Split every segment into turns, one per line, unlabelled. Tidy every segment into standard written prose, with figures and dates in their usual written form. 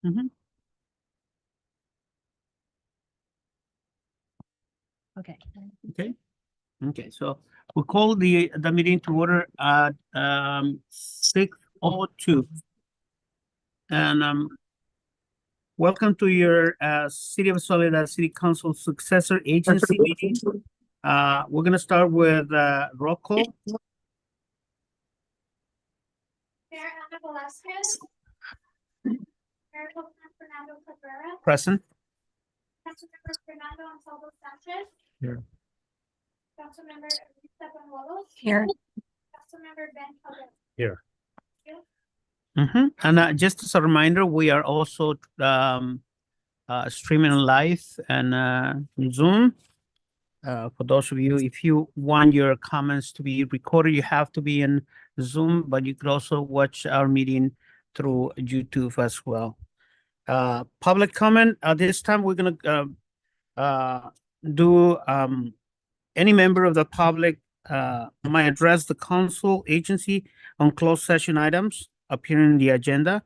Mhm.
Okay.
Okay. Okay, so we call the meeting to order at 6:02. And welcome to your City of Soledad City Council Successor Agency meeting. We're gonna start with roll call.
Mayor Ana Velazquez. Mayor Pro Tem Fernando Cabrera.
Present.
Councilmember Fernando Ansaldo Sanchez.
Here.
Councilmember Elisa Benuelos.
Here.
Councilmember Ben Caldera.
Here.
Thank
And just as a reminder, we are also streaming live and Zoom. For those of you, if you want your comments to be recorded, you have to be in Zoom, but you could also watch our meeting through YouTube as well. Public comment, at this time, we're gonna do any member of the public might address the council agency on closed session items appearing in the agenda.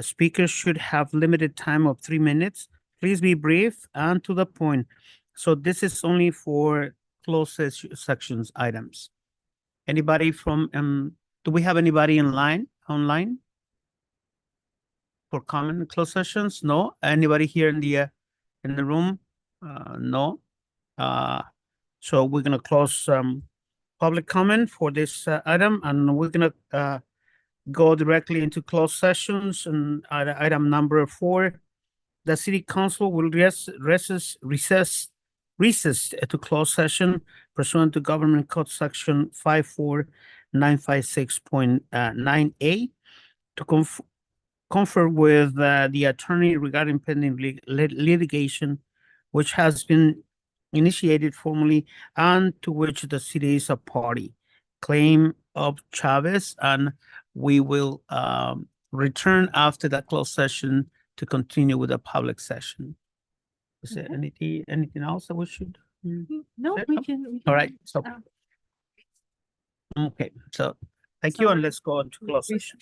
Speakers should have limited time of 3 minutes. Please be brief and to the point. So this is only for closed sections items. Anybody from, do we have anybody online? For comment in closed sessions? No? Anybody here in the room? No? So we're gonna close public comment for this item, and we're gonna go directly into closed sessions. And item number 4, the city council will recess to closed session pursuant to government code section 54956.9A to confer with the attorney regarding pending litigation, which has been initiated formally and to which the city is a party. Claim of Chavez, and we will return after that closed session to continue with the public session. Is there anything else that we should?
No,
Okay.
we can.
All right, so.
um,
Okay, so thank you, and let's go into closed session.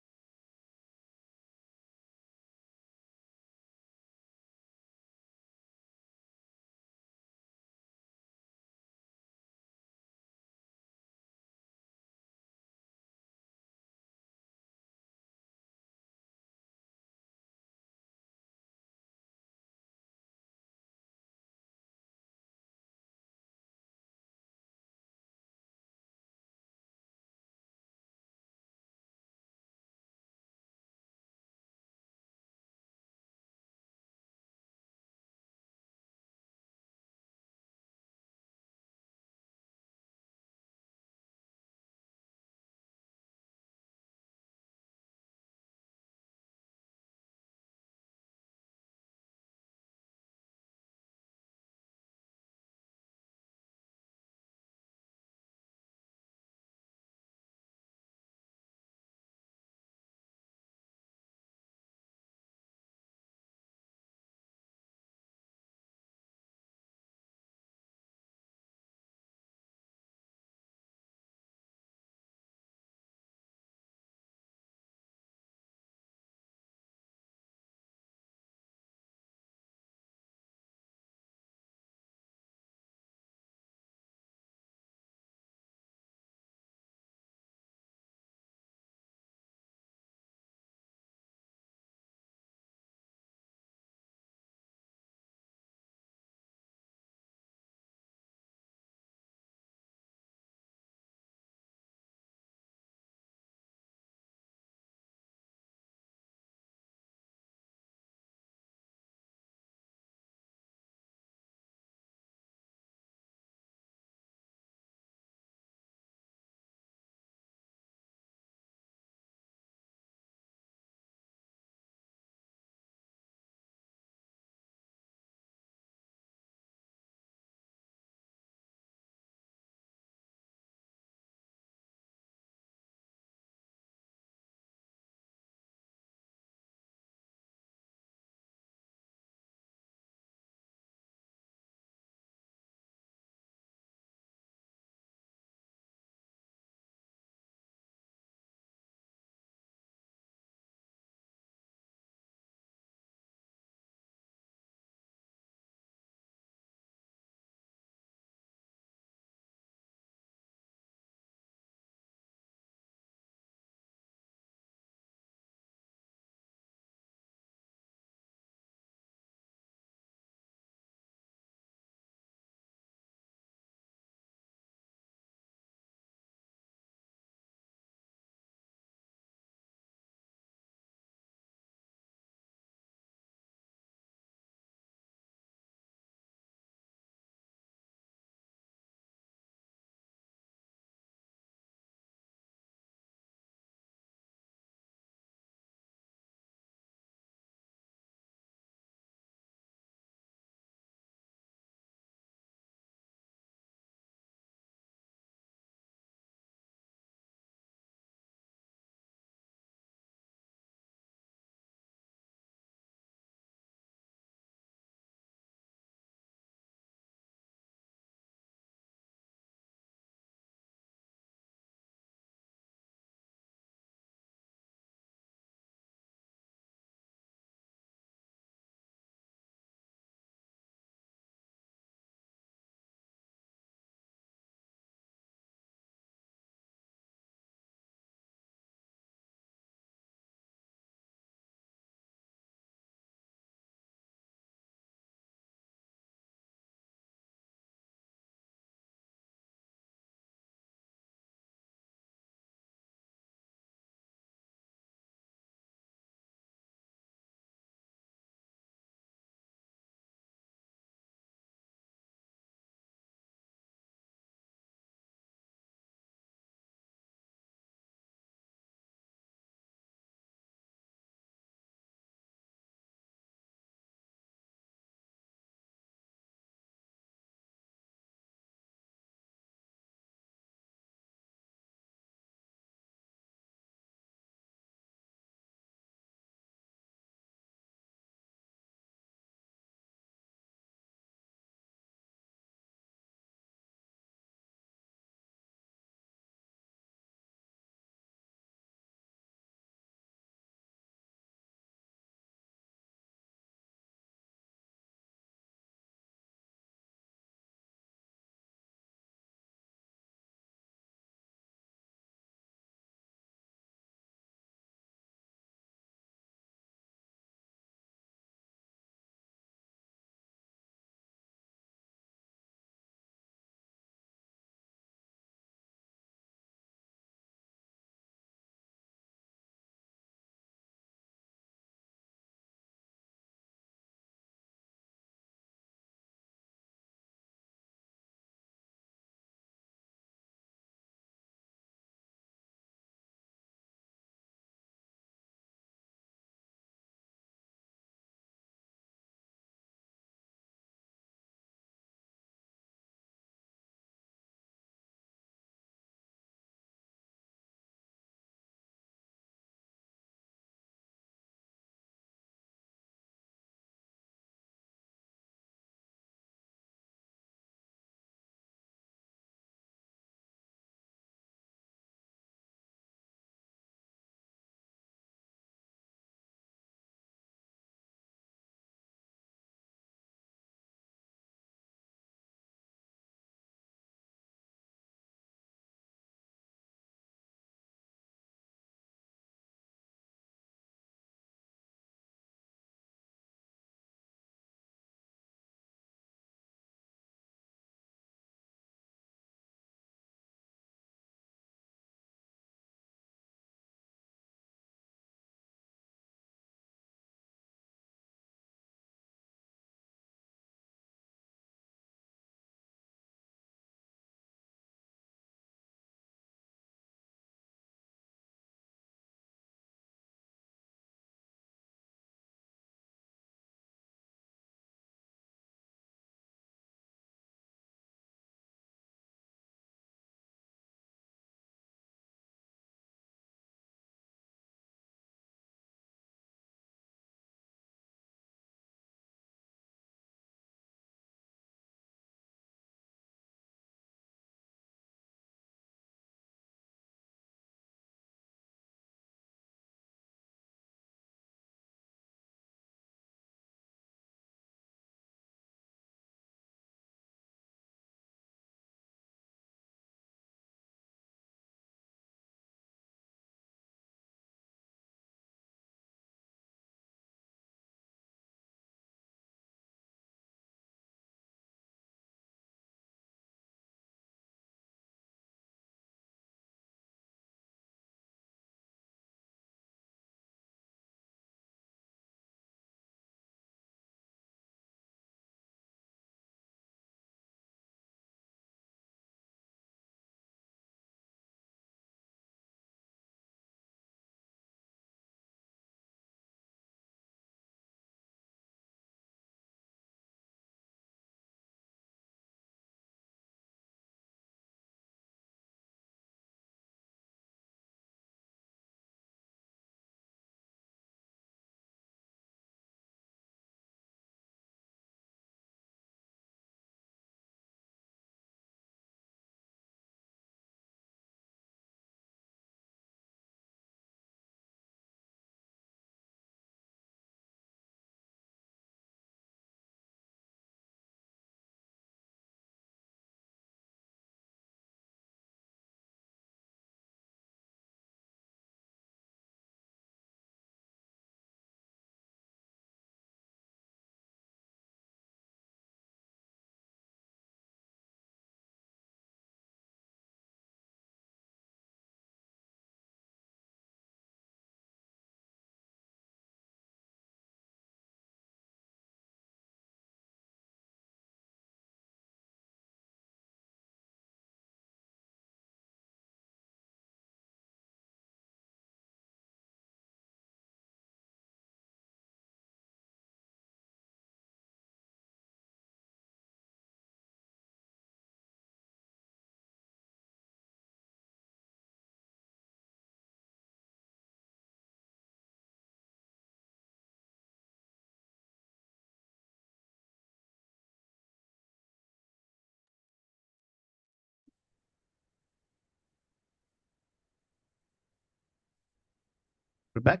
We're back?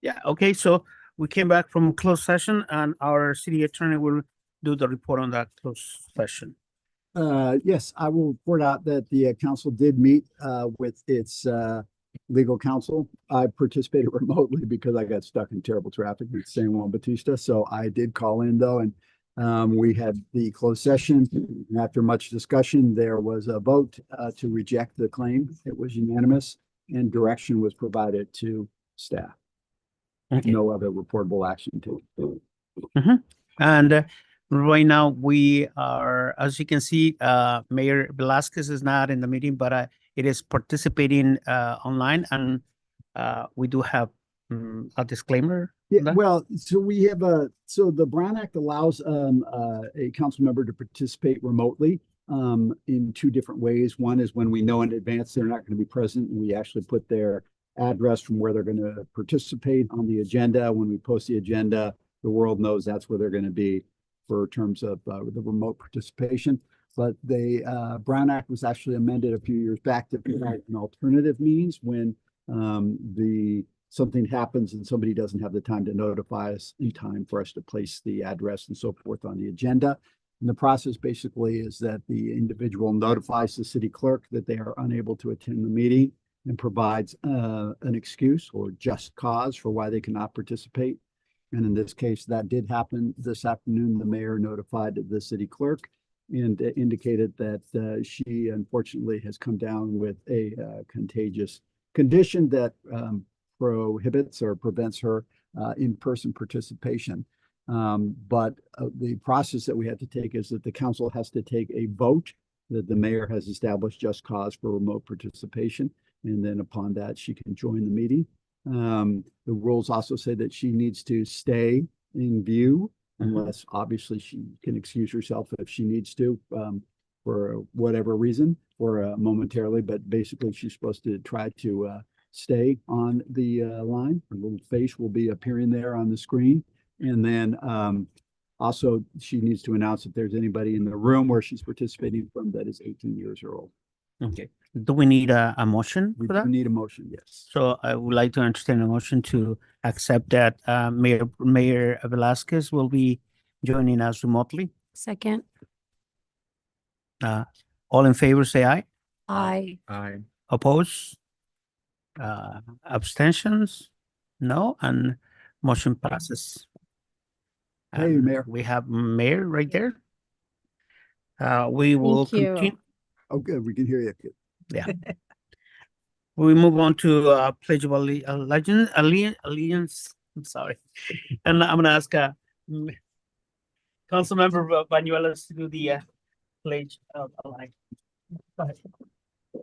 Yeah, okay, so we came back from closed session and our city attorney will do the report on that closed session.
Yes, I will report out that the council did meet with its legal counsel. I participated remotely because I got stuck in terrible traffic in San Juan Bautista. So I did call in though, and we had the closed session. And after much discussion, there was a vote to reject the claim. It was unanimous and direction was provided to staff.
Okay.
No other reportable action taken.
And right now we are, as you can see, Mayor Velasquez is not in the meeting, but it is participating online and we do have a disclaimer. on
Yeah,
that.
well, so we have so the Brown Act allows a council member to participate remotely in two different ways. One is when we know in advance they're not going to be present, and we actually put their address from where they're going to participate on the agenda. When we post the agenda, the world knows that's where they're going to be for terms of the remote participation. But the Brown Act was actually amended a few years back to provide an alternative means when something happens and somebody doesn't have the time to notify us in time for us to place the address and so forth on the agenda. And the process basically is that the individual notifies the city clerk that they are unable to attend the meeting and provides an excuse or just cause for why they cannot participate. And in this case, that did happen this afternoon. The mayor notified the city clerk and indicated that she unfortunately has come down with a contagious condition that prohibits or prevents her in-person participation. But the process that we have to take is that the council has to take a vote that the mayor has established just cause for remote participation. And then upon that, she can join the meeting. The rules also say that she needs to stay in view unless obviously she can excuse herself if she needs to for whatever reason or momentarily, but basically she's supposed to try to stay on the line. Her little face will be appearing there on the screen. And then also she needs to announce if there's anybody in the room where she's participating from that is 18 years or old.
Okay. Do we need a motion
We
for
do
that?
need a motion, yes.
So I would like to entertain a motion to accept that Mayor Velasquez will be joining us remotely.
Second.
All in favor, say aye.
Aye.
Oppose? Abstentions? No, and motion passes.
Hey,
And
Mayor.
We have Mayor right there. We will
Thank you.
continue.
Oh, good, we can hear you.
Yeah. We move on to Pledge of Allegiance. I'm sorry. And I'm gonna ask Councilmember Banuelos to do the Pledge of Allegiance. Go ahead.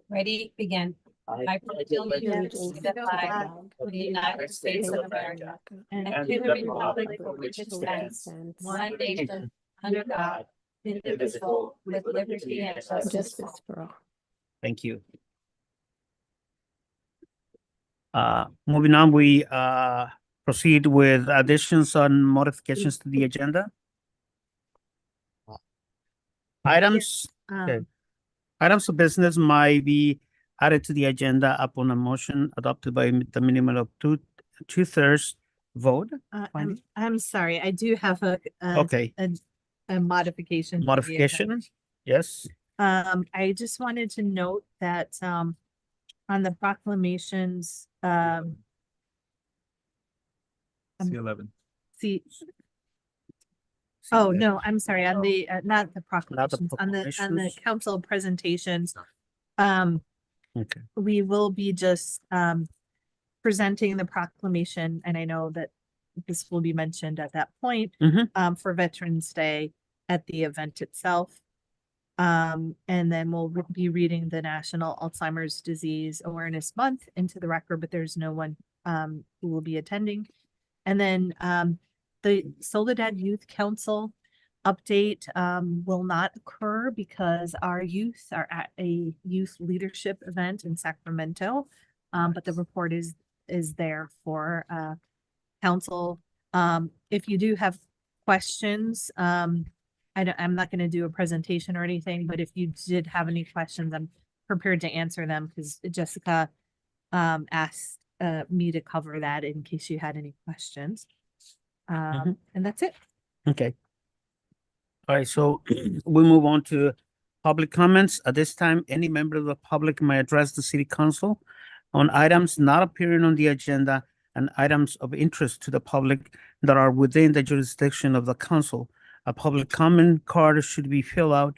Ready, begin. I pledge allegiance to the flag of the United States of America and to the republic for which it stands, one nation, under God, indivisible, with liberty and justice for all.
Thank you. Moving on, we proceed with additions and modifications to the agenda. Items, okay. Items of business might be added to the agenda upon a motion adopted by the minimum of two-thirds vote. Finding?
I'm sorry, I do have
Okay,
a modification. to the
modification,
agenda.
yes.
I just wanted to note that, on the proclamations,
C11.
see, oh, no, I'm sorry, on the, not the proclamations, on the
proclamations.
council presentations.
Okay.
We will be just, presenting the proclamation, and I know that this will be mentioned at that point,
Mhm.
for Veterans Day at the event itself. And then we'll be reading the National Alzheimer's Disease Awareness Month into the record, but there's no one, who will be attending. And then, the Soledad Youth Council update, will not occur because our youth are at a youth leadership event in Sacramento. But the report is there for, council. If you do have questions, I'm not gonna do a presentation or anything, but if you did have any questions, I'm prepared to answer them because Jessica asked me to cover that in case you had any questions.
Mm-hmm.
And that's it.
Okay. All right, so we move on to public comments. At this time, any member of the public may address the city council on items not appearing on the agenda and items of interest to the public that are within the jurisdiction of the council. A public comment card should be filled out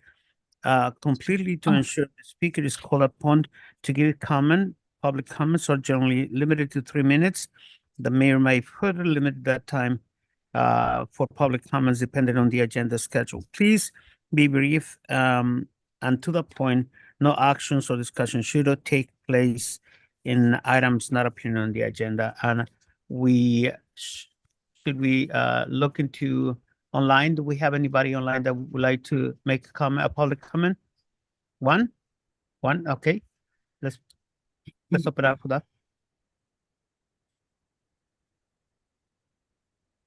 completely to ensure the speaker is called upon to give comment. Public comments are generally limited to 3 minutes. The mayor may further limit that time for public comments depending on the agenda schedule. Please be brief and to the point. No actions or discussion should take place in items not appearing on the agenda. And should we look into online? Do we have anybody online that would like to make a comment, a public comment? One, okay. Let's open up for that.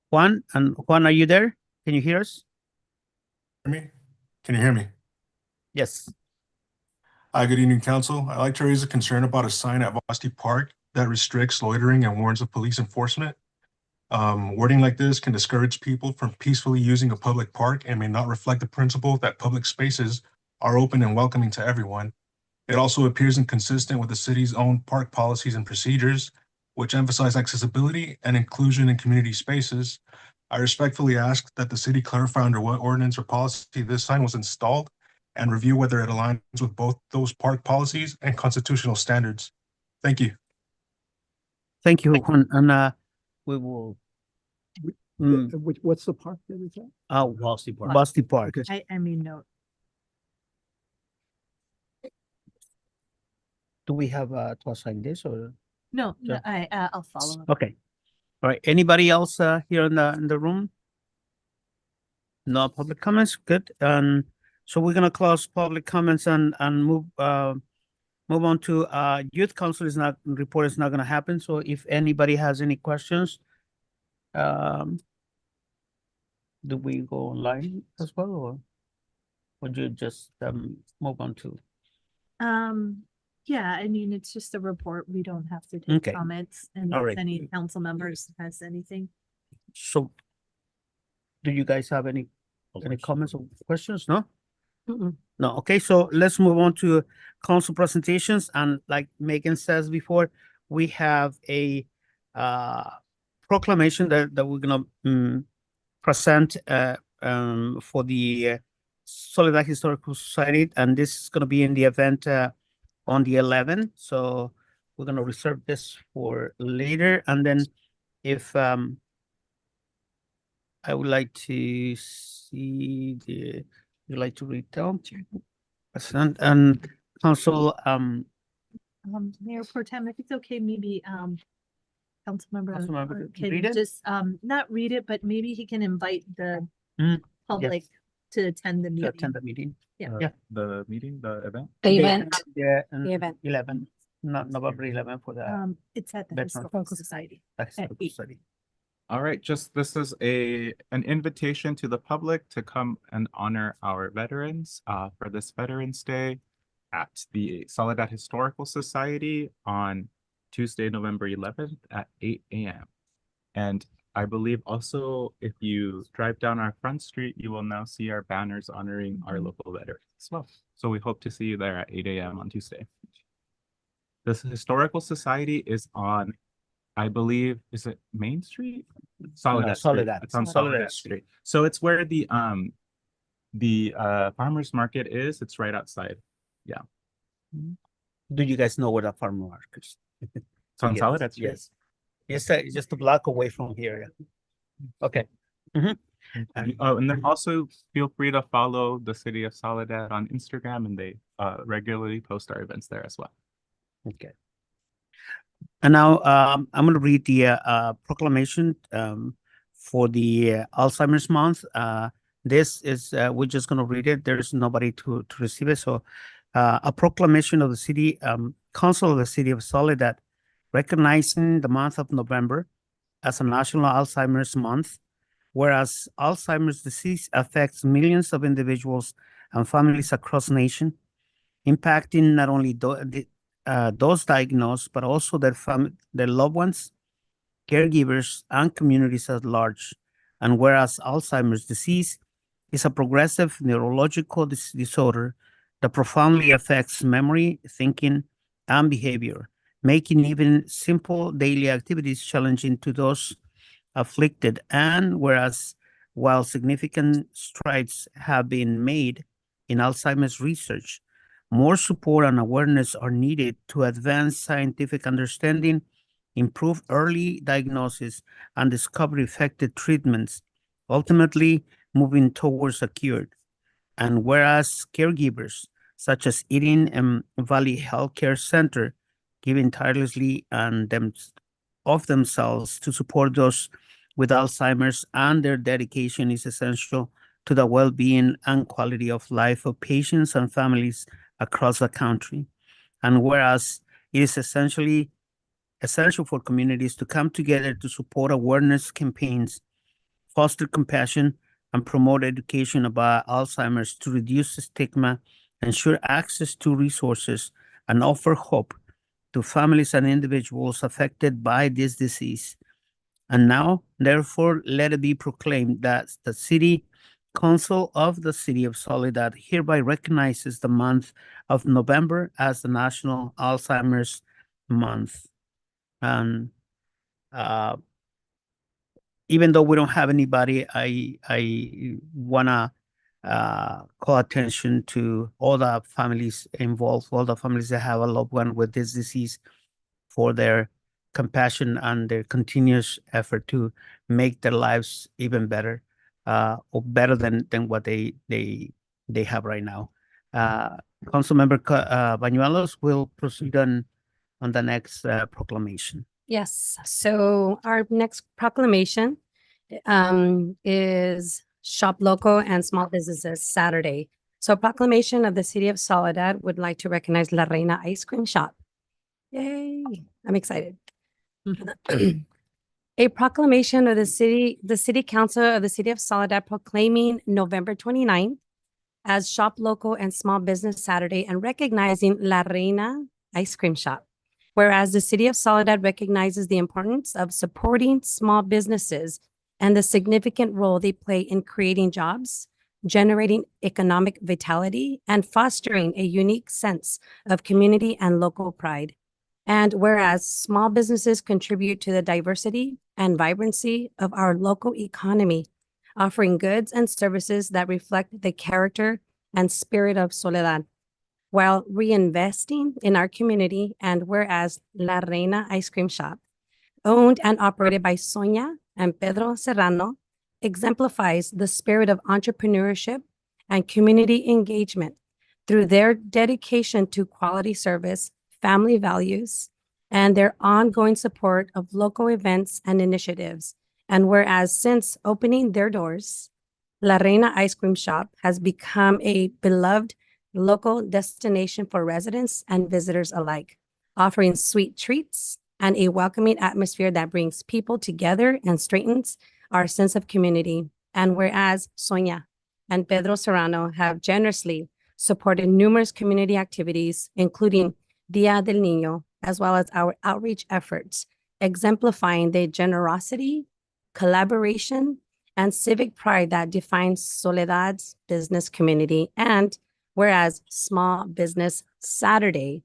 Juan, are you there? Can you hear us?
Me? Can you hear me?
Yes.
Hi, good evening, council. I'd like to raise a concern about a sign at Vasti Park that restricts loitering and warns of police enforcement. Wording like this can discourage people from peacefully using a public park and may not reflect the principle that public spaces are open and welcoming to everyone. It also appears inconsistent with the city's own park policies and procedures, which emphasize accessibility and inclusion in community spaces. I respectfully ask that the city clarify under what ordinance or policy this sign was installed and review whether it aligns with both those park policies and constitutional standards. Thank you.
Thank you, Juan. And we will.
What's the park that is at?
Basti Park. Basti Park.
Okay.
I mean, no.
Do we have to assign this or?
No,
Sure.
I'll follow up.
Okay. All right. Anybody else here in the room? No public comments. Good. So we're gonna close public comments and move on to youth council report is not gonna happen. So if anybody has any questions, do we go online as well, or would you just move on to?
Yeah, I mean, it's just a report. We don't have to
Okay.
take comments and
All
if
right.
any council members has anything.
So do you guys have any comments or questions? No? No. Okay, so let's move on to council presentations. And like Megan says before, we have a proclamation that we're gonna present for the Soledad Historical Society, and this is gonna be in the event on the 11th. So we're gonna reserve this for later, and then if I would like to see you like to read down, President and Council.
Mayor Pro Tem, if it's okay, maybe Councilmember
Councilmember,
can
read it?
just not read it, but maybe he can invite the
Mm,
public to attend the
to
meeting.
attend the meeting.
The meeting, the event?
The event,
Yeah,
the event.
11, not November 11 for the
It's at the
Veteran
Historical Society.
Historical
8.
Society.
All right, this is an invitation to the public to come and honor our veterans for this Veterans Day at the Soledad Historical Society on Tuesday, November 11th at 8 a.m. And I believe also if you drive down our front street, you will now see our banners honoring our local veterans as well. So we hope to see you there at 8 a.m. on Tuesday. This Historical Society is on, I believe, is it Main Street? Soledad. Street.
Soledad.
It's on
Soledad
Soledad Street. So it's where the farmers market is. It's right outside.
Do you guys know where the farm market is?
It's on
Yes,
Soledad Street.
Yes. Just a block away from here. Yeah. Okay.
Oh, and then also feel free to follow the City of Soledad on Instagram, and they regularly post our events there as well.
Okay. And now I'm going to read the proclamation for the Alzheimer's Month. This is we're just going to read it. There is nobody to receive it. So a proclamation of the City Council of the City of Soledad, recognizing the month of November as a National Alzheimer's Month, whereas Alzheimer's disease affects millions of individuals and families across the nation, impacting not only those diagnosed, but also their loved ones, caregivers, and communities at large. And whereas Alzheimer's disease is a progressive neurological disorder that profoundly affects memory, thinking, and behavior, making even simple daily activities challenging to those afflicted. And whereas while significant strides have been made in Alzheimer's research, more support and awareness are needed to advance scientific understanding, improve early diagnosis, and discover effective treatments, ultimately moving towards a cure. And whereas caregivers, such as Eden Valley Healthcare Center, giving tirelessly of themselves to support those with Alzheimer's, and their dedication is essential to the well-being and quality of life of patients and families across the country. And whereas it is essential for communities to come together to support awareness campaigns, foster compassion, and promote education about Alzheimer's to reduce the stigma, ensure access to resources, and offer hope to families and individuals affected by this disease. And now, therefore, let it be proclaimed that the City Council of the City of Soledad hereby recognizes the month of November as the National Alzheimer's Month. And even though we don't have anybody, I wanna call attention to all the families involved, all the families that have a loved one with this disease, for their compassion and their continuous effort to make their lives even better, or better than what they have right now. Councilmember Bañuelos will proceed on the next proclamation.
Yes, so our next proclamation is Shop Local and Small Businesses Saturday. So proclamation of the City of Soledad would like to recognize La Reina Ice Cream Shop. Yay, I'm excited. A proclamation of the City Council of the City of Soledad proclaiming November 29th as Shop Local and Small Business Saturday and recognizing La Reina Ice Cream Shop. Whereas the City of Soledad recognizes the importance of supporting small businesses and the significant role they play in creating jobs, generating economic vitality, and fostering a unique sense of community and local pride. And whereas small businesses contribute to the diversity and vibrancy of our local economy, offering goods and services that reflect the character and spirit of Soledad, while reinvesting in our community. And whereas La Reina Ice Cream Shop, owned and operated by Sonia and Pedro Serrano, exemplifies the spirit of entrepreneurship and community engagement through their dedication to quality service, family values, and their ongoing support of local events and initiatives. And whereas since opening their doors, La Reina Ice Cream Shop has become a beloved local destination for residents and visitors alike, offering sweet treats and a welcoming atmosphere that brings people together and strengthens our sense of community. And whereas Sonia and Pedro Serrano have generously supported numerous community activities, including Dia del Niño, as well as our outreach efforts, exemplifying the generosity, collaboration, and civic pride that defines Soledad's business community. And whereas Small Business Saturday,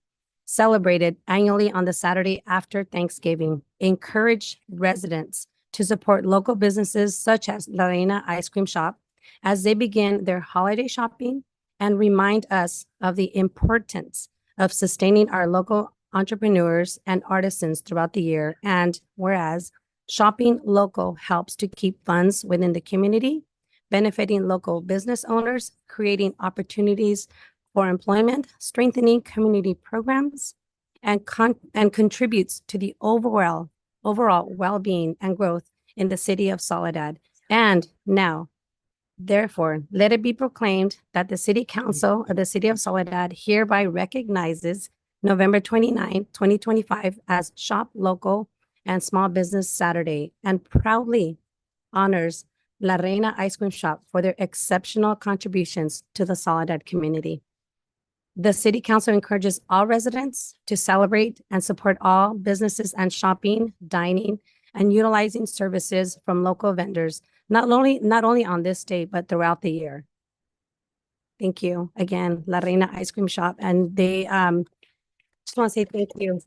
celebrated annually on the Saturday after Thanksgiving, encourage residents to support local businesses such as La Reina Ice Cream Shop as they begin their holiday shopping, and remind us of the importance of sustaining our local entrepreneurs and artisans throughout the year. And whereas shopping local helps to keep funds within the community, benefiting local business owners, creating opportunities for employment, strengthening community programs, and contributes to the overall well-being and growth in the City of Soledad. And now, therefore, let it be proclaimed that the City Council of the City of Soledad hereby recognizes November 29, 2025 as Shop Local and Small Business Saturday, and proudly honors La Reina Ice Cream Shop for their exceptional contributions to the Soledad community. The city council encourages all residents to celebrate and support all businesses and shopping, dining, and utilizing services from local vendors, not only on this day, but throughout the year. Thank you again, La Reina Ice Cream Shop, and they just want to say thank you.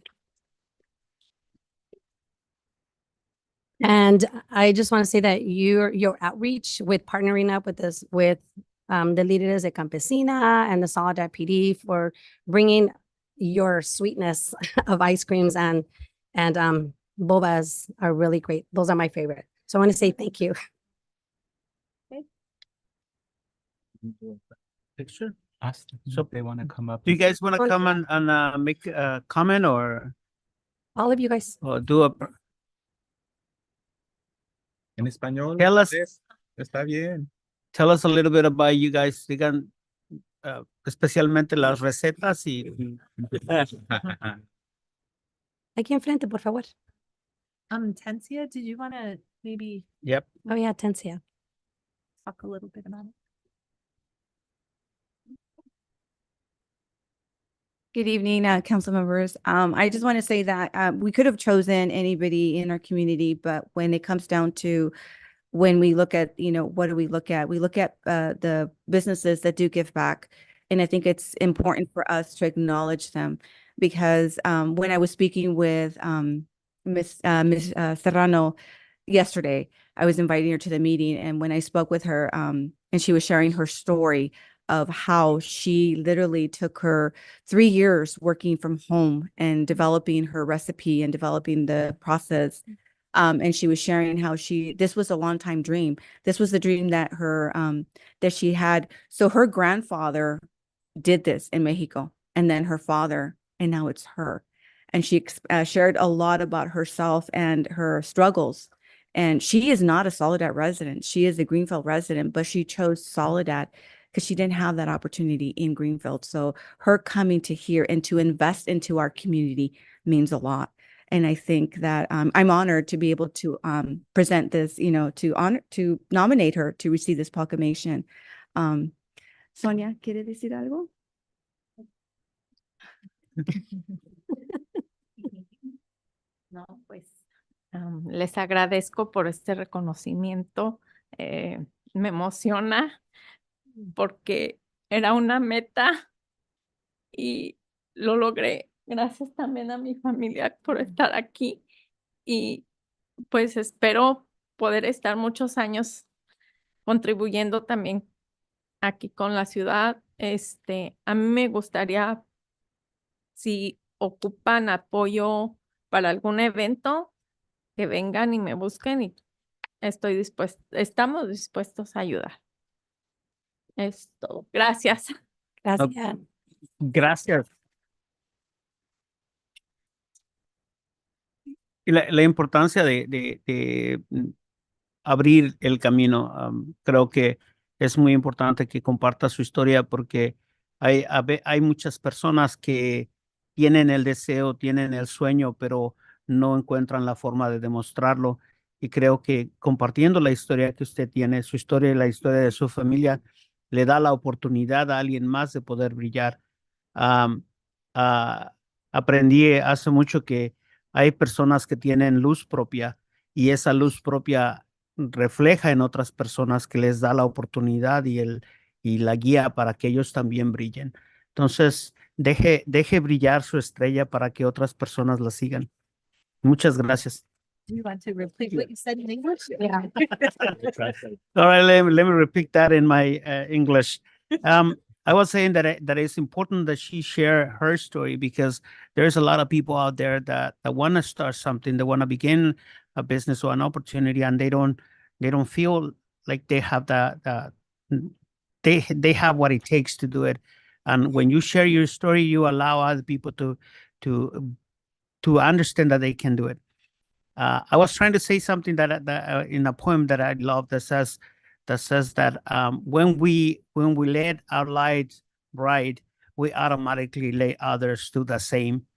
And I just want to say that your outreach with partnering up with this, with the Líderes de Campesina and the Soledad PD for bringing your sweetness of ice creams and bobas are really great. Those are my favorite. So I want to say thank you.
Picture.
Ask them
So,
if they want to come up.
Do you guys want to come and make a comment or
All of you guys.
do a,
En español?
Tell us-
inglés, está bien.
tell us a little bit about you guys, digan, especialmente las recetas y
Aquí enfrente, por favor.
Tencia, did you want to maybe
yep.
Oh, yeah, Tencia.
talk a little bit about it?
Good evening, council members. I just want to say that we could have chosen anybody in our community, but when it comes down to when we look at, what do we look at? We look at the businesses that do give back. And I think it's important for us to acknowledge them because when I was speaking with Miss Serrano yesterday, I was inviting her to the meeting. And when I spoke with her and she was sharing her story of how she literally took her 3 years working from home and developing her recipe and developing the process. And she was sharing how this was a long time dream. This was the dream that that she had. So her grandfather did this in Mexico and then her father, and now it's her. And she shared a lot about herself and her struggles. And she is not a Soledad resident. She is a Greenfield resident, but she chose Soledad because she didn't have that opportunity in Greenfield. So her coming to here and to invest into our community means a lot. And I think that I'm honored to be able to present this, to nominate her to receive this proclamation. Sonia, ¿quiere decir algo?
No, pues les agradezco por este reconocimiento. Me emociona porque era una meta y lo logré. Gracias también a mi familia por estar aquí y pues espero poder estar muchos años contribuyendo también aquí con la ciudad. A mí me gustaría, si ocupan apoyo para algún evento, que vengan y me busquen y estamos dispuestos a ayudar. Es todo. Gracias.
Gracias.
Gracias. Y la importancia de abrir el camino, creo que es muy importante que comparta su historia porque hay muchas personas que tienen el deseo, tienen el sueño, pero no encuentran la forma de demostrarlo. Y creo que compartiendo la historia que usted tiene, su historia y la historia de su familia, le da la oportunidad a alguien más de poder brillar. Aprendí hace mucho que hay personas que tienen luz propia y esa luz propia refleja en otras personas que les da la oportunidad y la guía para que ellos también brillen. Entonces, deje brillar su estrella para que otras personas la sigan. Muchas gracias.
Do you want to repeat what you said in English?
Yeah.
All right, let me repeat that in my English. I was saying that it's important that she share her story because there's a lot of people out there that want to start something, they want to begin a business or an opportunity, and they don't feel like they have they have what it takes to do it. And when you share your story, you allow other people to understand that they can do it. I was trying to say something that in a poem that I love that says that when we let our light bright, we automatically let others do the same.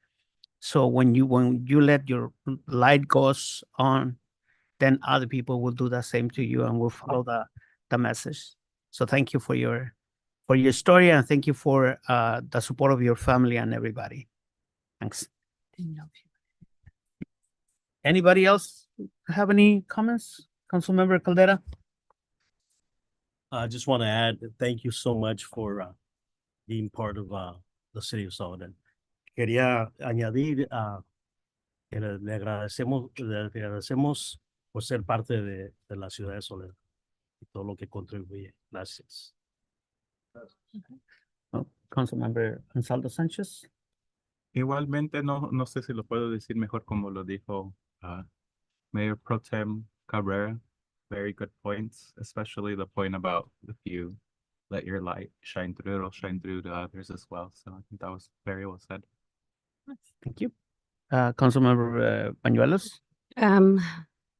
So when you let your light goes on, then other people will do the same to you and will follow the message. So thank you for for your story, and thank you for the support of your family and everybody. Thanks. Anybody else have any comments? Councilmember Caldera?
I just want to add, thank you so much for being part of the city of Soledad. Quería añadir que le agradecemos por ser parte de la ciudad de Soledad y todo lo que contribuye. Gracias.
Oh, Councilmember Ansaldo Sanchez?
Igualmente, no sé si lo puedo decir mejor como lo dijo Mayor Pro Tem Cabrera. Very good points, especially the point about if you let your light shine through, it'll shine through to others as well. So I think that was very well said.
Thank you. Councilmember Bañuelos?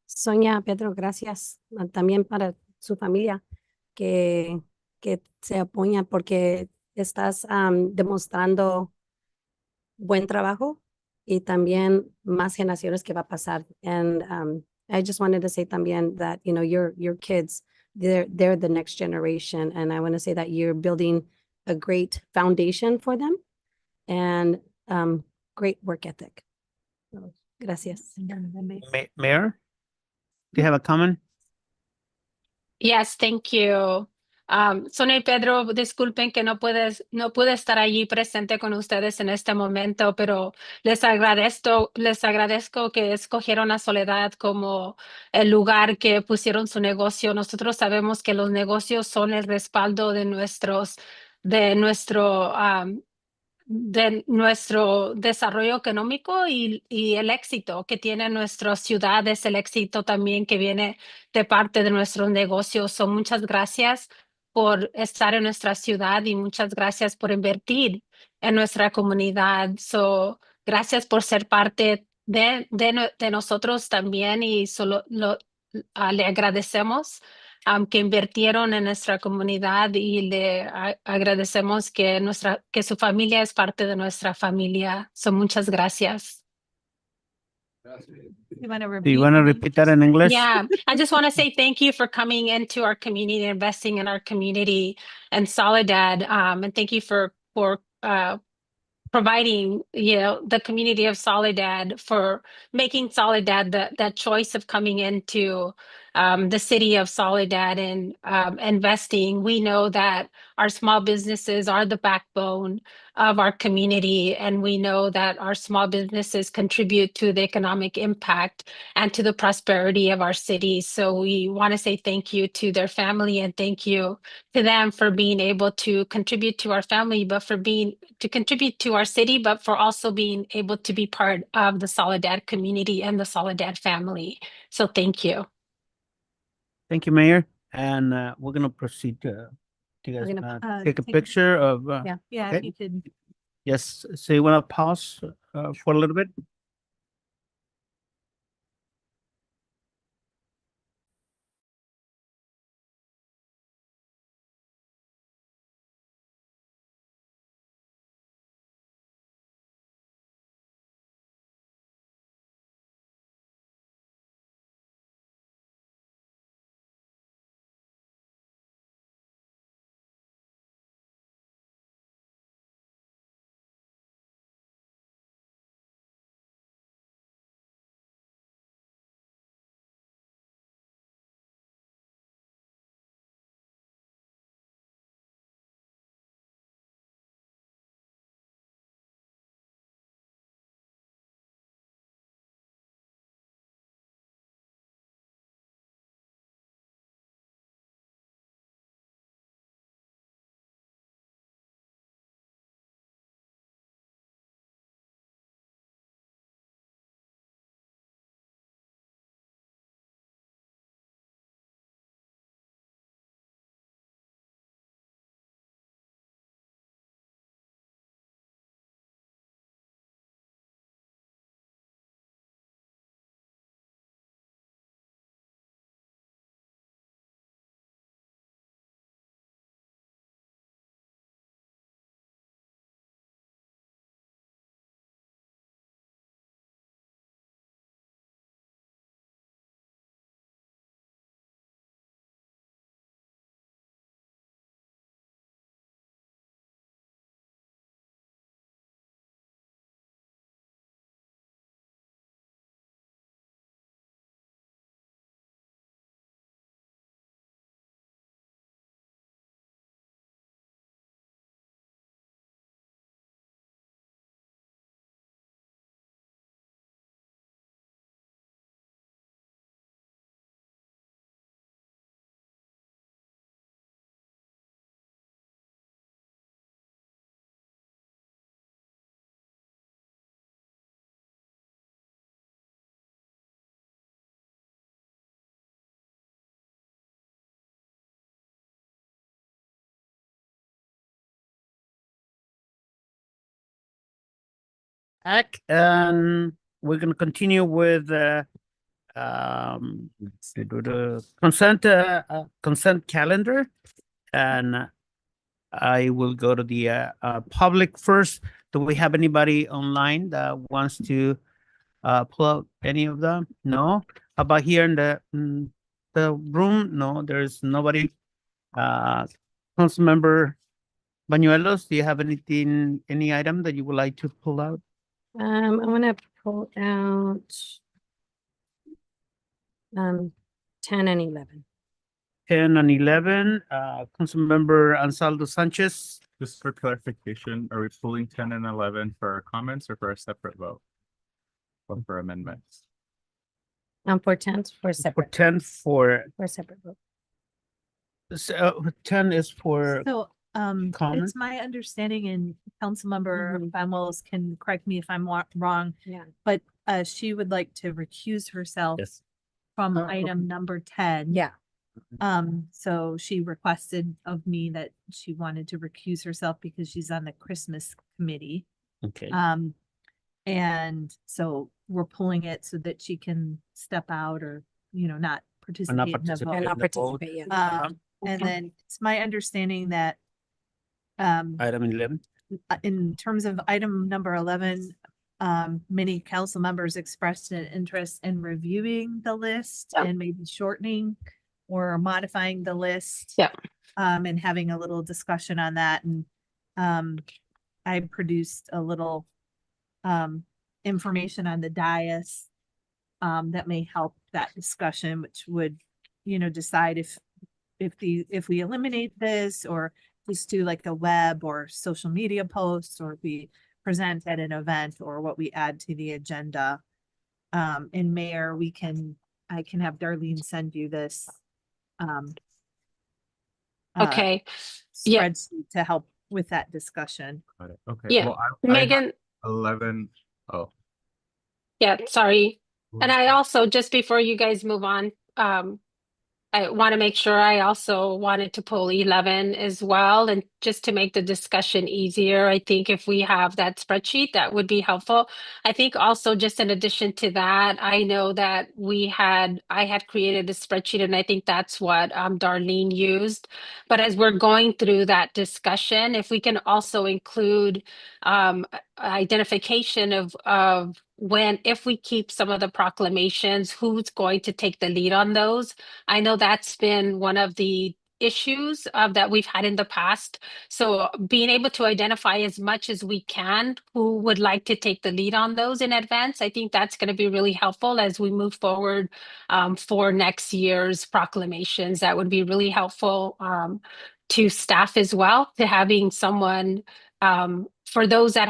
Sonia, Pedro, gracias también para su familia que se apoya porque estás demostrando buen trabajo y también más generaciones que va a pasar. And I just wanted to say también that, you know, your kids, they're the next generation. And I want to say that you're building a great foundation for them and great work ethic. So, gracias.
Mayor? Do you have a comment?
Yes, thank you. Sonia y Pedro, disculpen que no pude estar allí presente con ustedes en este momento, pero les agradezco que escogieron a Soledad como el lugar que pusieron su negocio. Nosotros sabemos que los negocios son el respaldo de nuestro desarrollo económico y el éxito que tiene nuestra ciudad es el éxito también que viene de parte de nuestros negocios. So, muchas gracias por estar en nuestra ciudad y muchas gracias por invertir en nuestra comunidad. So, gracias por ser parte de nosotros también y le agradecemos que invirtieron en nuestra comunidad y le agradecemos que su familia es parte de nuestra familia. So, muchas gracias.
You want to
Do you want to repeat that in English?
Yeah, I just want to say thank you for coming into our community, investing in our community and Soledad. And thank you for providing, you know, the community of Soledad, for making Soledad that choice of coming into the city of Soledad and investing. We know that our small businesses are the backbone of our community, and we know that our small businesses contribute to the economic impact and to the prosperity of our city. So we want to say thank you to their family and thank you to them for being able to contribute to our family, but to contribute to our city, but for also being able to be part of the Soledad community and the Soledad family. So thank you.
Thank you, Mayor. And we're going to proceed to you guys
We're gonna,
take a
take a-
picture of,
Yeah,
Okay.
if you could.
yes, so you want to pause for a little bit? And we're gonna continue with the consent calendar. And I will go to the public first. Do we have anybody online that wants to pull out any of them? No? How about here in the room? No, there's nobody. Councilmember Bañuelos, do you have anything, any item that you would like to pull out?
I want to pull out 10 and 11.
10 and 11, Councilmember Ansaldo Sanchez.
Just for clarification, are we pulling 10 and 11 for comments or for a separate vote? Or for amendments?
For 10 for
For
separate,
10 for,
for separate vote.
10 is for,
So,
comment?
it's my understanding, and Councilmember Van Wells can correct me if I'm wrong,
Yeah.
but she would like to recuse herself
yes.
from
Oh,
item number 10.
Yeah.
So she requested of me that she wanted to recuse herself because she's on the Christmas committee.
Okay.
And so we're pulling it so that she can step out or, not participate in the
participate.
vote.
And I'll
the vote.
participate, yeah.
And
Okay.
then it's my understanding that
Item 11.
in terms of item number 11, many council members expressed an interest in reviewing the list
Yeah.
and maybe shortening or modifying the list.
Yeah.
And having a little discussion on that. And I produced a little information on the dais that may help that discussion, which would, decide if we eliminate this or just do like the web or social media posts, or if we present at an event, or what we add to the agenda. And Mayor, I can have Darlene send you this.
Okay, yeah.
Spreadsheet to help with that discussion.
Got it. Okay.
Yeah.
Well, I have
Megan,
11. Oh.
yeah, sorry. And I also, just before you guys move on, I want to make sure I also wanted to pull 11 as well. And just to make the discussion easier, I think if we have that spreadsheet, that would be helpful. I think also just in addition to that, I know that I had created a spreadsheet, and I think that's what Darlene used. But as we're going through that discussion, if we can also include identification of if we keep some of the proclamations, who's going to take the lead on those. I know that's been one of the issues that we've had in the past. So being able to identify as much as we can who would like to take the lead on those in advance, I think that's going to be really helpful as we move forward for next year's proclamations. That would be really helpful to staff as well, to having someone for those that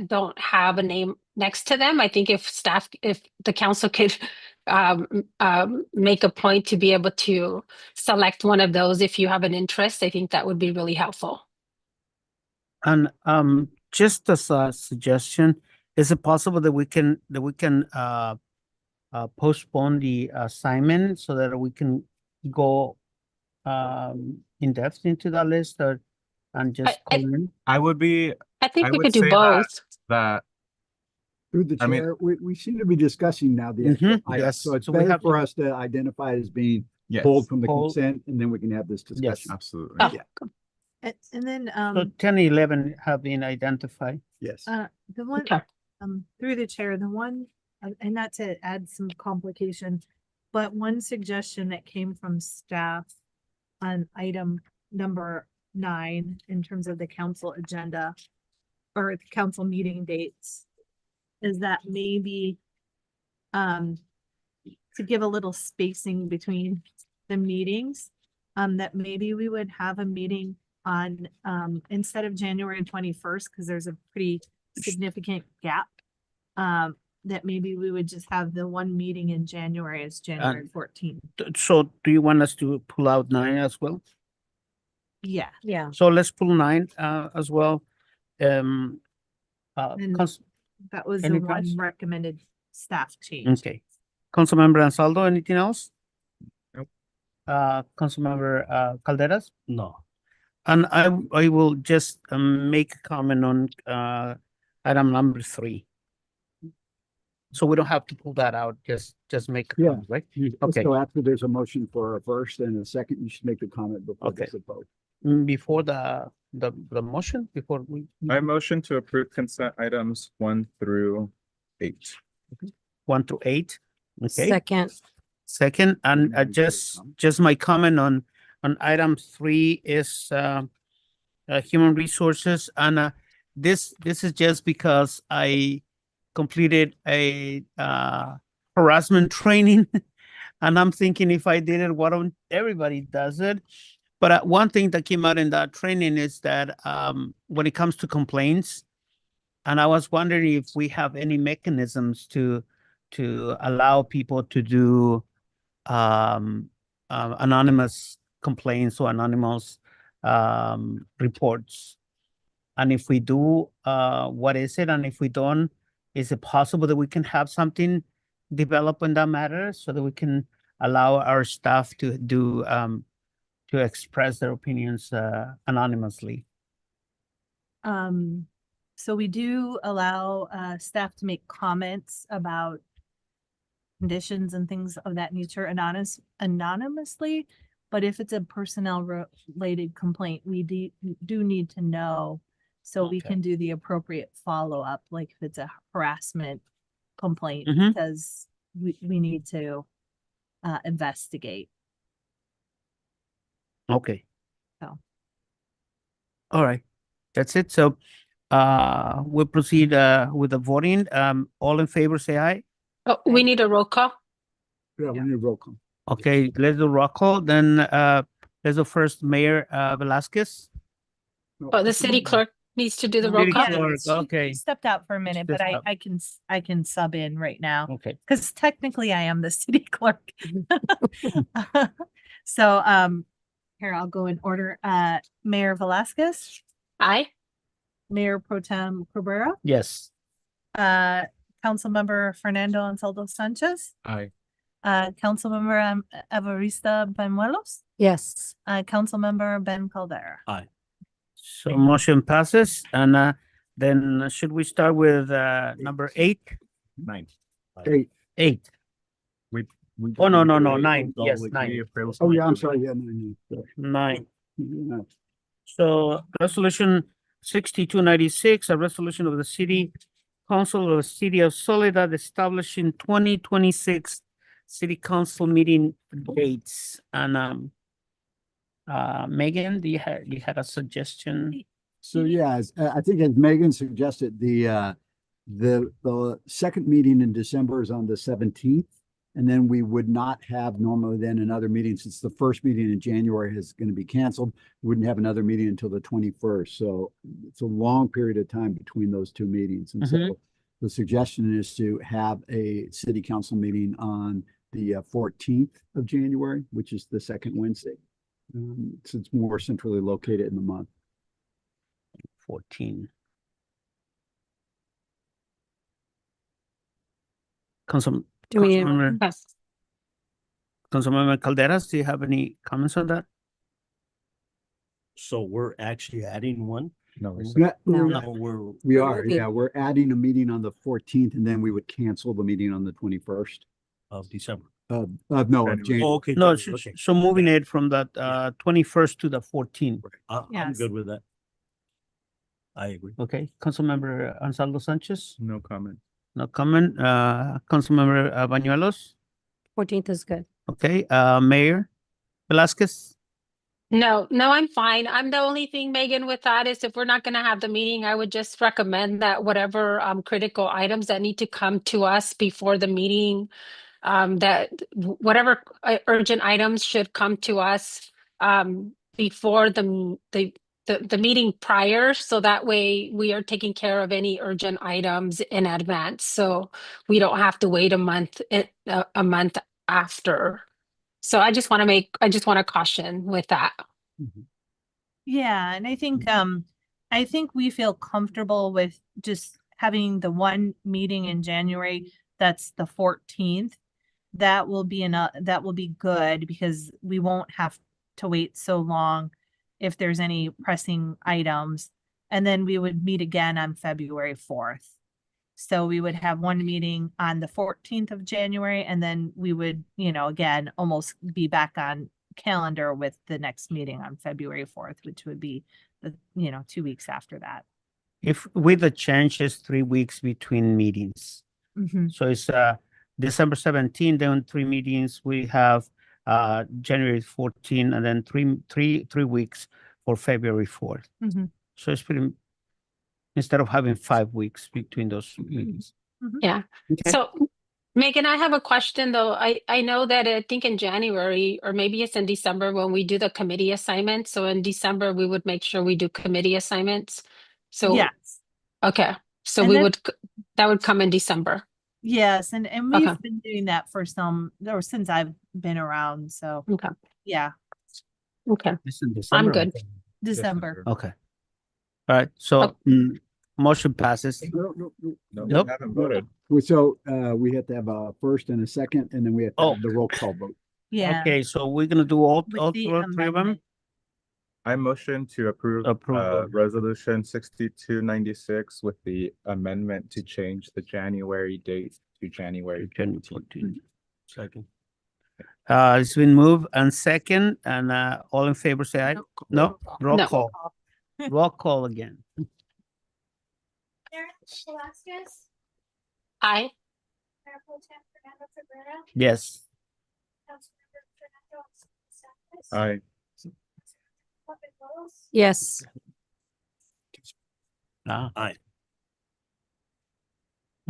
don't have a name next to them. I think if the council could make a point to be able to select one of those if you have an interest, I think that would be really helpful.
And just as a suggestion, is it possible that we can postpone the assignment so that we can go in depth into that list, and just
I-
call in?
I would be.
I think
I
we
would
could do
say
both.
That
Through the
I mean-
chair, we seem to be discussing now the.
Mhm,
actual item.
yes.
So it's
So we
better
have
for
to-
us to identify it as being
yes,
pulled from the
Pulled.
consent, and then we can have this discussion.
absolutely.
Oh.
Yeah.
And then,
So 10, 11 have been identified.
Yes.
the one,
Okay.
through the chair, the one, and not to add some complication, but one suggestion that came from staff on item number 9 in terms of the council agenda or the council meeting dates is that maybe to give a little spacing between the meetings, that maybe we would have a meeting on instead of January 21st, because there's a pretty significant gap. That maybe we would just have the one meeting in January as January 14th.
So do you want us to pull out 9 as well?
Yeah.
Yeah.
So let's pull 9 as well.
And-
Cons-
That was
Any
the one
comments?
recommended staff change.
Okay. Councilmember Ansaldo, anything else?
Nope.
Councilmember Calderas?
No.
And I will just make a comment on item number 3. So we don't have to pull that out, just make a
Yeah.
comment, right? Okay.
So after there's a motion for a first and a second, you should make the comment before
Okay.
there's a vote.
Before the motion, before we.
I motion to approve consent items 1 through 8.
1 to 8. Okay.
Second,
And
Anybody further comment?
just my comment on item 3 is human resources, and this is just because I completed a harassment training, and I'm thinking if I did it, why don't everybody does it? But one thing that came out in that training is that when it comes to complaints, and I was wondering if we have any mechanisms to allow people to do anonymous complaints or anonymous reports. And if we do, what is it? And if we don't, is it possible that we can have something develop in that matter so that we can allow our staff to do to express their opinions anonymously?
So we do allow staff to make comments about conditions and things of that nature anonymously. But if it's a personnel related complaint, we do need to know so we
Okay.
can do the appropriate follow-up, like if it's a harassment complaint,
Mhm.
because we need to investigate.
Okay.
So.
All right, that's it. So we'll proceed with the voting. All in favor, say aye.
Oh, we need a roll call.
Yeah, we need a roll call.
Okay, let's do roll call. Then let's do first Mayor Velasquez.
Oh, the city clerk needs to do the roll
City
call.
clerk,
she
okay.
stepped out for a minute, but
Stepped out.
I can sub in right now.
Okay.
Because technically I am the city clerk. So, here, I'll go in order. Mayor Velasquez,
Aye.
Mayor Pro Tem Cabrera,
Yes.
Councilmember Fernando Ansaldo Sanchez,
Aye.
Councilmember Evarista Benuelos,
yes.
Councilmember Ben Caldera.
So motion passes, and then should we start with number 8?
9.
8.
8. Oh, no, 9. Yes, 9.
Oh, yeah, I'm sorry. Yeah, no.
9.
Yeah.
So resolution 6296, a resolution of the city council of the city of Soledad establishing 2026 city council meeting dates. And Megan, you had a suggestion?
So yeah, I think as Megan suggested, the second meeting in December is on the 17th. And then we would not have normally then another meeting since the first meeting in January is going to be canceled. We wouldn't have another meeting until the 21st. So it's a long period of time between those two meetings. And so the suggestion is to have a city council meeting on the 14th of January, which is the second Wednesday. So it's more centrally located in the month.
14.
Do we,
Yes.
Councilmember Calderas, do you have any comments on that?
So we're actually adding one?
No,
No.
We are, yeah, we're adding a meeting on the 14th and then we would cancel the meeting on the 21st.
Of December.
No, of January.
Oh, okay.
No,
okay.
so moving it from that 21st to the 14th.
I'm
Yes.
good with that. I agree.
Okay, Councilmember Ansaldo Sanchez,
no comment.
no comment. Councilmember Bañuelos,
14th is good.
okay. Mayor Velasquez,
No, I'm fine. I'm the only thing, Megan, with that is if we're not gonna have the meeting, I would just recommend that whatever critical items that need to come to us before the meeting, whatever urgent items should come to us before the meeting prior, so that way we are taking care of any urgent items in advance. So we don't have to wait a month after. So I just want to caution with that.
Yeah, and I think we feel comfortable with just having the one meeting in January, that's the 14th. That will be good because we won't have to wait so long if there's any pressing items. And then we would meet again on February 4th. So we would have one meeting on the 14th of January, and then we would, again, almost be back on calendar with the next meeting on February 4th, which would be 2 weeks after that.
If with the changes, 3 weeks between meetings. So it's December 17, then 3 meetings. We have January 14, and then three weeks for February 4th. So it's pretty, instead of having 5 weeks between those meetings.
Yeah.
Okay.
So Megan, I have a question though. I know that I think in January or maybe it's in December when we do the committee assignments. So in December, we would make sure we do committee assignments. So
Yes.
okay. So
And
that would come in December.
Yes, and we've
Okay.
been doing that for since I've been around. So
Okay.
yeah,
Okay.
It's in
I'm
December,
good.
December.
Okay. All right. So motion passes.
No.
Nope.
Haven't voted.
So, we have to have a first and a second, and then we have to have the roll call vote.
Yeah.
Okay, so we're gonna do all
With the
three of them.
amendment.
I motion to approve resolution 6296 with the amendment to change the January date to January.
January 14. Second. It's been moved and second, and all in favor say aye. No, roll
No.
call. Roll call again.
Mayor Velazquez,
Aye.
Mayor Pro Tem Fernando Cabrera,
Yes.
Councilmember Fernando Sanchez.
Aye.
Lopez Rose,
Yes.
Aye.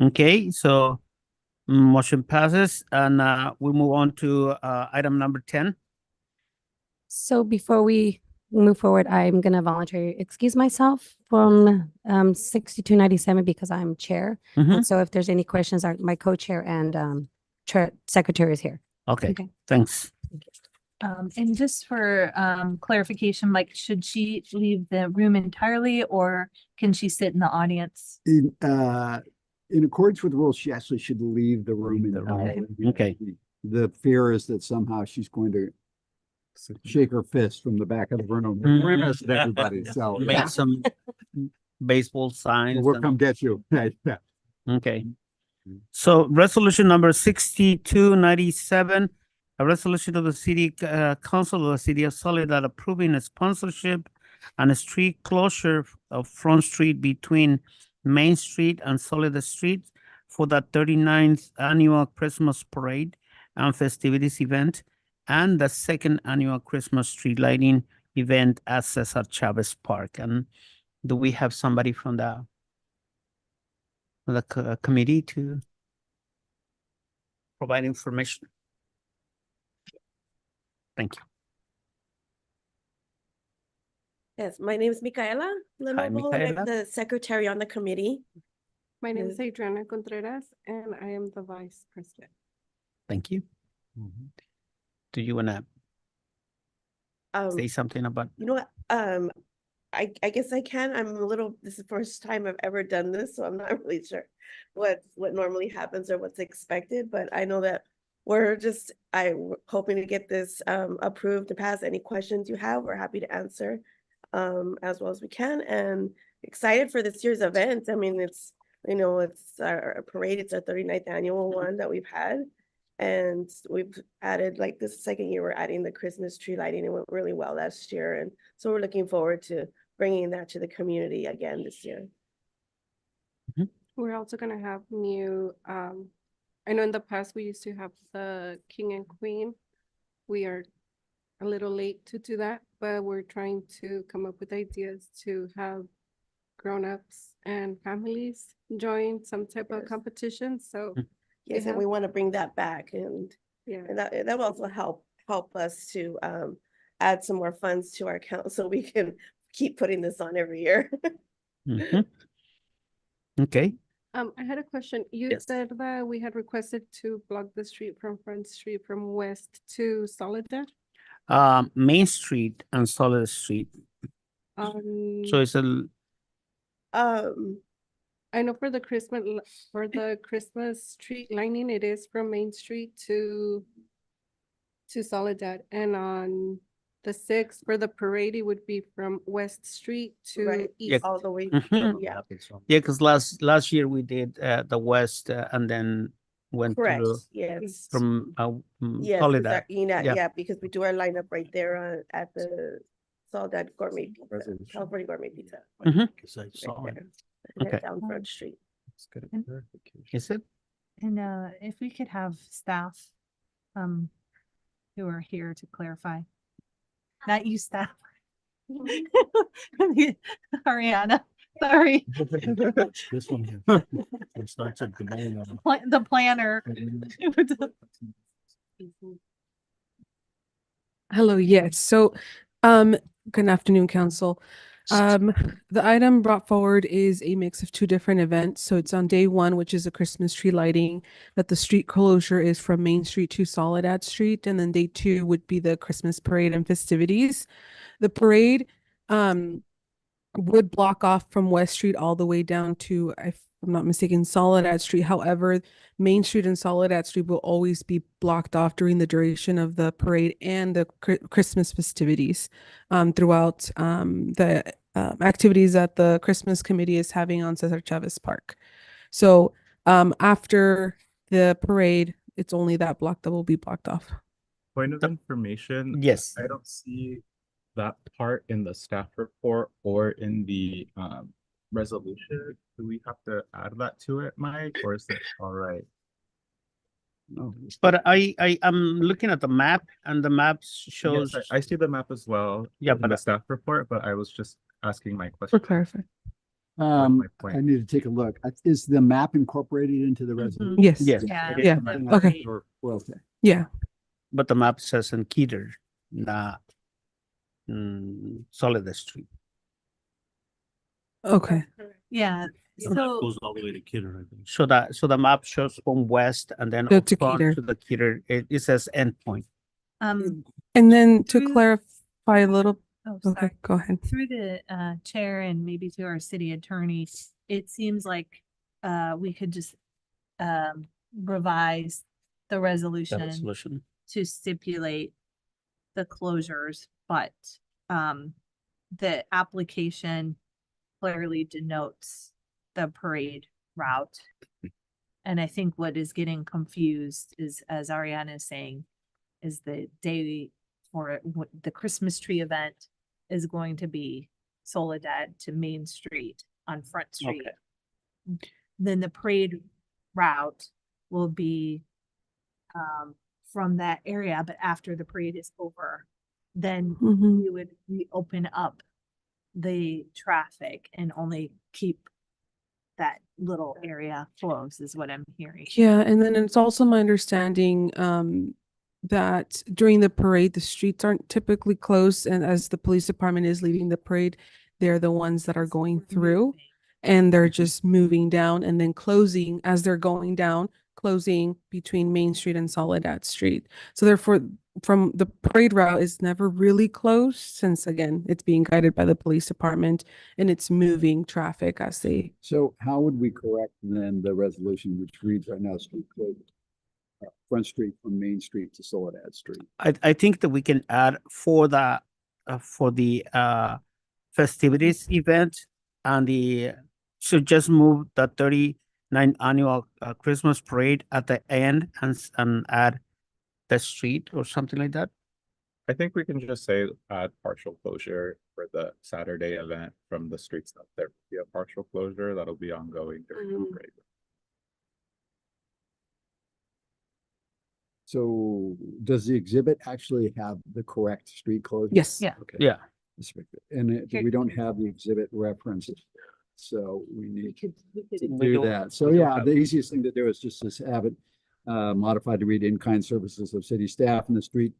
Okay, so motion passes, and we move on to item number 10.
So before we move forward, I'm gonna voluntarily excuse myself from 6297 because I'm chair.
Mhm.
And so if there's any questions, my co-chair and secretary is here.
Okay,
Okay.
thanks.
And just for clarification, Mike, should she leave the room entirely or can she sit in the audience?
In accordance with the rules, she actually should leave the room.
Okay.
The fear is that somehow she's going to shake her fist from the back of the room.
Mhm.
Grimace at everybody, so.
Make some baseball signs.
We'll
and-
come get you. Yeah.
Okay. So resolution number 6297, a resolution of the city council of the city of Soledad approving a sponsorship and a street closure of Front Street between Main Street and Soledad Street for the 39th annual Christmas parade and festivities event and the second annual Christmas street lighting event at Cesar Chavez Park. And do we have somebody from the committee to provide information? Thank you.
Yes, my name is Micaela Lenovo, and I'm
Micaela.
the secretary on the committee.
My name is
Yes.
Adriana Contreras, and I am the vice president.
Thank you. Do you wanna say
Um,
something about?
you know what, I guess I can. I'm a little, this is the first time I've ever done this, so I'm not really sure what normally happens or what's expected, but I know that we're hoping to get this approved to pass. Any questions you have, we're happy to answer as well as we can, and excited for this year's event. I mean, it's our parade. It's our 39th annual one that we've had. And we've added, like, this second year, we're adding the Christmas tree lighting. It went really well last year. And so we're looking forward to bringing that to the community again this year.
We're also gonna have new, I know in the past we used to have the king and queen. We are a little late to do that, but we're trying to come up with ideas to have grown-ups and families join some type of
Yes.
competition, so.
Yes, and we want to bring that back, and
Yeah.
that will also help us to add some more funds to our account so we can keep putting this on every year.
Mhm. Okay,
I had a question. You
Yes.
said that we had requested to block the street from Front Street from west to Soledad.
Main Street and Soledad Street. So it's a,
I know for the Christmas tree lighting, it is from Main Street to Soledad, and on The 6th for the parade, it would be from West Street to
Right,
East.
all the way,
Mhm.
yeah,
Yeah, because last year we did the west and then went
correct,
to
yes.
from
Yes, 'cause
Soledad.
our ENAC,
Yeah.
yeah, because we do our lineup right there at the Soledad Gourmet Pizza, California Gourmet Pizza.
Because I saw
Right
it.
there, and
Okay.
then down Front Street.
Is it?
And if we could have staff who are here to clarify. Not you, staff. Ariana, sorry.
This one here. It starts at the beginning.
The planner.
Hello, yes. So, good afternoon, council. The item brought forward is a mix of two different events. So it's on day one, which is a Christmas tree lighting, that the street closure is from Main Street to Soledad Street. And then day two would be the Christmas parade and festivities. The parade, would block off from West Street all the way down to, if I'm not mistaken, Soledad Street. However, Main Street and Soledad Street will always be blocked off during the duration of the parade and the Christmas festivities throughout the activities that the Christmas committee is having on Cesar Chavez Park. So after the parade, it's only that block that will be blocked off.
Point of information.
Yes.
I don't see that part in the staff report or in the resolution. Do we have to add that to it, Mike, or is it all right?
No.
But I am looking at the map and the map shows.
Yes, I see the map as well.
Yeah,
in
but
the staff report, but I was just asking my
For
question.
clarifying.
my
I
point.
need to take a look. Is the map incorporated into the resolution?
Yes.
Yes.
Yeah.
it is
Yeah.
on the map.
Okay.
Well, okay.
Yeah.
But the map says in Keter, not Soledad Street.
Okay.
Yeah,
The map
so
goes all the way to Kidder, I think.
So the map shows from west and then
Go
up
to
front
Keter.
to the Keter. It says endpoint.
um
And then to
Through-
clarify a little,
oh
okay,
sorry.
go ahead.
Through the chair and maybe to our city attorney, it seems like we could just revise the
The
resolution
resolution.
to stipulate the closures, but the application clearly denotes the parade route. And I think what is getting confused is, as Ariana is saying, is the day for the Christmas tree event is going to be Soledad to Main Street on Front Street. Then the parade route will be from that area, but after the parade is over, then
Mhm.
we would open up the traffic and only keep that little area closed is what I'm hearing.
Yeah, and then it's also my understanding that during the parade, the streets aren't typically closed, and as the police department is leading the parade, they're the ones that are going through, and they're just moving down and then closing as they're going down, closing between Main Street and Soledad Street. So therefore, from the parade route is never really closed, since again, it's being guided by the police department and it's moving traffic as they.
So how would we correct then the resolution which reads right now, street closed? Front Street from Main Street to Soledad Street.
I think that we can add for the festivities event and should just move the 39th annual Christmas parade at the end and add the street or something like that.
I think we can just say partial closure for the Saturday event from the streets that there will be a partial closure that'll be ongoing during the parade.
So does the exhibit actually have the correct street closure?
Yes.
Yeah.
Okay.
Yeah.
And we don't have the exhibit references, so we need to
We
do
don't-
that. So
we don't
yeah,
have
the
it.
easiest thing to do is just to have it modified to read in-kind services of city staff and the street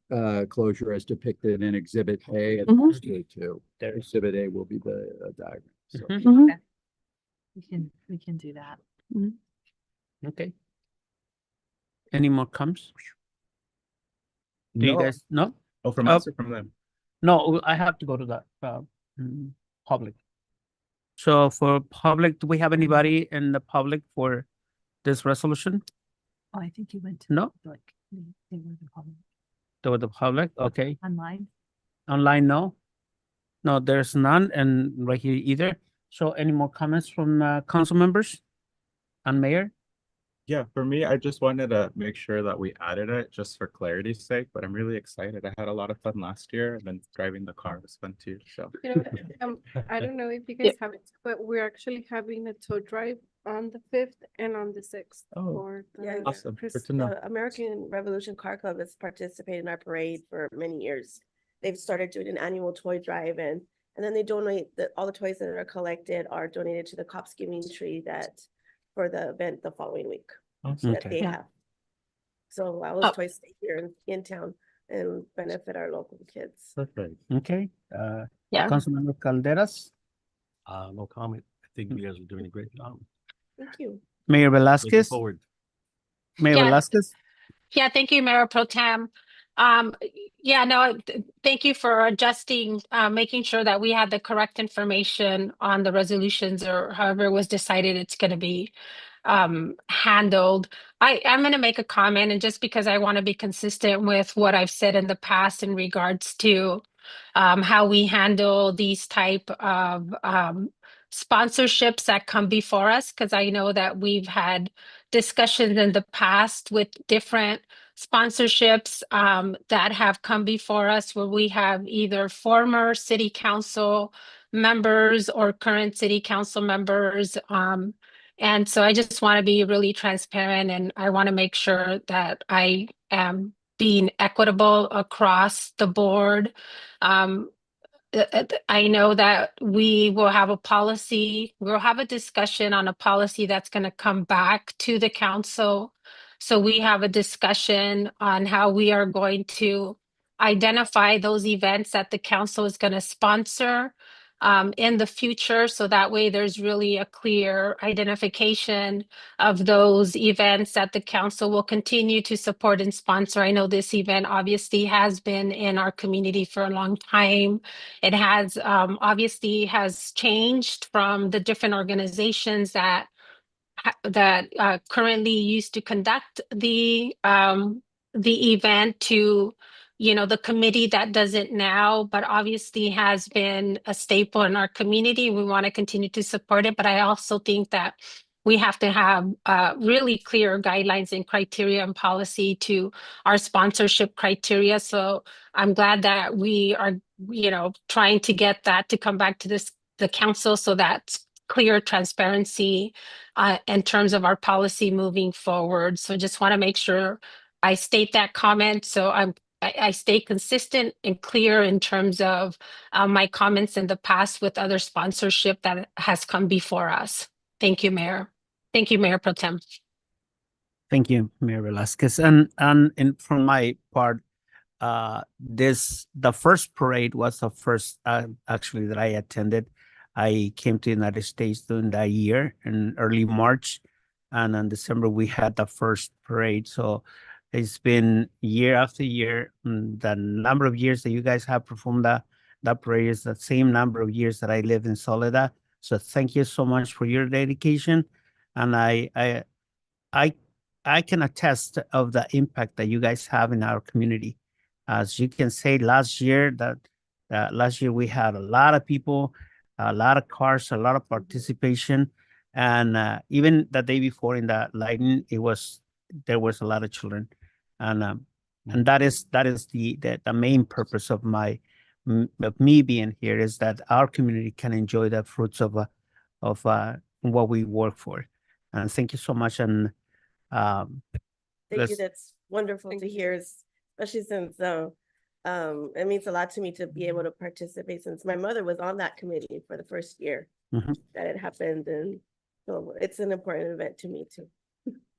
closure as depicted in Exhibit A as
Mhm.
opposed to two.
There is.
Exhibit A will be the diagram. So
Mhm.
Mhm.
We can do that.
Okay. Any more comments? Do you
No.
guys, no?
Oh, from
Uh,
us or from them?
No, I have to go to the public. So for public, do we have anybody in the public for this resolution?
Oh, I think you went to.
No?
Like, they were the public
To the public, okay.
online.
Online, no? No, there's none, and right here either. So any more comments from council members and mayor?
Yeah, for me, I just wanted to make sure that we added it just for clarity's sake, but I'm really excited. I had a lot of fun last year, and then driving the car was fun too, so.
You know, I don't know if you guys have it, but we're actually having a tow drive on the 5th and on the 6th.
Oh,
for the
Yeah,
awesome.
Chris-
Good to know.
The American Revolution Car Club has participated in our parade for many years. They've started doing an annual toy drive and then they donate all the toys that are collected are donated to the Cops Giving Tree for the event the following week
Awesome.
that they
Yeah.
have. So all those toys stay here in town and benefit our local kids.
Perfect.
Okay,
Yeah.
Councilmember Calderas,
No comment. I think you guys are doing a great job.
Thank you.
Mayor
Looking
Velasquez,
forward.
Mayor
Yeah.
Velasquez.
Yeah, thank you, Mayor Pro Tem. Yeah, no, thank you for adjusting, making sure that we had the correct information on the resolutions or however it was decided it's gonna be handled. I'm gonna make a comment, and just because I want to be consistent with what I've said in the past in regards to how we handle these type of sponsorships that come before us, because I know that we've had discussions in the past with different sponsorships that have come before us where we have either former city council members or current city council members. And so I just want to be really transparent, and I want to make sure that I am being equitable across the board. I know that we will have a policy, we'll have a discussion on a policy that's going to come back to the council. So we have a discussion on how we are going to identify those events that the council is going to sponsor in the future. So that way there's really a clear identification of those events that the council will continue to support and sponsor. I know this event obviously has been in our community for a long time. It has obviously has changed from the different organizations that currently used to conduct the event to, you know, the committee that does it now, but obviously has been a staple in our community. We want to continue to support it, but I also think that we have to have really clear guidelines and criteria and policy to our sponsorship criteria. So I'm glad that we are, you know, trying to get that to come back to the council, so that's clear transparency in terms of our policy moving forward. So just want to make sure I state that comment. So I stay consistent and clear in terms of my comments in the past with other sponsorship that has come before us. Thank you, Mayor. Thank you, Mayor Pro Tem.
Thank you, Mayor Velasquez. And from my part, the first parade was the first actually that I attended. I came to the United States during that year in early March, and in December we had the first parade. So it's been year after year. The number of years that you guys have performed that parade is the same number of years that I lived in Soledad. So thank you so much for your dedication, and I can attest of the impact that you guys have in our community. As you can say, last year we had a lot of people, a lot of cars, a lot of participation, and even the day before in the lighting, there was a lot of children, and that is the main purpose of me being here, is that our community can enjoy the fruits of what we work for. And thank you so much. And
Thank you.
let's-
That's wonderful to hear, especially since it means a lot to me to be able to participate, since my mother was on that committee for the first year
Mhm.
that it happened, and so it's an important event to me too.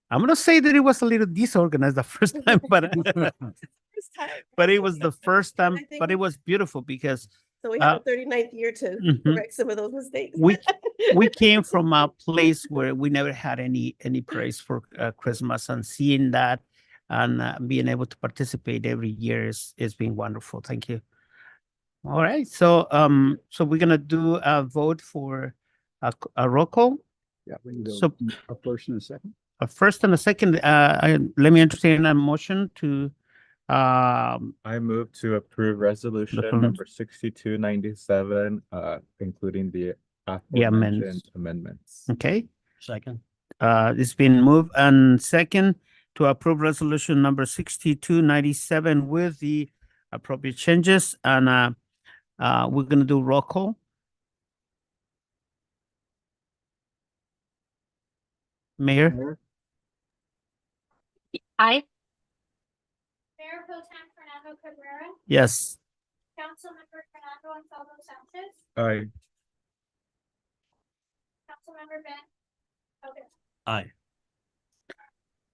I'm gonna say that it was a little disorganized the first time, but
First time.
but it was the first time,
I think-
but it was beautiful because
So we have a 39th year to
Mhm.
correct some of those mistakes.
we came from a place where we never had any praise for Christmas, and seeing that and being able to participate every year is been wonderful. Thank you. All right, so we're gonna do a vote for a roll call.
Yeah, we need
So-
a first and a second.
A first and a second. Let me entertain a motion to
I move to approve resolution
Resolution.
number 6297, including the
amendments.
aforementioned amendments.
Okay,
Second.
it's been moved and second to approve resolution number 6297 with the appropriate changes, and we're gonna do roll call. Mayor?
Aye.
Mayor Pro Tem Fernando Cabrera,
Yes.
Councilmember Fernando Ansaldo Sanchez,
Aye.
Councilmember Ben. Okay,
Aye.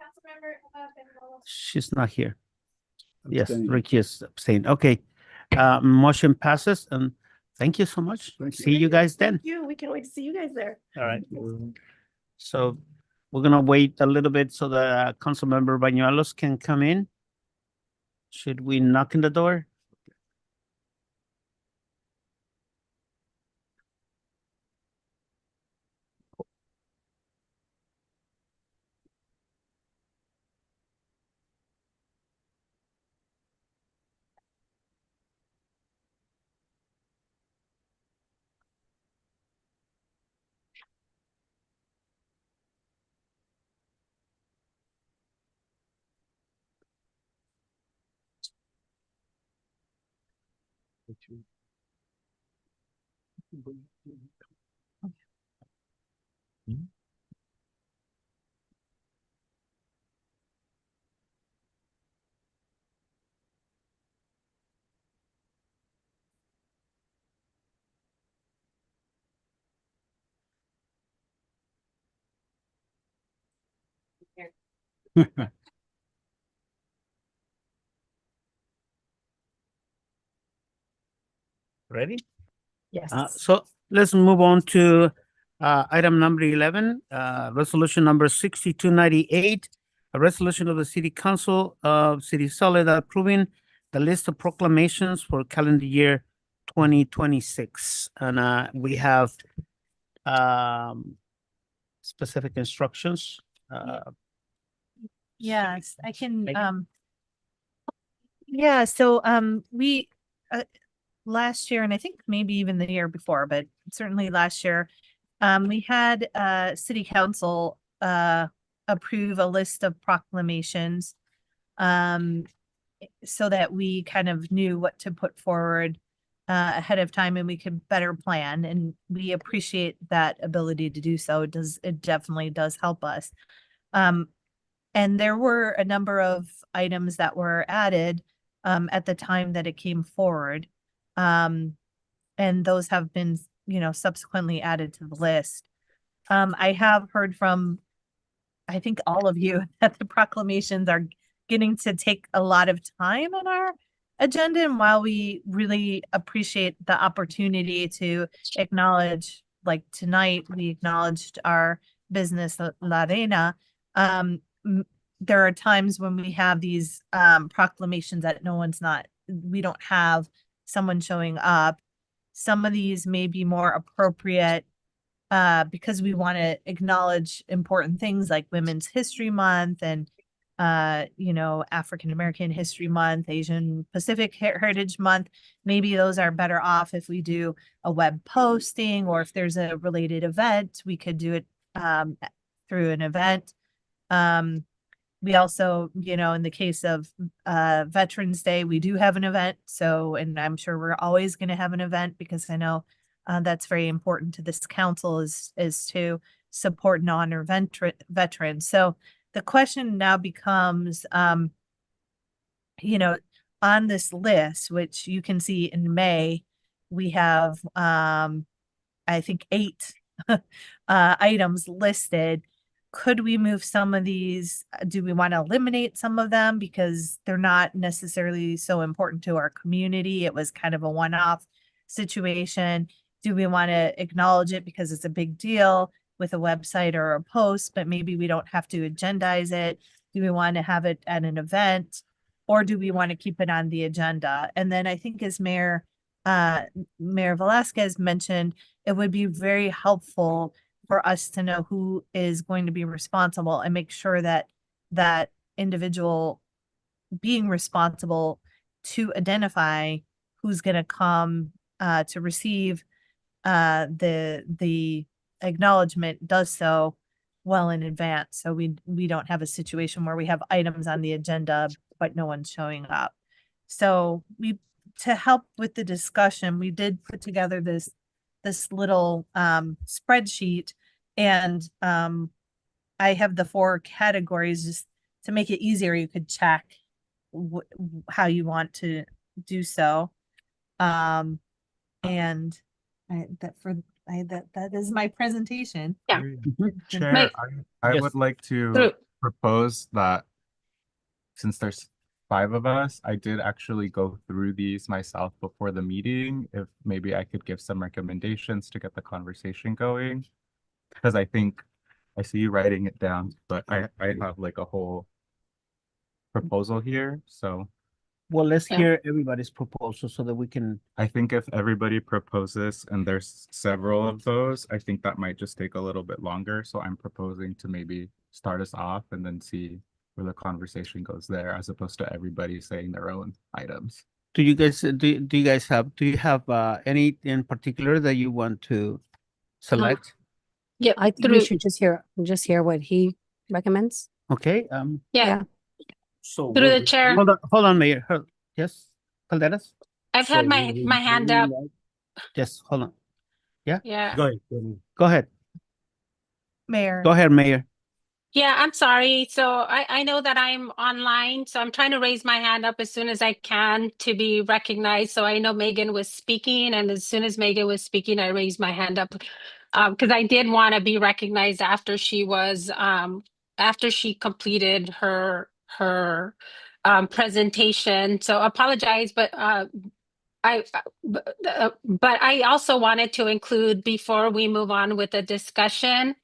Councilmember Bengoa.
She's not here. Yes,
Abstain.
Ricky is abstained. Okay. Motion passes, and thank you so much.
Thank you.
See you guys then.
Thank you. We can't wait to see you guys there.
All right. So we're gonna wait a little bit so that Councilmember Bañuelos can come in. Should we knock on the door? Ready?
Yes.
So let's move on to item number 11, resolution number 6298, a resolution of the City Council of City of Soledad approving the list of proclamations for calendar year 2026. And we have specific instructions.
Yes, I can,
Megan?
yeah, so, we, last year, and I think maybe even the year before, but certainly last year, we had, city council, approve a list of proclamations, so that we kind of knew what to put forward, ahead of time and we could better plan, and we appreciate that ability to do so. It definitely does help us. And there were a number of items that were added at the time that it came forward. And those have been, subsequently added to the list. I have heard from, I think, all of you that the proclamations are getting to take a lot of time in our agenda. And while we really appreciate the opportunity to acknowledge, like tonight, we acknowledged our business, La Arena, there are times when we have these proclamations that we don't have someone showing up. Some of these may be more appropriate because we want to acknowledge important things like Women's History Month and African American History Month, Asian Pacific Heritage Month. Maybe those are better off if we do a web posting, or if there's a related event, we could do it through an event. We also, in the case of Veterans Day, we do have an event. So, and I'm sure we're always going to have an event because I know that's very important to this council is to support and honor veterans. So the question now becomes, on this list, which you can see in May, we have, I think 8 items listed. Could we move some of these? Do we want to eliminate some of them because they're not necessarily so important to our community? It was kind of a one-off situation. Do we want to acknowledge it because it's a big deal with a website or a post, but maybe we don't have to agendize it? Do we want to have it at an event, or do we want to keep it on the agenda? And then I think as Mayor Velasquez mentioned, it would be very helpful for us to know who is going to be responsible and make sure that that individual being responsible to identify who's gonna come to receive the acknowledgement does so well in advance. So we don't have a situation where we have items on the agenda, but no one's showing up. So to help with the discussion, we did put together this little spreadsheet, and I have the 4 categories just to make it easier. You could check how you want to do so. And that is my presentation.
Yeah.
Chair,
My-
I
Yes.
would like to
Through-
propose that since there's 5 of us, I did actually go through these myself before the meeting. If maybe I could give some recommendations to get the conversation going. Because I think I see you writing it down, but I have like a whole proposal here. So
Well, let's
Yeah.
hear everybody's proposal so that we can,
I think if everybody proposes and there's several of those, I think that might just take a little bit longer. So I'm proposing to maybe start us off and then see where the conversation goes there, as opposed to everybody saying their own items.
do you have any in particular that you want to select?
Yeah,
I think we should just hear what he recommends.
Okay,
yeah,
so.
through the chair.
Hold on, Mayor. Yes, Calderas?
I've had my hand up.
Yes, hold on.
Yeah.
Go ahead.
Go ahead.
Mayor.
Go ahead, Mayor.
Yeah, I'm sorry. So I know that I'm online, so I'm trying to raise my hand up as soon as I can to be recognized. So I know Megan was speaking, and as soon as Megan was speaking, I raised my hand up because I did want to be recognized after she was after she completed her presentation. So apologize, but but I also wanted to include, before we move on with the discussion,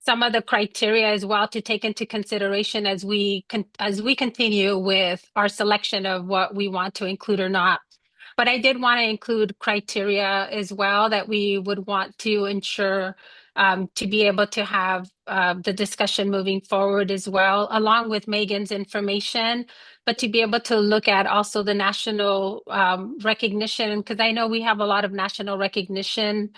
some of the criteria as well to take into consideration as we continue with our selection of what we want to include or not. But I did want to include criteria as well that we would want to ensure to be able to have the discussion moving forward as well, along with Megan's information, but to be able to look at also the national recognition, because I know we have a lot of national recognition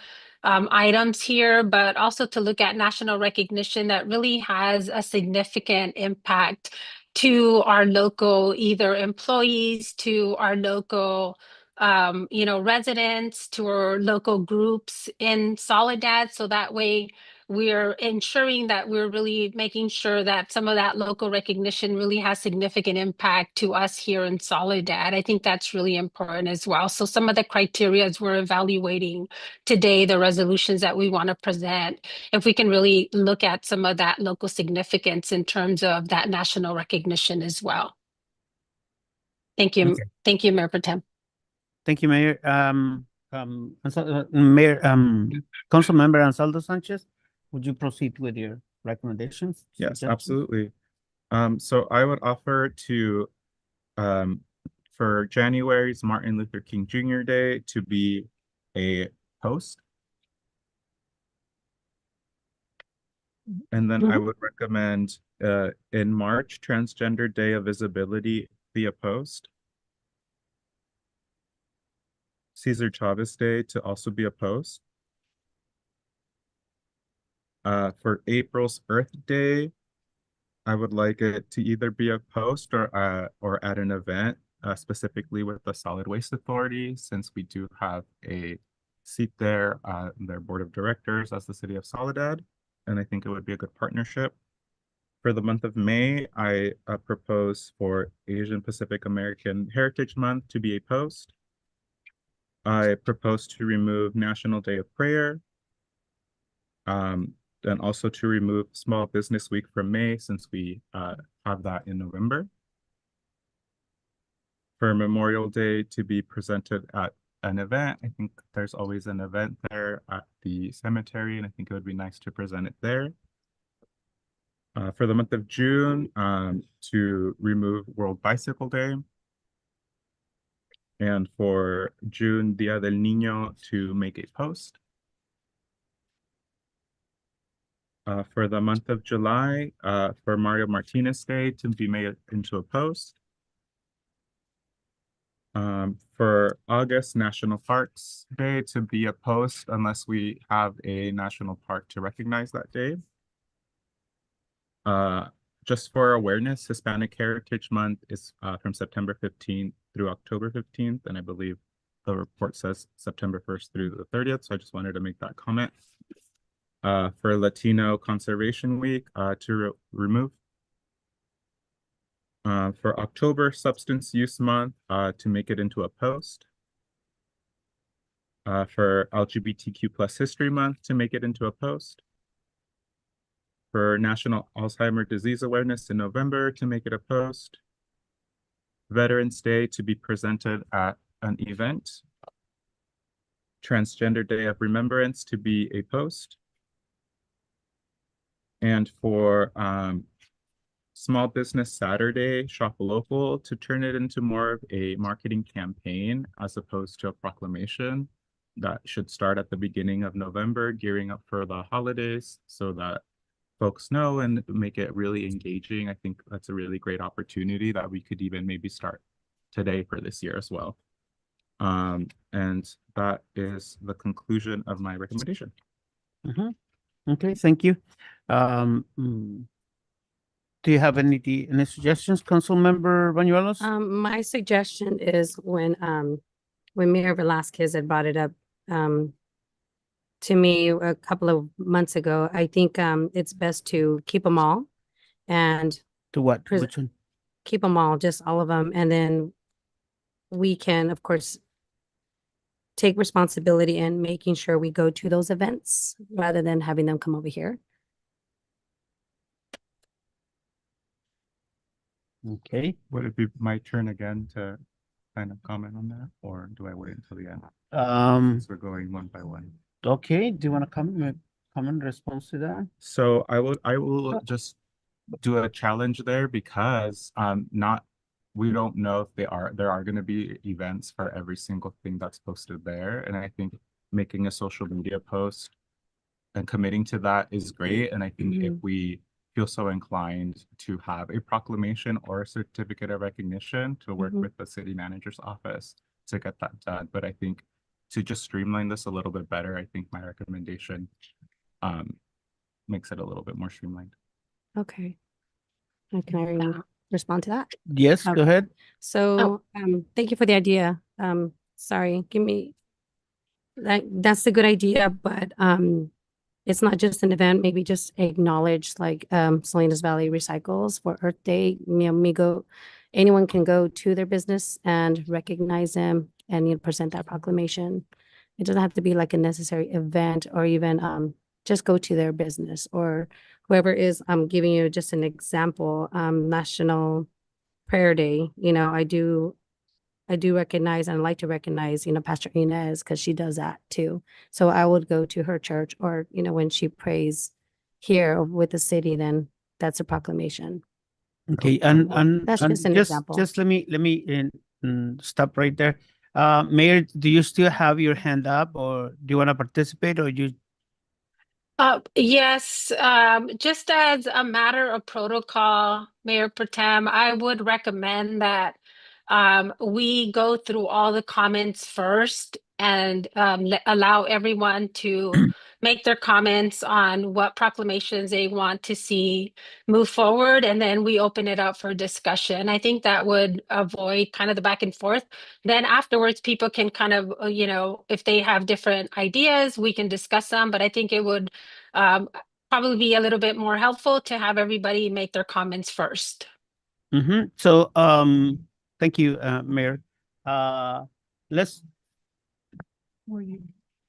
items here, but also to look at national recognition that really has a significant impact to our local either employees, to our local residents, to our local groups in Soledad. So that way we're ensuring that we're really making sure that some of that local recognition really has significant impact to us here in Soledad. I think that's really important as well. So some of the criteria we're evaluating today, the resolutions that we want to present, if we can really look at some of that local significance in terms of that national recognition as well. Thank you.
Okay.
Thank you, Mayor Pro Tem.
Thank you, Mayor. Mayor, Councilmember Ansaldo Sanchez, would you proceed with your recommendations?
Yes,
suggestions?
absolutely. So I would offer to, for January's Martin Luther King Jr. Day to be a post. And then I would recommend in March, Transgender Day of Visibility be a post. Cesar Chavez Day to also be a post. For April's Earth Day, I would like it to either be a post or at an event, specifically with the Solid Waste Authority, since we do have a seat there, in their board of directors as the City of Soledad, and I think it would be a good partnership. For the month of May, I propose for Asian Pacific American Heritage Month to be a post. I propose to remove National Day of Prayer. Then also to remove Small Business Week from May, since we have that in November. For Memorial Day to be presented at an event. I think there's always an event there at the cemetery, and I think it would be nice to present it there. For the month of June, to remove World Bicycle Day. And for June, Dia del Niño to make a post. For the month of July, for Mario Martinez Day to be made into a post. For August National Parks Day to be a post unless we have a national park to recognize that day. Just for awareness, Hispanic Heritage Month is from September 15th through October 15th, and I believe the report says September 1st through the 30th, so I just wanted to make that comment. For Latino Conservation Week, to remove. For October Substance Use Month, to make it into a post. For LGBTQ plus History Month, to make it into a post. For National Alzheimer's Disease Awareness in November, to make it a post. Veterans Day to be presented at an event. Transgender Day of Remembrance to be a post. And for Small Business Saturday, Shop Local, to turn it into more of a marketing campaign as opposed to a proclamation that should start at the beginning of November, gearing up for the holidays so that folks know and make it really engaging. I think that's a really great opportunity that we could even maybe start today for this year as well. And that is the conclusion of my recommendation.
Okay, thank you. Do you have any suggestions, Councilmember Bañuelos?
My suggestion is when Mayor Velasquez had brought it up to me a couple of months ago, I think it's best to keep them all and
To what? Which one?
keep them all, just all of them, and then we can, of course, take responsibility in making sure we go to those events rather than having them come over here.
Okay.
Would it be my turn again to kind of comment on that, or do I wait until the end? Since we're going one by one.
Okay, do you want to comment response to that?
So I will just do a challenge there because we don't know if there are going to be events for every single thing that's posted there. And I think making a social media post and committing to that is great. And I think if we feel so inclined to have a proclamation or a certificate of recognition to work with the city manager's office to get that done. But I think to just streamline this a little bit better, I think my recommendation makes it a little bit more streamlined.
Okay. Can I respond to that?
Yes, go ahead.
So, thank you for the idea. Sorry, that's a good idea, but, it's not just an event, maybe just acknowledge like, Salinas Valley Recycles for Earth Day. Anyone can go to their business and recognize them and present that proclamation. It doesn't have to be like a necessary event or even, just go to their business or whoever is, I'm giving you just an example, National Prayer Day, I do recognize and like to recognize, Pastor Inez, because she does that too. So I would go to her church or, when she prays here with the city, then that's a proclamation.
Okay, and
That's
and
just an example.
Just let me stop right there. Mayor, do you still have your hand up, or do you want to participate, or you?
Yes, just as a matter of protocol, Mayor Pro Tem, I would recommend that we go through all the comments first and allow everyone to make their comments on what proclamations they want to see move forward, and then we open it up for discussion. I think that would avoid kind of the back and forth. Then afterwards, people can kind of, if they have different ideas, we can discuss them, but I think it would probably be a little bit more helpful to have everybody make their comments first.
So, thank you, Mayor. Let's.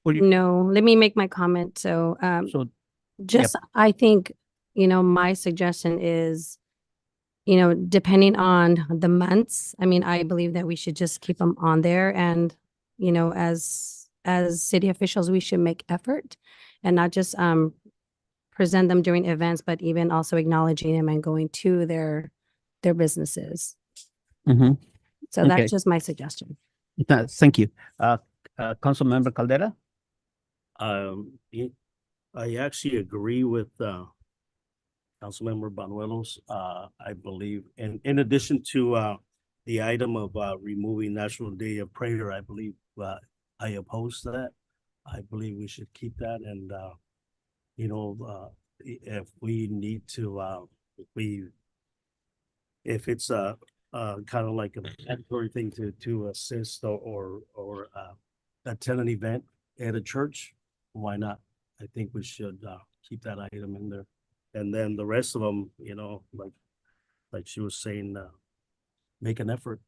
No, let me make my comment. So, just, I think, my suggestion is, depending on the months, I believe that we should just keep them on there and, as city officials, we should make effort and not just, present them during events, but even also acknowledging them and going to their businesses. So
Okay.
that's just my suggestion.
Thank you. Councilmember Caldera?
I actually agree with Councilmember Banuelos. I believe, in addition to the item of removing National Day of Prayer, I believe I oppose that. I believe we should keep that, and you know, if we need to, if it's a kind of like a mandatory thing to assist or attend an event at a church, why not? I think we should keep that item in there. And then the rest of them, you know, like she was saying, make an effort,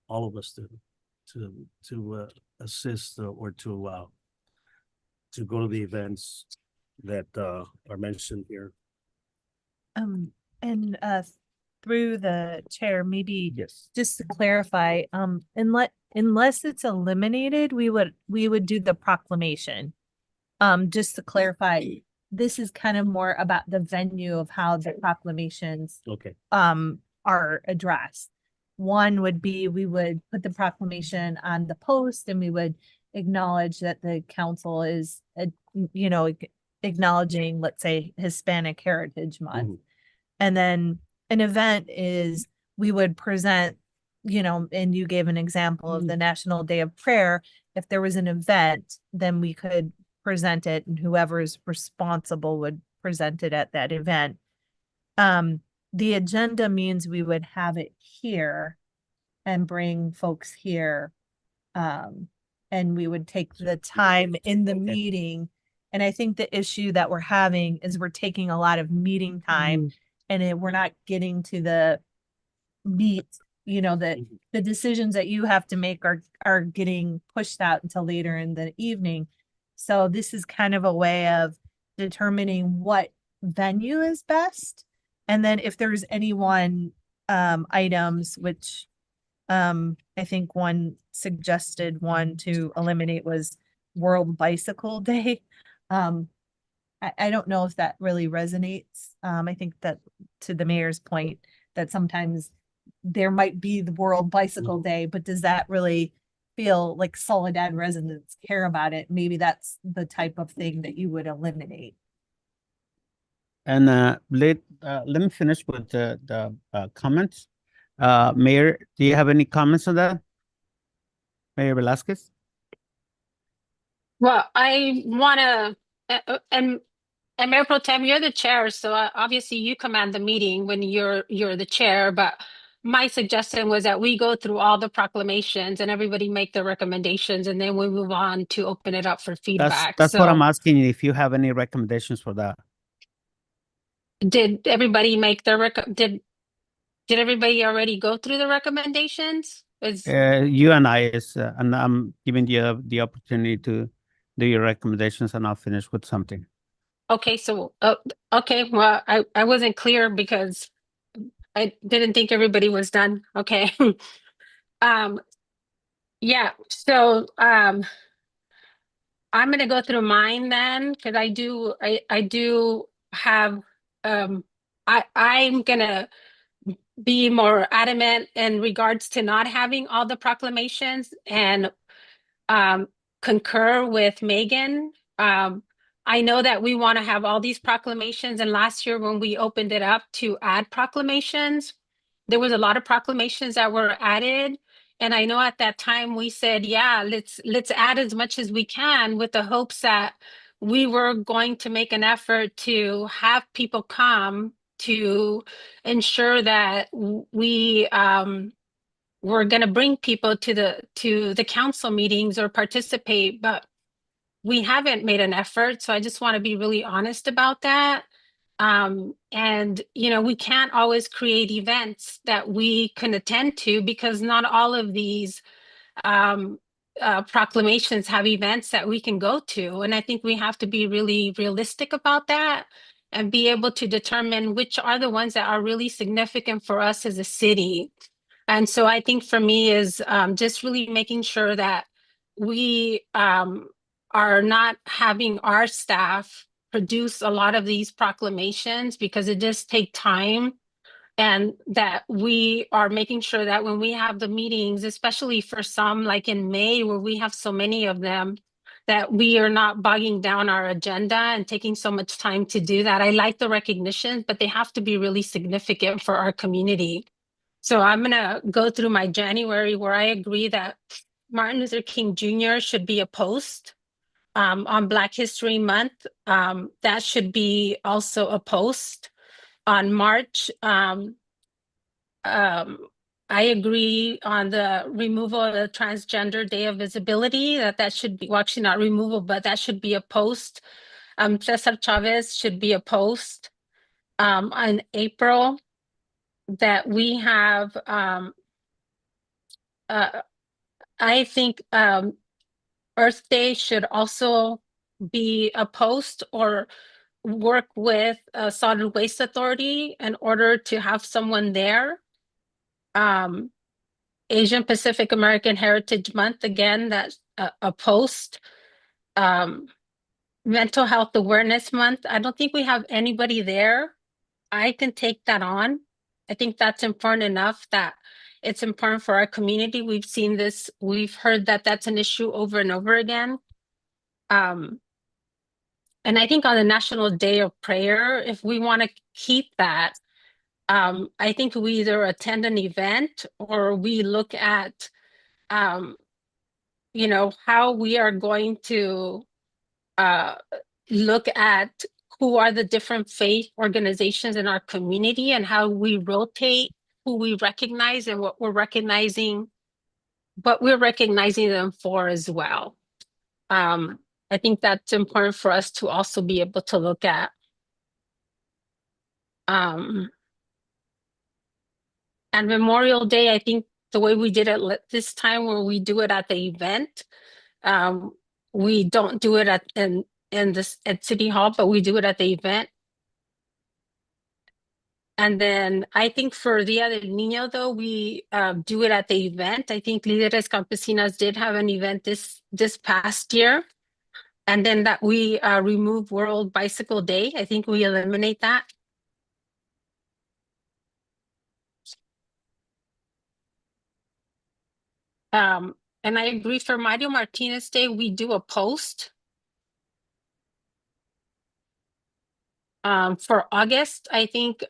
all of us to assist or to go to the events that are mentioned here.
And through the chair, maybe
Yes.
just to clarify, unless it's eliminated, we would do the proclamation. Just to clarify, this is kind of more about the venue of how the proclamations
Okay.
are addressed. One would be, we would put the proclamation on the post and we would acknowledge that the council is, you know, acknowledging, let's say, Hispanic Heritage Month.
Mhm.
And then an event is, we would present, you know, and you gave an example of the National Day of Prayer. If there was an event, then we could present it and whoever is responsible would present it at that event. The agenda means we would have it here and bring folks here. And we would take the time in the meeting. And I think the issue that we're having is we're taking a lot of meeting time and we're not getting to the meat, you know, that the decisions that you have to make are getting pushed out until later in the evening. So this is kind of a way of determining what venue is best. And then if there's items which I think one suggested one to eliminate was World Bicycle Day. I don't know if that really resonates. I think that to the mayor's point, that sometimes there might be the World Bicycle Day, but does that really feel like Soledad residents care about it? Maybe that's the type of thing that you would eliminate.
And let me finish with the comments. Mayor, do you have any comments on that? Mayor Velasquez?
Well, I want to, and Mayor Pro Tem, you're the chair, so obviously you command the meeting when you're the chair, but my suggestion was that we go through all the proclamations and everybody make their recommendations, and then we move on to open it up for feedback.
That's what I'm
So
asking you, if you have any recommendations for that.
did everybody make their did everybody already go through the recommendations?
You and I and I'm giving you the opportunity to do your recommendations, and I'll finish with something.
Okay, so okay, well, I wasn't clear because I didn't think everybody was done. Okay. Yeah, so I'm gonna go through mine then, because I do have I'm gonna be more adamant in regards to not having all the proclamations and concur with Megan. I know that we want to have all these proclamations, and last year when we opened it up to add proclamations, there was a lot of proclamations that were added. And I know at that time we said, yeah, let's add as much as we can, with the hopes that we were going to make an effort to have people come to ensure that we we're going to bring people to the council meetings or participate, but we haven't made an effort. So I just want to be really honest about that. And, you know, we can't always create events that we can attend to, because not all of these proclamations have events that we can go to. And I think we have to be really realistic about that and be able to determine which are the ones that are really significant for us as a city. And so I think for me is just really making sure that we are not having our staff produce a lot of these proclamations, because it does take time, and that we are making sure that when we have the meetings, especially for some like in May where we have so many of them, that we are not bogging down our agenda and taking so much time to do that. I like the recognitions, but they have to be really significant for our community. So I'm gonna go through my January where I agree that Martin Luther King Jr. should be a post. On Black History Month, that should be also a post. On March, I agree on the removal of the Transgender Day of Visibility, that should be, well, actually not removal, but that should be a post. Cesar Chavez should be a post. On April, that we have, I think Earth Day should also be a post, or work with Solid Waste Authority in order to have someone there. Asian Pacific American Heritage Month, again, that's a post. Mental Health Awareness Month, I don't think we have anybody there. I can take that on. I think that's important enough that it's important for our community. We've seen this, we've heard that that's an issue over and over again. And I think on the National Day of Prayer, if we want to keep that, I think we either attend an event or we look at, you know, how we are going to look at who are the different faith organizations in our community and how we rotate who we recognize and what we're recognizing them for as well. I think that's important for us to also be able to look at. And Memorial Day, I think the way we did it this time, where we do it at the event, we don't do it at City Hall, but we do it at the event. And then I think for Dia del Niño, though, we do it at the event. I think Líderes Campesinas did have an event this past year. And then that we remove World Bicycle Day. I think we eliminate that. And I agree, for Mario Martinez Day, we do a post. For August, I think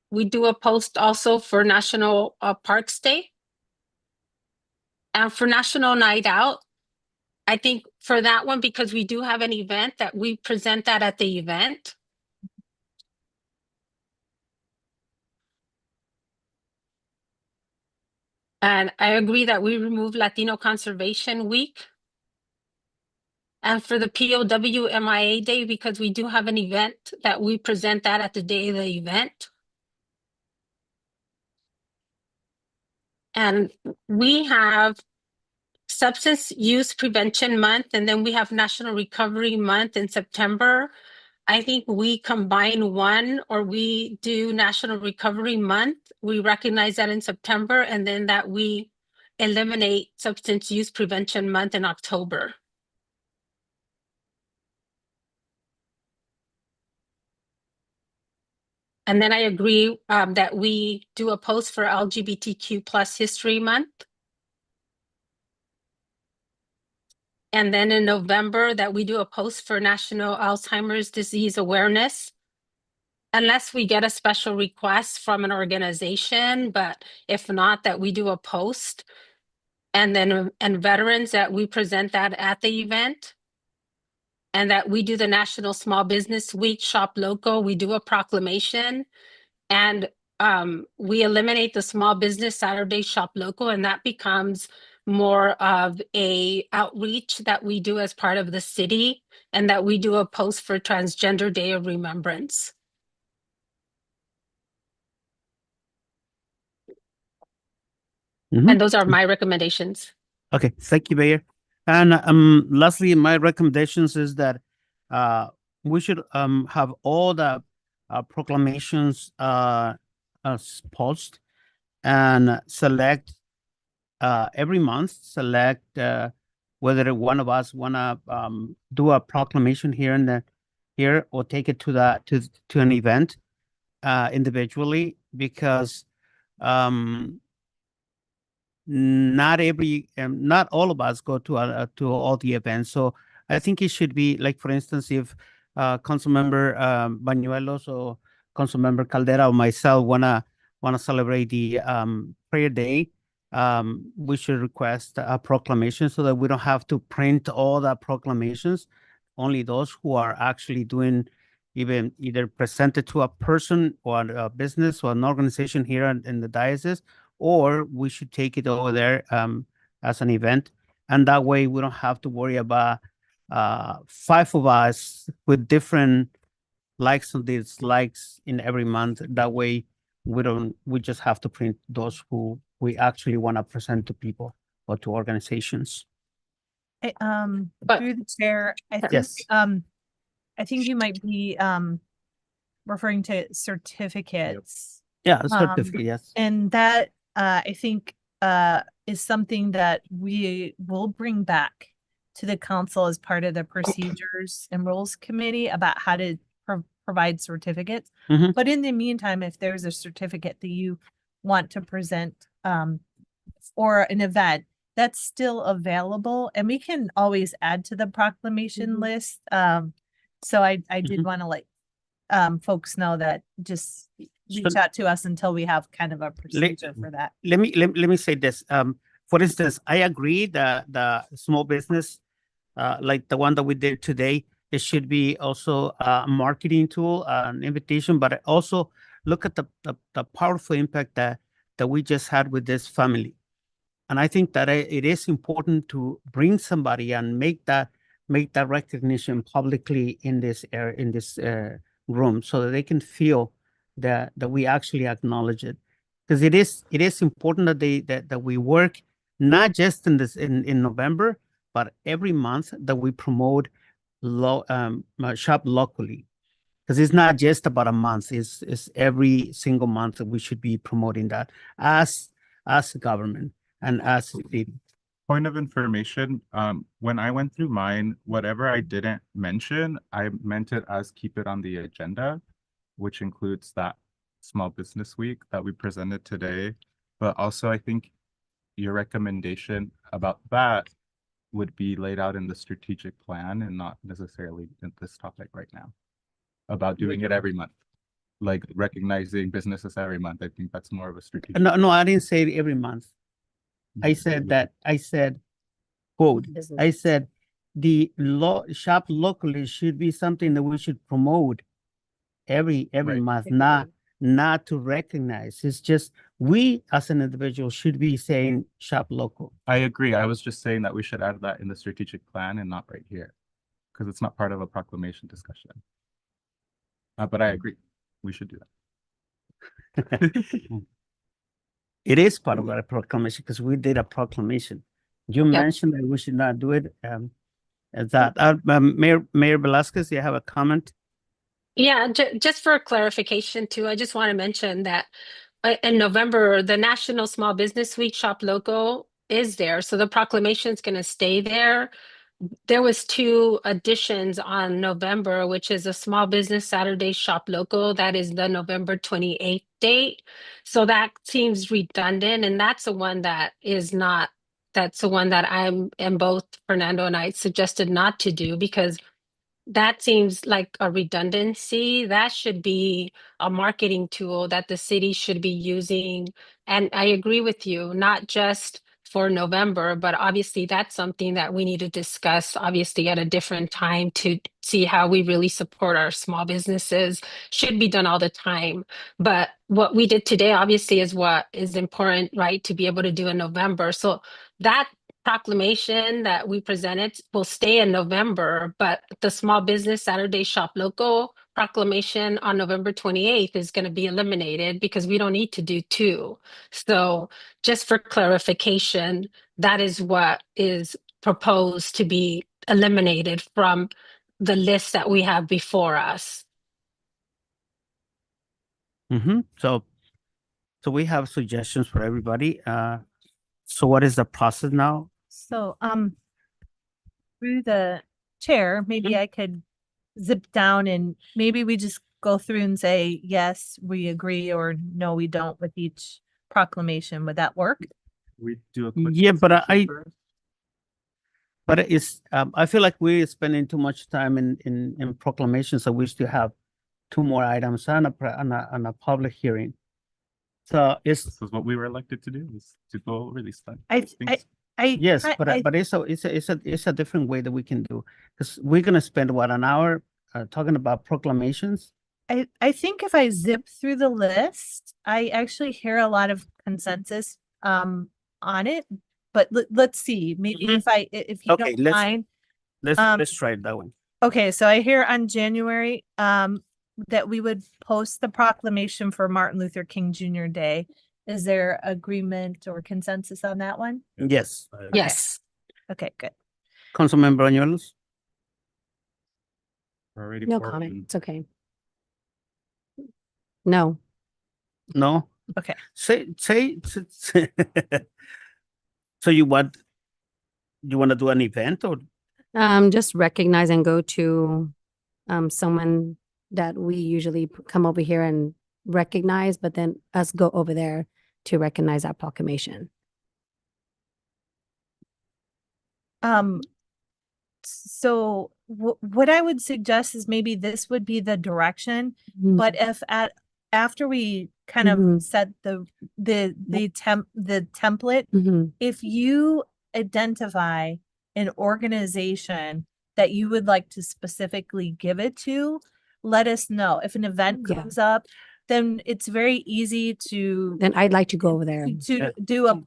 we do a post also for National Parks Day. And for National Night Out, I think for that one, because we do have an event, that we present that at the event. And I agree that we remove Latino Conservation Week. And for the POW MIA Day, because we do have an event, that we present that at the day of the event. And we have Substance Use Prevention Month, and then we have National Recovery Month in September. I think we combine one, or we do National Recovery Month. We recognize that in September, and then that we eliminate Substance Use Prevention Month in October. And then I agree that we do a post for LGBTQ+ History Month. And then in November, that we do a post for National Alzheimer's Disease Awareness. Unless we get a special request from an organization, but if not, that we do a post. And then, and veterans, that we present that at the event. And that we do the National Small Business Week Shop Local, we do a proclamation. And we eliminate the Small Business Saturday Shop Local, and that becomes more of a outreach that we do as part of the city, and that we do a post for Transgender Day of Remembrance. And those are my recommendations.
Okay, thank you, Mayor. And lastly, my recommendations is that we should have all the proclamations post and select every month, select whether one of us wanna do a proclamation here or take it to an event individually, because not all of us go to all the events. So I think it should be like, for instance, if Councilmember Bañuelos or Councilmember Caldera or myself wanna want to celebrate the prayer day, we should request a proclamation so that we don't have to print all the proclamations. Only those who are actually doing even either presented to a person or a business or an organization here in the diocese, or we should take it over there as an event. And that way we don't have to worry about 5 of us with different likes and dislikes in every month. That way we just have to print those who we actually want to present to people or to organizations.
Through the chair, I think,
Yes.
I think you might be, referring to certificates.
Yeah, certificate, yes.
And that, I think, is something that we will bring back to the council as part of the procedures and rules committee about how to provide certificates.
Mhm.
But in the meantime, if there's a certificate that you want to present, or an event, that's still available, and we can always add to the proclamation list. So I did want to let folks know that just reach out to us until we have kind of a procedure for that.
Let me say this. For instance, I agree that the small business, like the one that we did today, it should be also a marketing tool, an invitation, but I also look at the powerful impact that we just had with this family. And I think that it is important to bring somebody and make that recognition publicly in this room, so that they can feel that we actually acknowledge it. Because it is important that we work not just in November, but every month that we promote shop locally. Because it's not just about a month; it's every single month that we should be promoting that as a government and as a city.
Point of information, when I went through mine, whatever I didn't mention, I meant it as keep it on the agenda, which includes that small business week that we presented today. But also I think your recommendation about that would be laid out in the strategic plan and not necessarily in this topic right now. About doing it every month, like recognizing businesses every month. I think that's more of a strategic.
No, I didn't say it every month. I said, quote, I said, the shop locally should be something that we should promote every
Right.
month, not to recognize. It's just we as an individual should be saying shop local.
I agree. I was just saying that we should add that in the strategic plan and not right here, because it's not part of a proclamation discussion. But I agree. We should do that.
It is part of our proclamation because we did a proclamation. You mentioned that we should not do it. Mayor Velasquez, you have a comment?
Yeah, just for clarification too, I just want to mention that in November, the National Small Business Week Shop Local is there. So the proclamation is going to stay there. There was 2 additions on November, which is a Small Business Saturday Shop Local. That is the November 28th date. So that seems redundant. And that's the one that is not, that's the one that and both Fernando and I suggested not to do, because that seems like a redundancy. That should be a marketing tool that the city should be using. And I agree with you, not just for November, but obviously that's something that we need to discuss, obviously at a different time, to see how we really support our small businesses. Should be done all the time. But what we did today obviously is what is important, right, to be able to do in November. So that proclamation that we presented will stay in November, but the Small Business Saturday Shop Local proclamation on November 28th is going to be eliminated because we don't need to do 2. So just for clarification, that is what is proposed to be eliminated from the list that we have before us.
So we have suggestions for everybody. So what is the process now?
So, through the chair, maybe I could zip down and maybe we just go through and say, yes, we agree, or no, we don't with each proclamation. Would that work?
We do a quick
Yeah, but
discussion first.
it's I feel like we're spending too much time in proclamations. So we still have 2 more items on a public hearing. it's,
This is what we were elected to do, is to go over these things.
yes, but
I-
it's a different way that we can do, because we're gonna spend what, an hour talking about proclamations?
I think if I zip through the list, I actually hear a lot of consensus on it. But let's see, maybe
Mhm.
if you
Okay,
don't mind.
Let's try that one.
Okay, so I hear on January that we would post the proclamation for Martin Luther King Jr. Day. Is there agreement or consensus on that one?
Yes.
Yes.
Okay, good.
Councilmember Añuelos?
We're already
No
forward
comment.
and-
It's okay. No.
No?
Okay.
Say, so you want to do an event, or?
Just recognize and go to someone that we usually come over here and recognize, but then us go over there to recognize that proclamation.
So what I would suggest is maybe this would be the direction,
Mhm.
but if after we kind
Mhm.
of set the template,
Mhm.
if you identify an organization that you would like to specifically give it to, let us know. If an event
Yeah.
comes up, then it's very easy to
Then I'd like to go over there.
to do a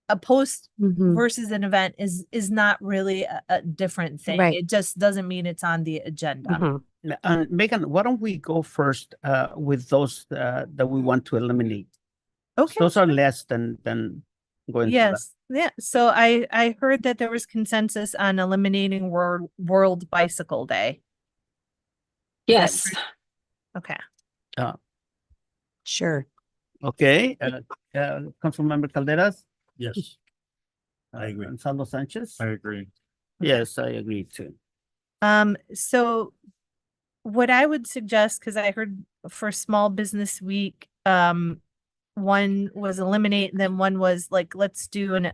a post
Mhm.
versus an event is not really a different thing.
Right.
It just doesn't mean it's on the agenda.
Mhm.
Megan, why don't we go first with those that we want to eliminate?
Okay.
Those are less than going through that.
Yes. Yeah. So I heard that there was consensus on eliminating World Bicycle Day. Is that
Yes.
correct? Okay.
Sure.
Okay, Councilmember Calderas?
Yes. I agree.
Gonzalo Sanchez?
I agree.
Yes, I agree too.
So what I would suggest, because I heard for Small Business Week, one was eliminate, and then one was like, let's do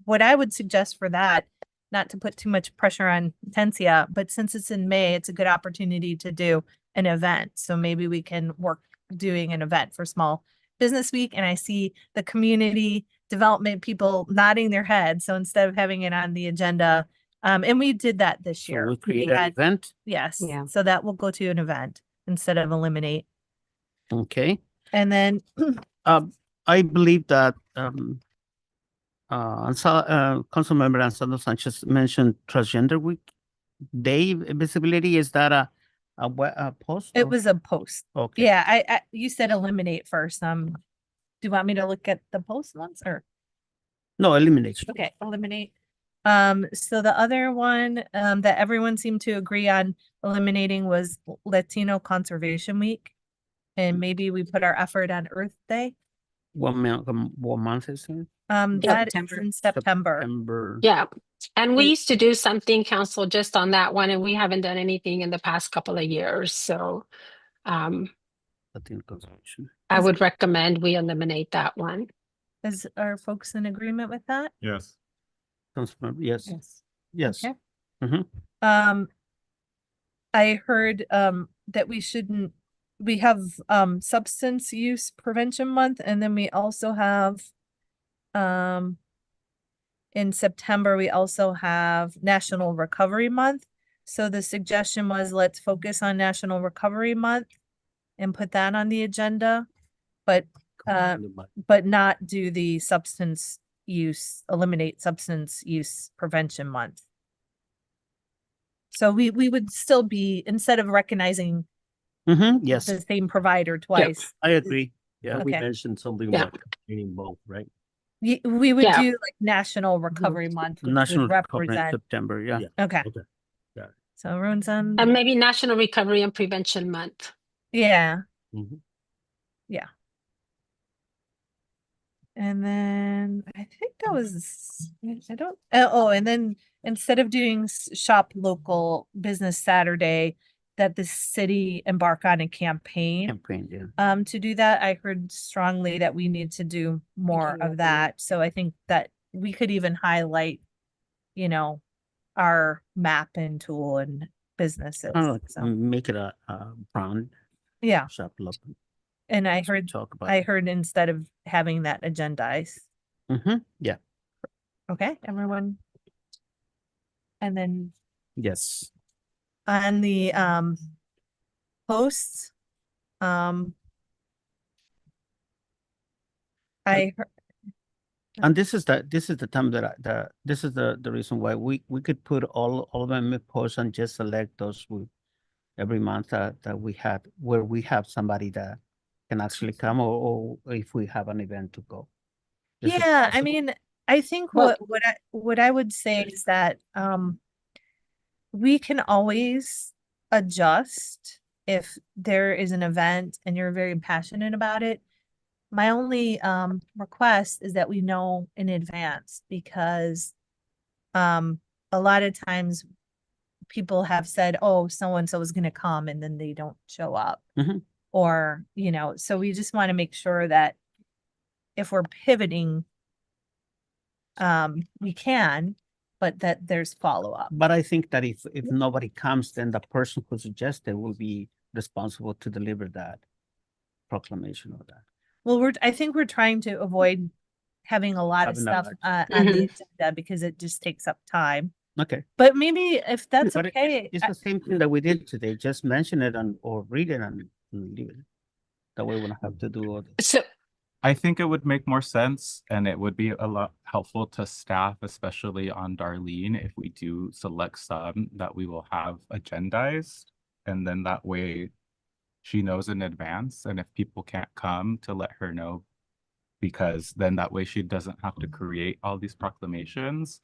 what I would suggest for that, not to put too much pressure on Tencia, but since it's in May, it's a good opportunity to do an event. So maybe we can work doing an event for Small Business Week. And I see the community development people nodding their heads. So instead of having it on the agenda, and we did that this
So
year.
we'll create
We
an
had-
event,
Yes.
Yeah.
So that will go to an event instead of eliminate.
okay?
And then
I believe that Councilmember Ansaldo Sanchez mentioned Transgender Week Day visibility. Is that a post?
it
or-
was a post.
Okay.
Yeah, you said eliminate first. Do you want me to look at the post ones or?
No, elimination.
Okay, eliminate. So the other one, that everyone seemed to agree on eliminating was Latino Conservation Week. And maybe we put our effort on Earth Day.
What month is it?
That is in September.
September.
Yeah. And we
Wait.
used to do something, council, just on that one, and we haven't done anything in the past couple of years. So
Latino conservation.
I would recommend we eliminate that one.
Are folks in agreement with that?
Yes.
Councilmember, yes. Yes.
Okay.
Mhm.
I heard that we have Substance Use Prevention Month, and then we also have in September we also have National Recovery Month. So the suggestion was, let's focus on National Recovery Month and put that on the agenda, but not do the eliminate Substance Use Prevention Month. So we would still be, instead of recognizing
Yes,
the same provider twice,
I agree. Yeah, we
Okay.
mentioned something
Yeah.
about meaning both, right?
we would
Yeah.
do like National Recovery Month, which
National
would
Recovery in
represent.
September, yeah.
Yeah.
Okay.
Okay. Got it.
So everyone's on.
And maybe National Recovery and Prevention Month.
Yeah.
Mhm.
And then I think that was, I don't, and then instead of doing Shop Local Business Saturday, that the city embark on a campaign.
Campaign, yeah.
To do that, I heard strongly that we need to do more of that. So I think that we could even highlight, our map and tool and businesses.
Kind of like
So,
make it a brand
yeah.
shop look.
And I heard,
talk about
I
it.
heard instead of having that agendized.
Yeah,
Okay, everyone. And then
yes.
on the posts, I heard,
And this is the time that this is the reason why we could put all of them in post and just select those every month that we have, where we have somebody that can actually come, or if we have an event to go. Is it
yeah, I
possible?
mean, I think
Well-
what I would say is that we can always adjust if there is an event and you're very passionate about it. My only request is that we know in advance, because a lot of times people have said, oh, so and so is going to come, and then they don't show up.
Mhm.
Or, so we just want to make sure that if we're pivoting, we can, but that there's follow-up.
But I think that if nobody comes, then the person who suggested will be responsible to deliver that proclamation or that.
Well, I think we're trying to avoid having a lot of
Having a
stuff
lot.
on the agenda, because it just takes up time.
Okay.
But maybe if that's
But
okay,
It's the same thing that we did today. Just mention it or read it and leave it. That way we don't have to do all this.
So
I think it would make more sense, and it would be a lot helpful to staff, especially on Darlene, if we do select some that we will have agendized. And then that way she knows in advance, and if people can't come, to let her know, because then that way she doesn't have to create all these proclamations.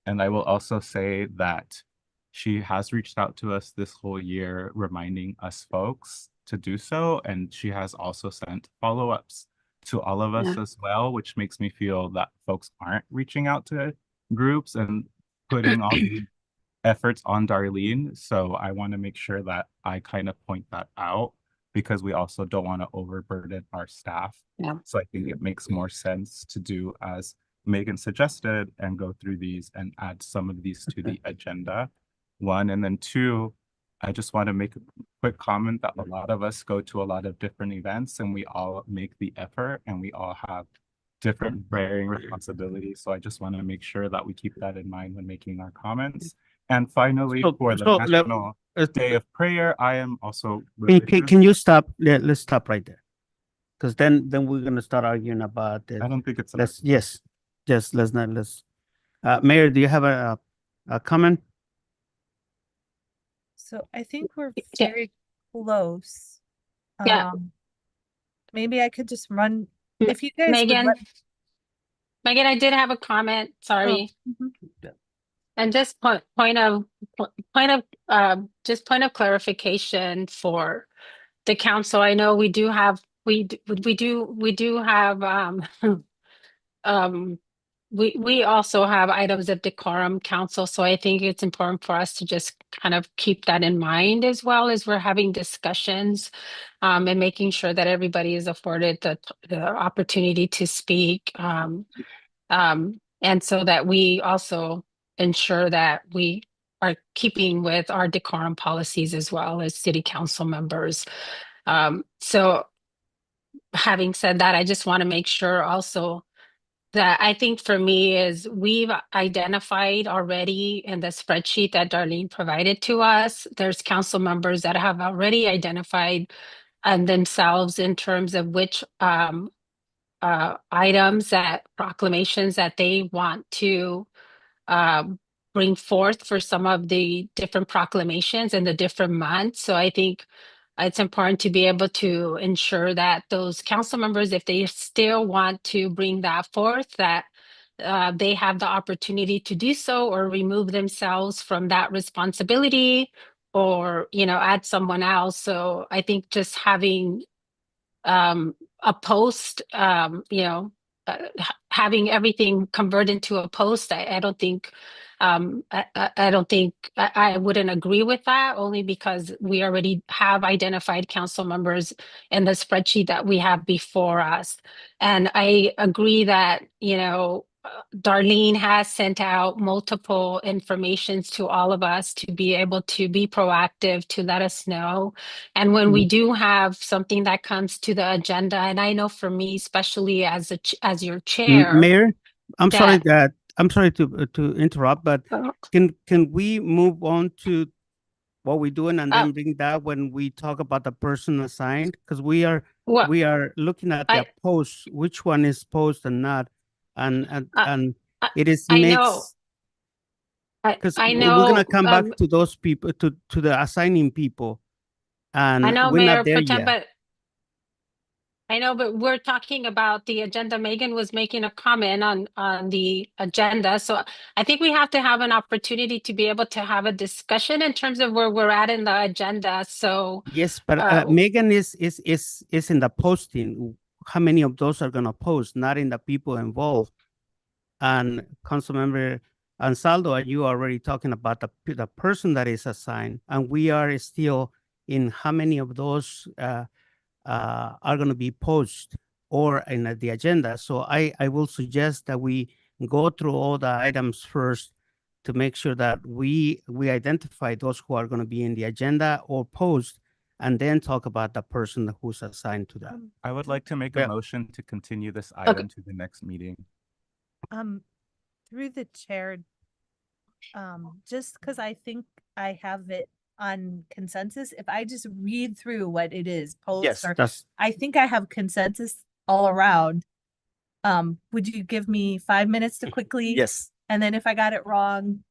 And I will also say that she has reached out to us this whole year, reminding us folks to do so. And she has also sent follow-ups to all of us
Yeah.
as well, which makes me feel that folks aren't reaching out to groups and putting all the efforts on Darlene. So I want to make sure that I kind of point that out, because we also don't want to overburden our staff.
Yeah.
So I think it makes more sense to do as Megan suggested and go through these and add some of these to the agenda. One, and then two, I just want to make a quick comment that a lot of us go to a lot of different events, and we all make the effort, and we all have different varying responsibilities. So I just want to make sure that we keep that in mind when making our comments. And finally, for the National Day of Prayer, I am also
Can you stop? Let's stop right there. Because then we're gonna start arguing about it.
I don't think it's
Let's Mayor, do you have a comment?
so I think we're
Yeah.
very close.
Yeah.
Maybe I could just run, if you guys would
Megan,
let-
Megan, I did have a comment, sorry.
mhm.
And just point of clarification for the council. I know we do have we also have items of decorum, council. So I think it's important for us to just kind of keep that in mind, as well as we're having discussions and making sure that everybody is afforded the opportunity to speak. And so that we also ensure that we are keeping with our decorum policies as well as city council members. So having said that, I just want to make sure also that I think for me is we've identified already in the spreadsheet that Darlene provided to us, there's council members that have already identified themselves in terms of which items, that proclamations that they want to bring forth for some of the different proclamations in the different months. So I think it's important to be able to ensure that those council members, if they still want to bring that forth, that they have the opportunity to do so, or remove themselves from that responsibility, or, add someone else. So I think just having a post, having everything convert into a post, I don't think, I wouldn't agree with that, only because we already have identified council members in the spreadsheet that we have before us. And I agree that, Darlene has sent out multiple informations to all of us to be able to be proactive, to let us know. And when we do have something that comes to the agenda, and I know for me, especially as as your chair,
Mayor, I'm sorry
that-
that, I'm sorry to interrupt, but
Oh.
can we move on to what we're doing and
Uh,
then bring that when we talk about the person assigned? Because
Well,
we are looking at the posts, which one is post and not, and it is
I know.
mixed. Because
I
we're
know.
gonna come back to those people, to the assigning people, and
I know,
we're
Mayor
not there
Pro Tem,
yet.
but I know, but we're talking about the agenda. Megan was making a comment on the agenda. So I think we have to have an opportunity to be able to have a discussion in terms of where we're at in the agenda. So
Yes, but Megan is in the posting. How many of those are gonna post, not in the people involved? And Councilmember Ansaldo, you are already talking about the person that is assigned, and we are still in how many of those are going to be posted or in the agenda. So I will suggest that we go through all the items first to make sure that we identify those who are going to be in the agenda or post, and then talk about the person who's assigned to that.
I would like to make
Yeah.
a motion to continue this item to the next meeting.
Through the chair, just because I think I have it on consensus, if I just read through what it is,
Yes,
posts, or
that's
I think I have consensus all around. Would you give me 5 minutes to quickly?
yes.
And then if I got it wrong,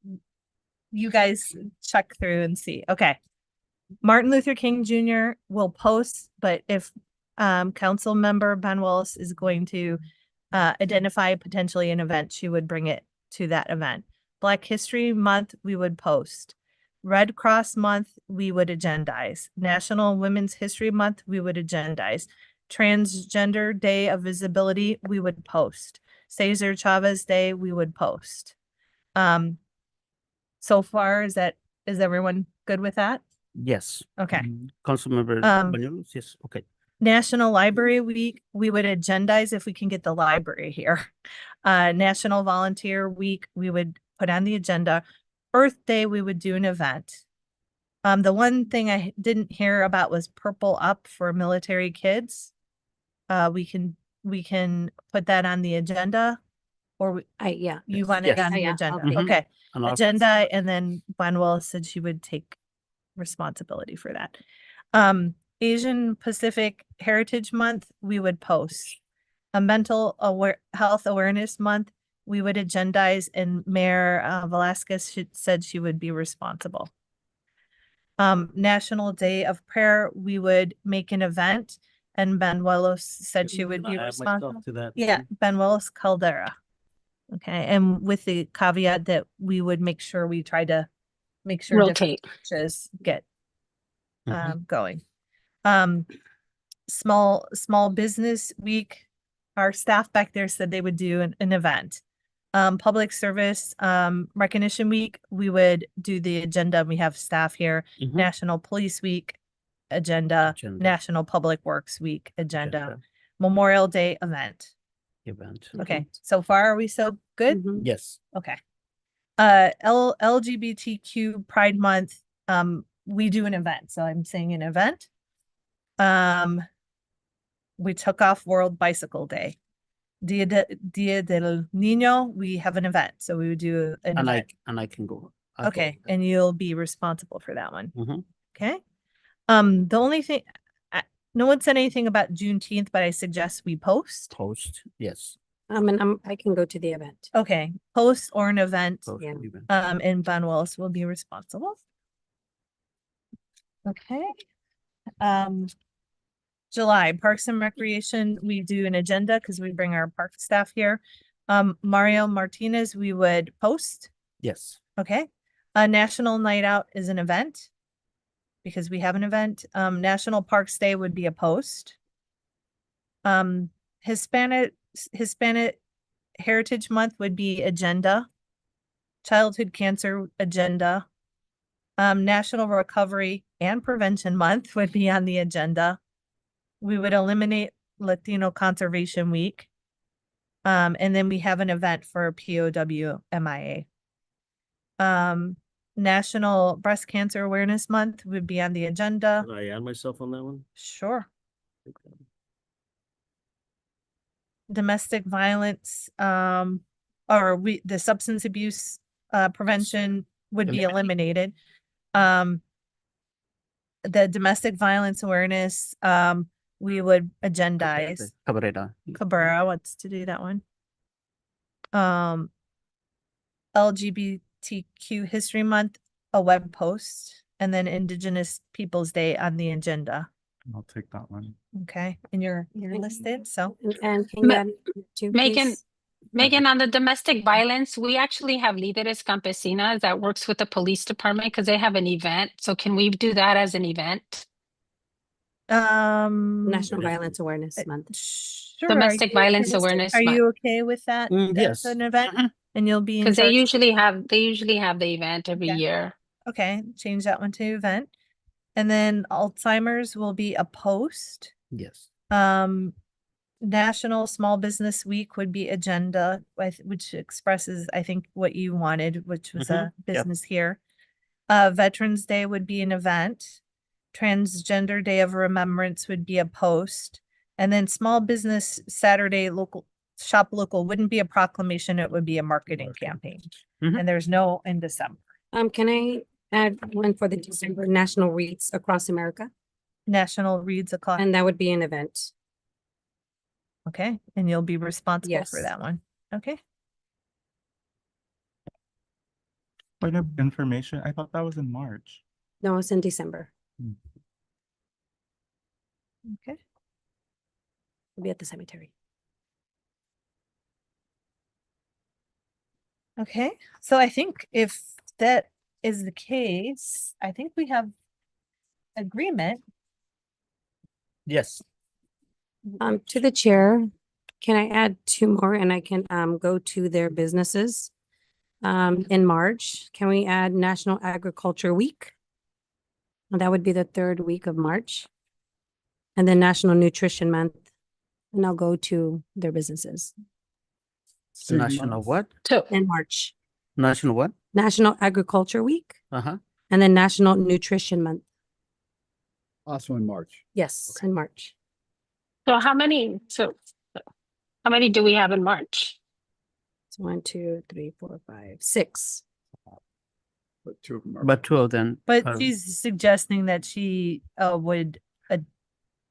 you guys check through and see. Okay. Martin Luther King Jr. will post, but if council member Ben Willis is going to identify potentially an event, she would bring it to that event. Black History Month, we would post. Red Cross Month, we would agendize. National Women's History Month, we would agendize. Transgender Day of Visibility, we would post. Cesar Chavez Day, we would post. So far, is everyone good with that?
Yes.
Okay.
Councilmember Bañuelos, yes, okay.
National Library Week, we would agendize if we can get the library here. National Volunteer Week, we would put on the agenda. Earth Day, we would do an event. The one thing I didn't hear about was Purple Up for military kids. We can put that on the agenda, or
Yeah.
you want it
Yes.
on the
Yeah,
agenda?
okay.
Okay,
And I'll-
agenda, and then Ben Willis said she would take responsibility for that. Asian Pacific Heritage Month, we would post. A Mental Health Awareness Month, we would agendize, and Mayor Velasquez said she would be responsible. National Day of Prayer, we would make an event, and Ben Willis said she would be
I add myself
responsible.
to that.
Yeah, Ben Willis Caldera. Okay, and with the caveat that we would make sure we try to make sure different
rotate.
churches get
Mhm.
going. Small Business Week, our staff back there said they would do an event. Public Service Recognition Week, we would do the agenda. We have staff here.
Mhm.
National Police Week agenda,
Agenda.
National Public Works Week agenda,
Agenda.
Memorial Day event.
Event.
Okay, so far are we so good?
Mhm.
Yes.
Okay. LGBTQ Pride Month, we do an event, so I'm saying an event. We took off World Bicycle Day. Dia del Niño, we have an event, so we would do an
And
event.
I can go. I'll go
Okay,
with that.
and you'll be responsible for that one.
Mhm.
Okay. The only thing, no one said anything about Juneteenth, but I suggest we post.
Post, yes.
And I can go to the event.
Okay, post or an event.
Post
Yeah.
event.
And Ben Willis will be responsible. Okay. July, Parks and Recreation, we do an agenda because we bring our park staff here. Mario Martinez, we would post.
Yes.
Okay. National Night Out is an event because we have an event. National Parks Day would be a post. Hispanic Heritage Month would be agenda. Childhood Cancer agenda. National Recovery and Prevention Month would be on the agenda. We would eliminate Latino Conservation Week. And then we have an event for POW MIA. National Breast Cancer Awareness Month would be on the agenda.
Can I add myself on that one?
Sure. Domestic violence, the substance abuse, prevention would be eliminated. The domestic violence awareness, we would agendize. Cabrera wants to do that one. LGBTQ History Month, a web post, and then Indigenous Peoples Day on the agenda.
I'll take that one.
Okay, and you're listed, so.
And can you add two,
Megan,
please?
Megan, on the domestic violence, we actually have Líderes Campesinas that works with the police department because they have an event. So can we do that as an event?
National Violence Awareness Month.
Sure.
Domestic Violence Awareness
Are
Month.
you okay with that? That's
Yes.
an event, and you'll be in
Because they
charge?
usually have the event every
Okay.
year.
Okay, change that one to event. And then Alzheimer's will be a post.
Yes.
National Small Business Week would be agenda, which expresses, I think, what you wanted, which was a business here. Veterans Day would be an event. Transgender Day of Remembrance would be a post. And then Small Business Saturday Shop Local wouldn't be a proclamation, it would be a marketing campaign. And there's no in December.
Can I add one for the December National Reads Across America?
National Reads O'Clock.
And that would be an event.
Okay, and you'll be responsible for
Yes.
that one. Okay.
Point of information, I thought that was in March.
No, it's in December.
Okay.
It'll be at the cemetery.
Okay, so I think if that is the case, I think we have agreement.
Yes.
To the chair, can I add two more and I can go to their businesses? In March, can we add National Agriculture Week? And that would be the third week of March. And then National Nutrition Month, and I'll go to their businesses.
National what?
In March,
National what?
National Agriculture Week,
Uh-huh.
and then National Nutrition Month.
Also in March.
Yes, in March.
So how many do we have in March?
It's 1, 2, 3, 4, 5, 6.
But two of them are.
But two of them.
But
are-
she's suggesting that she would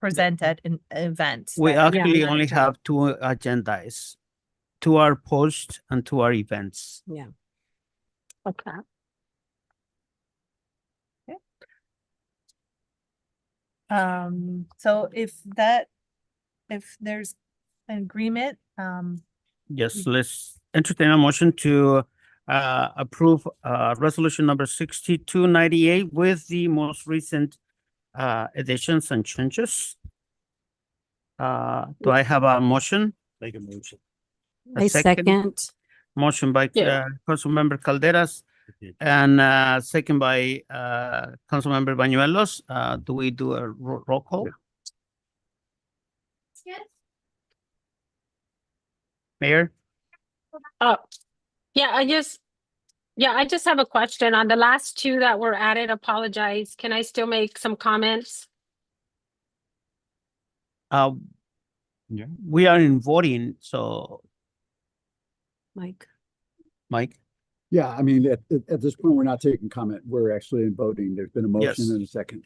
present at an event.
We
that-
actually
not
only
agenda.
have two agendas. Two are posts and two are events.
Yeah.
Okay.
So if there's an agreement,
Yes, let's entertain a motion to approve resolution number 6298 with the most recent additions and changes. Do I have a motion?
Make a motion.
A
I second.
Motion by
Yeah.
Councilmember Calderas and second by Councilmember Bañuelos. Do we do a roll call?
Yes.
Mayor?
Yeah, I just have a question on the last two that were added. Apologize. Can I still make some comments?
Yeah.
We are in voting, so
Mike.
Mike?
Yeah, I mean, at this point, we're not taking comment. We're actually in voting. There's been a motion
Yes.
and a second.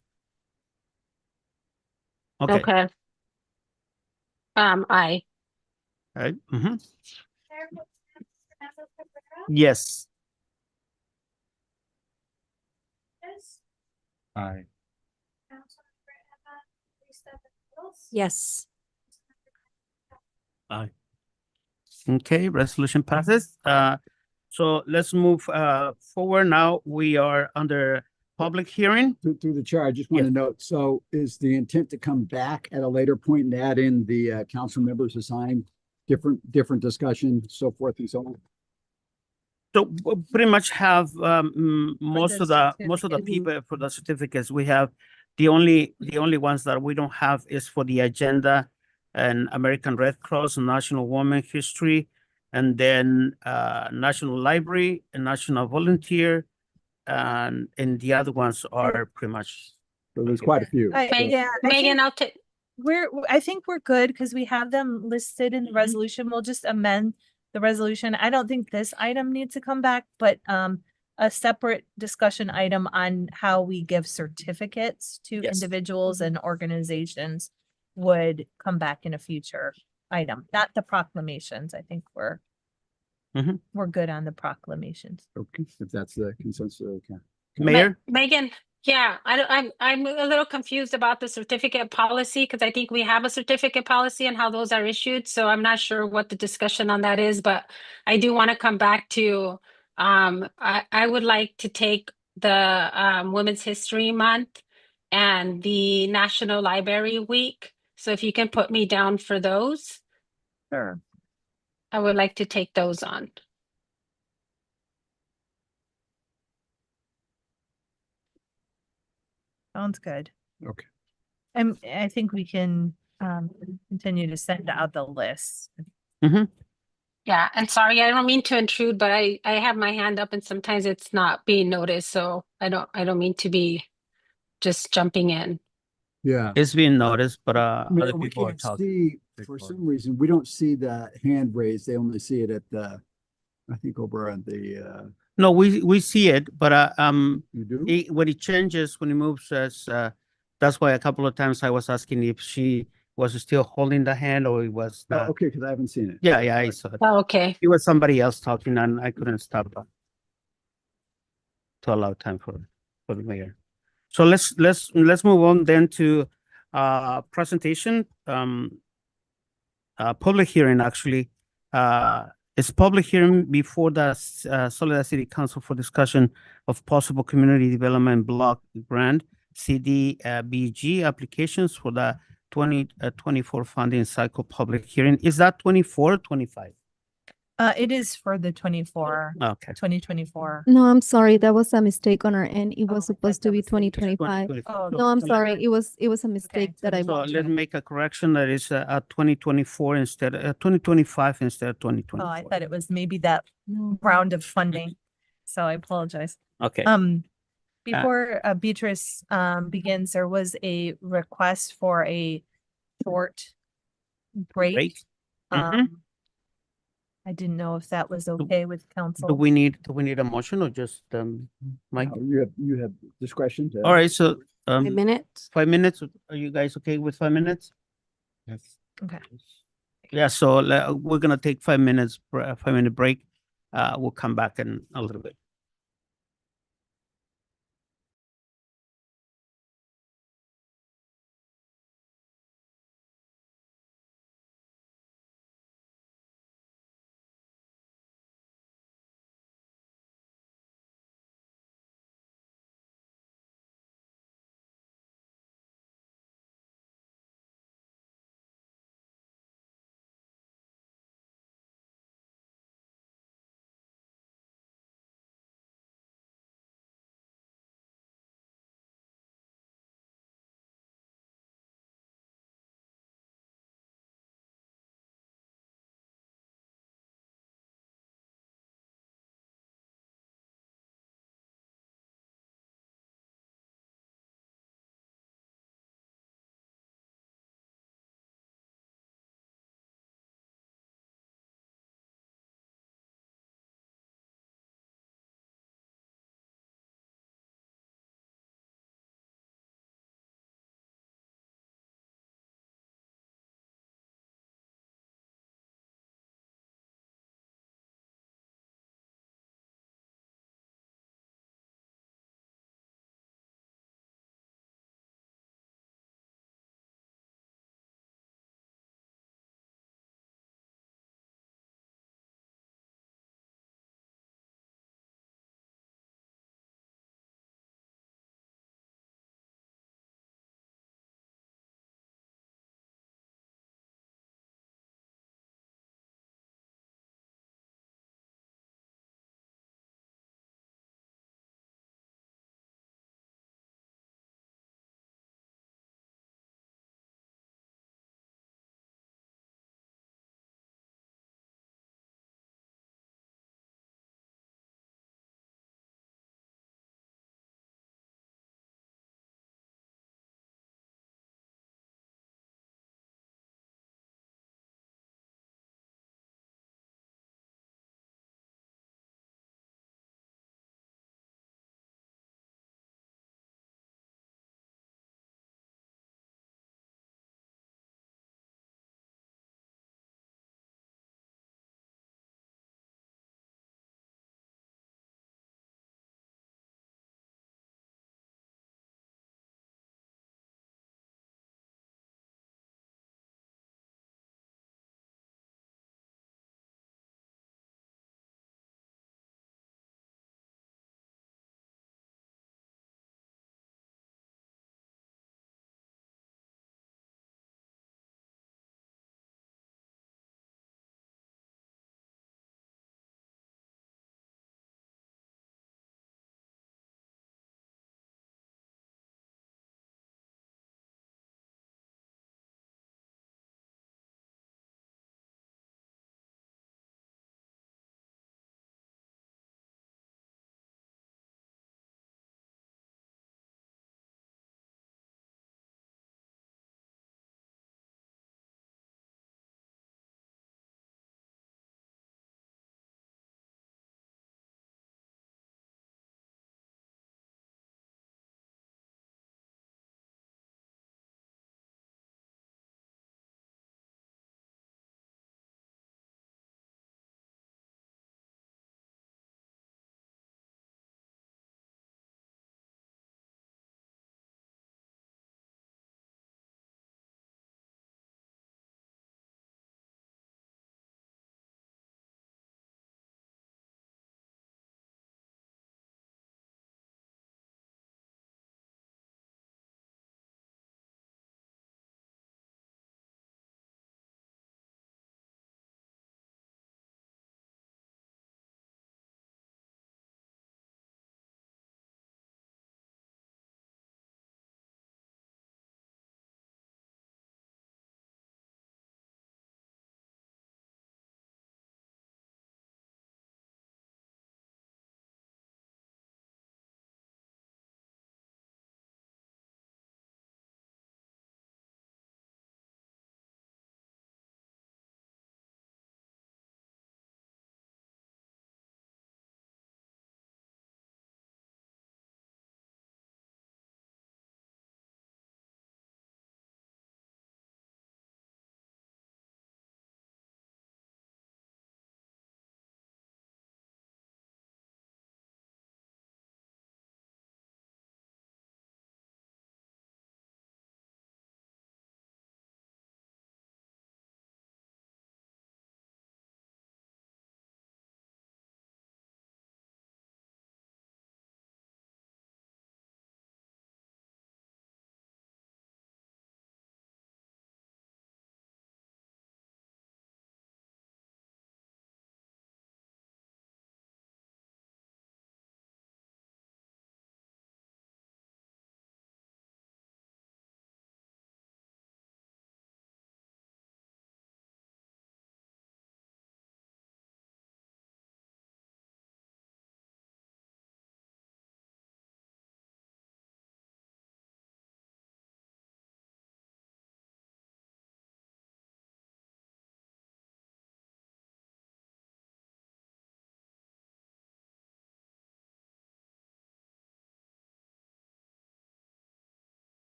Okay,
Okay. Aye.
all right. Mhm.
Mayor Pro Tem Fernando Cabrera,
Yes,
yes.
Aye.
Councilmember Emma Lisa Benavides.
Yes.
Aye.
okay, resolution passes. So let's move forward now. We are under public hearing.
Through the chair, I just want to note, so is the intent to come back at a later point and add in the council members assigned different discussion, so forth and so on?
So we pretty much have most
the
of the
certificate.
people for the certificates. We have the only ones that we don't have is for the agenda and American Red Cross and National Women History, and then National Library and National Volunteer, and the other ones are pretty much.
So there's quite a few.
I-
So-
yeah, I
Megan,
think
I'll take,
I think we're good because we have them listed in the resolution. We'll just amend the resolution. I don't think this item needs to come back, but a separate discussion item on how we give certificates to
Yes.
individuals and organizations would come back in a future item, not the proclamations. I think
Mhm.
we're good on the proclamations.
Okay, if that's the consensus, okay.
Mayor?
Megan, yeah, I'm a little confused about the certificate policy because I think we have a certificate policy and how those are issued. So I'm not sure what the discussion on that is, but I do want to come back to, I would like to take the Women's History Month and the National Library Week. So if you can put me down for those,
Sure.
I would like to take those on.
Sounds good.
Okay.
I think we can continue to send out the list.
Yeah, and sorry, I don't mean to intrude, but I have my hand up and sometimes it's not being noticed, so I don't mean to be just jumping in.
Yeah.
It's being noticed, but
Mayor,
other
we
people are
can't
talking.
see,
Big
for
part.
some reason, we don't see the hand raised. They only see it at the, I think over on the,
No, we see it, but
you do?
when it changes, when it moves, that's why a couple of times I was asking if she was still holding the hand or it was.
Oh, okay, because I haven't seen it.
Yeah, I saw it.
Oh, okay.
It was somebody else talking and I couldn't stop to allow time for the mayor. So let's move on then to presentation. Public hearing actually. It's public hearing before the Soledad City Council for discussion of possible community development block grant CDBG applications for the 2024 funding cycle public hearing. Is that 24 or 25?
It is for the 2024.
Okay.
2024.
No, I'm sorry. That was a mistake on our end. It was supposed to be 2025.
2025.
Oh,
No, I'm sorry. It was a mistake that I
So let's
watched.
make a correction that is 2024 instead 2025 instead of
Oh,
2024.
I thought it was maybe that round of funding. So I apologize.
Okay.
Before Beatrice begins, there was a request for a short break.
Break? Mhm.
I didn't know if that was okay with
Do
council.
we need a motion or just Mike?
No, you have discretion to.
All right, so
5 minutes.
5 minutes. Are you guys okay with 5 minutes?
Yes.
Okay.
Yeah, so we're gonna take 5 minutes, 5-minute break. We'll come back in a little bit.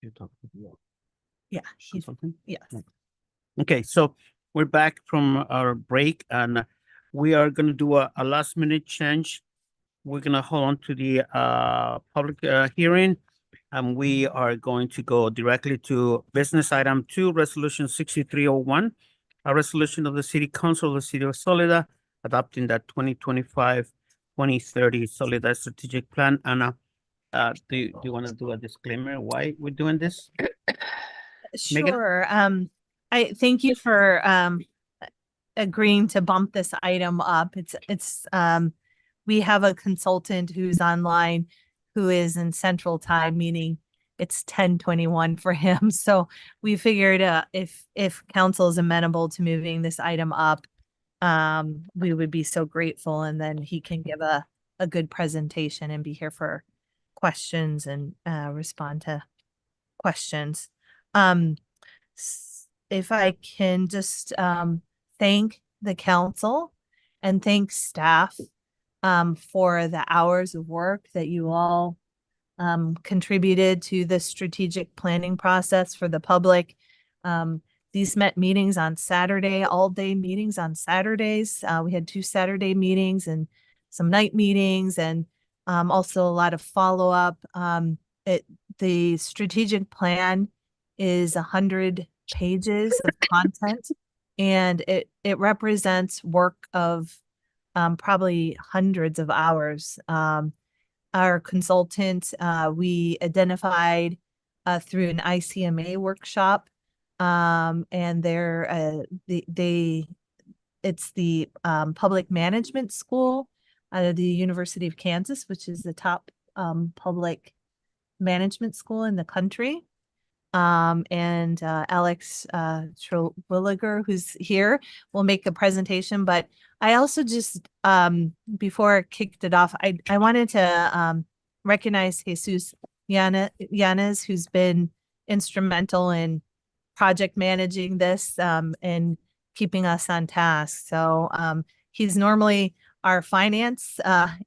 You talk to the
Yeah, he's,
consultant?
yes.
Okay, so we're back from our break and we are gonna do a last minute change. We're gonna hold on to the public hearing. And we are going to go directly to business item 2, resolution 6301. A resolution of the City Council of the City of Soledad adopting that 2025-2030 Soledad Strategic Plan. Anna, do you want to do a disclaimer why we're doing this? Megan?
Sure. I thank you for agreeing to bump this item up. It's we have a consultant who's online who is in Central Time, meaning it's 10:21 for him. So we figured if council is amenable to moving this item up, we would be so grateful, and then he can give a good presentation and be here for questions and respond to questions. If I can just thank the council and thank staff for the hours of work that you all contributed to the strategic planning process for the public. These meetings on Saturday, all day meetings on Saturdays. We had 2 Saturday meetings and some night meetings, and also a lot of follow-up. The strategic plan is 100 pages of content, and it represents work of probably hundreds of hours. Our consultant, we identified through an ICMA workshop, and it's the public management school out of the University of Kansas, which is the top public management school in the country. And Alex Terwilliger, who's here, will make a presentation. But I also just, before I kicked it off, I wanted to recognize Jesus Yanez, who's been instrumental in project managing this and keeping us on task. So he's normally our finance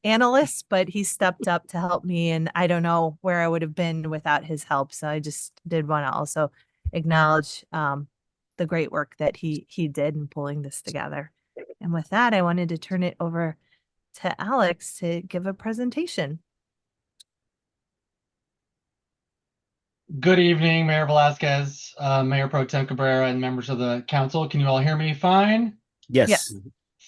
analyst, but he stepped up to help me, and I don't know where I would have been without his help. So I just did want to also acknowledge the great work that he did in pulling this together. And with that, I wanted to turn it over to Alex to give a presentation.
Good evening, Mayor Velasquez, Mayor Pro Tem Cabrera, and members of the council. Can you all hear me fine?
Yes.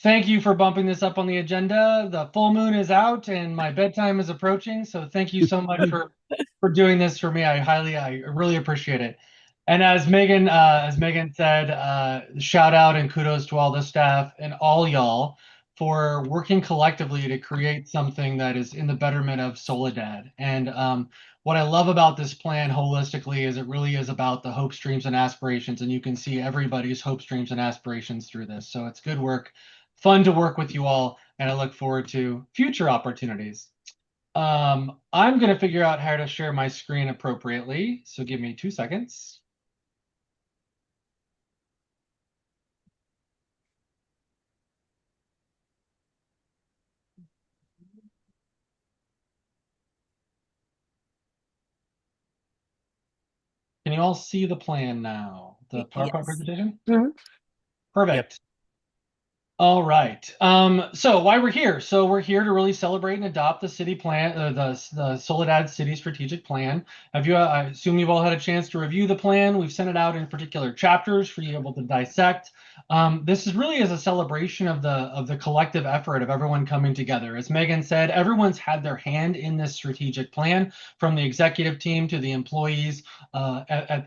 Thank you for bumping this up on the agenda. The full moon is out and my bedtime is approaching. So thank you so much for doing this for me. I really appreciate it. And as Megan said, shout out and kudos to all the staff and all y'all for working collectively to create something that is in the betterment of Soledad. And what I love about this plan holistically is it really is about the hopes, dreams, and aspirations. And you can see everybody's hopes, dreams, and aspirations through this. So it's good work. Fun to work with you all, and I look forward to future opportunities. I'm going to figure out how to share my screen appropriately, so give me 2 seconds. Can you all see the plan now? The PowerPoint presentation? Perfect. Yep. All right. So why we're here? So we're here to really celebrate and adopt the city plan, the Soledad City Strategic Plan. I assume you've all had a chance to review the plan. We've sent it out in particular chapters for you to be able to dissect. This is really as a celebration of the collective effort of everyone coming together. As Megan said, everyone's had their hand in this strategic plan, from the executive team to the employees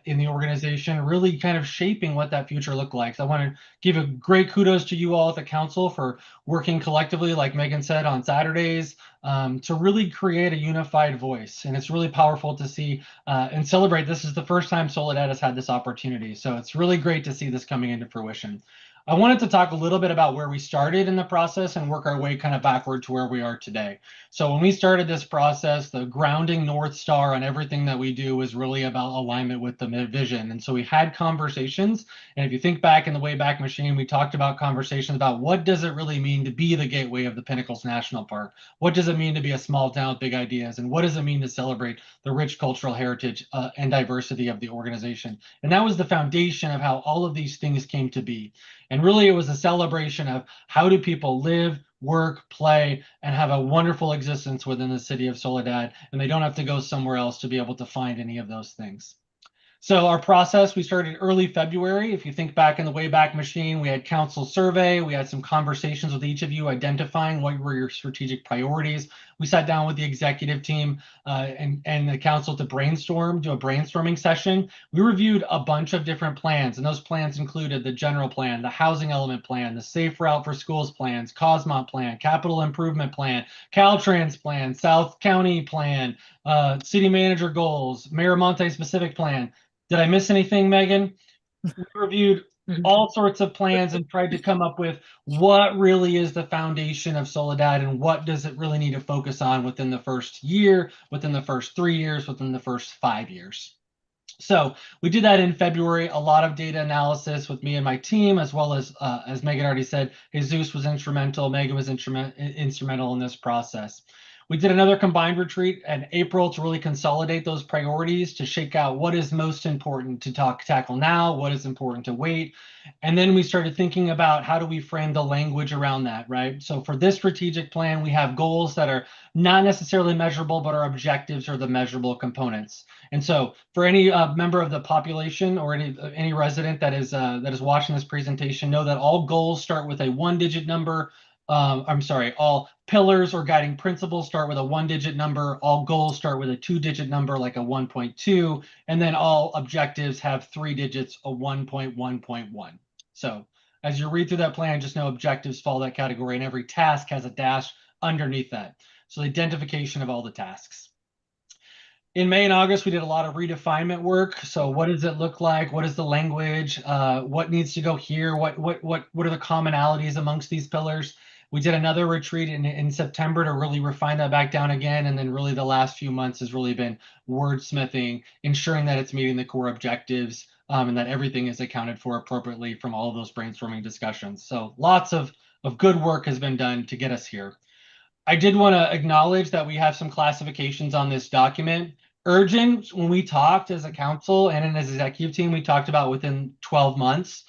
in the organization, really kind of shaping what that future looked like. So I want to give a great kudos to you all at the council for working collectively, like Megan said, on Saturdays to really create a unified voice. And it's really powerful to see and celebrate. This is the first time Soledad has had this opportunity. So it's really great to see this coming into fruition. I wanted to talk a little bit about where we started in the process and work our way kind of backward to where we are today. So when we started this process, the grounding North Star on everything that we do was really about alignment with the vision. And so we had conversations. And if you think back in the Wayback Machine, we talked about conversations about what does it really mean to be the gateway of the Pinnacles National Park? What does it mean to be a small town with big ideas? And what does it mean to celebrate the rich cultural heritage and diversity of the organization? And that was the foundation of how all of these things came to be. And really, it was a celebration of how do people live, work, play, and have a wonderful existence within the city of Soledad, and they don't have to go somewhere else to be able to find any of those things. So our process, we started early February. If you think back in the Wayback Machine, we had council survey. We had some conversations with each of you identifying what were your strategic priorities. We sat down with the executive team and the council to brainstorm, do a brainstorming session. We reviewed a bunch of different plans, and those plans included the general plan, the housing element plan, the safe route for schools plans, Cosmont plan, capital improvement plan, Caltrans plan, South County plan, city manager goals, Mayor Monte specific plan. Did I miss anything, Megan? We reviewed all sorts of plans and tried to come up with what really is the foundation of Soledad and what does it really need to focus on within the first year, within the first 3 years, within the first 5 years. So we did that in February, a lot of data analysis with me and my team, as well as Megan already said, Jesus was instrumental, Megan was instrumental in this process. We did another combined retreat in April to really consolidate those priorities, to shake out what is most important to tackle now, what is important to wait. And then we started thinking about how do we frame the language around that, right? So for this strategic plan, we have goals that are not necessarily measurable, but our objectives are the measurable components. And so for any member of the population or any resident that is watching this presentation, know that all goals start with a 1-digit number. All pillars or guiding principles start with a 1-digit number. All goals start with a 2-digit number, like a 1.2. And then all objectives have 3 digits, a 1.1.1. So as you read through that plan, just know objectives follow that category, and every task has a dash underneath that. So the identification of all the tasks. In May and August, we did a lot of redefinement work. So what does it look like? What is the language? What needs to go here? What are the commonalities amongst these pillars? We did another retreat in September to really refine that back down again. And then really the last few months has really been wordsmithing, ensuring that it's meeting the core objectives and that everything is accounted for appropriately from all of those brainstorming discussions. So lots of good work has been done to get us here. I did want to acknowledge that we have some classifications on this document. Urgent, when we talked as a council and as an executive team, we talked about within 12 months.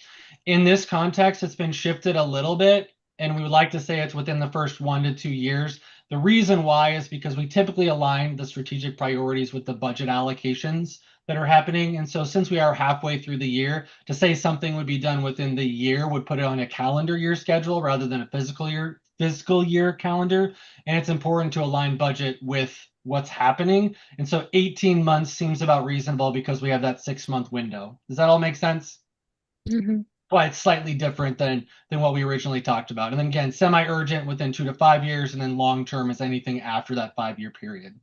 In this context, it's been shifted a little bit, and we would like to say it's within the first 1 to 2 years. The reason why is because we typically align the strategic priorities with the budget allocations that are happening. And so since we are halfway through the year, to say something would be done within the year would put it on a calendar year schedule rather than a fiscal year calendar. And it's important to align budget with what's happening. And so 18 months seems about reasonable because we have that 6-month window. Does that all make sense? Mm-hmm. Why it's slightly different than what we originally talked about. And then again, semi-urgent within 2 to 5 years, and then long-term is anything after that 5-year period.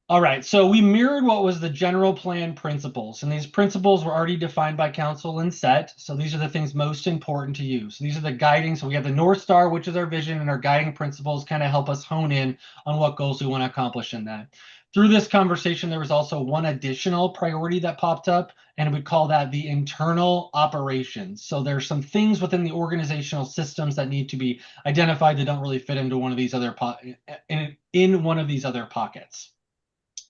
All right, so we mirrored what was the general plan principles, and these principles were already defined by council and set. So these are the things most important to you. So these are the guiding. So we have the North Star, which is our vision, and our guiding principles kind of help us hone in on what goals we want to accomplish in that. Through this conversation, there was also one additional priority that popped up, and we call that the internal operations. So there's some things within the organizational systems that need to be identified that don't really fit into one of these other in one of these other pockets.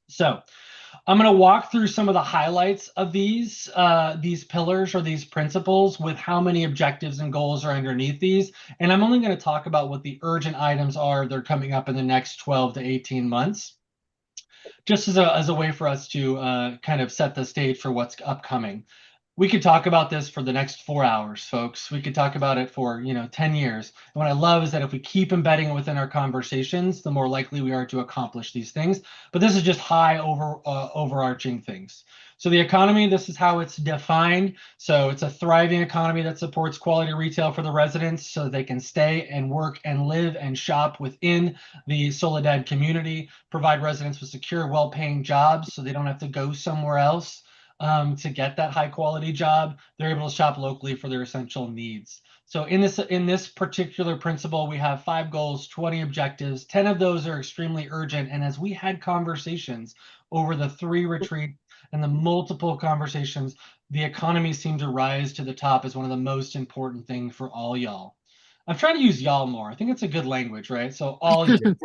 So I'm going to walk through some of the highlights of these pillars or these principles with how many objectives and goals are underneath these. And I'm only going to talk about what the urgent items are that are coming up in the next 12 to 18 months, just as a way for us to kind of set the stage for what's upcoming. We could talk about this for the next 4 hours, folks. We could talk about it for 10 years. And what I love is that if we keep embedding it within our conversations, the more likely we are to accomplish these things. But this is just high overarching things. So the economy, this is how it's defined. So it's a thriving economy that supports quality retail for the residents so they can stay and work and live and shop within the Soledad community, provide residents with secure, well-paying jobs so they don't have to go somewhere else. to get that high quality job, they're able to shop locally for their essential needs. So in this particular principle, we have 5 goals, 20 objectives. 10 of those are extremely urgent. And as we had conversations over the 3 retreats and the multiple conversations, the economy seemed to rise to the top as one of the most important things for all y'all. I'm trying to use y'all more. I think it's a good language, right? So all you.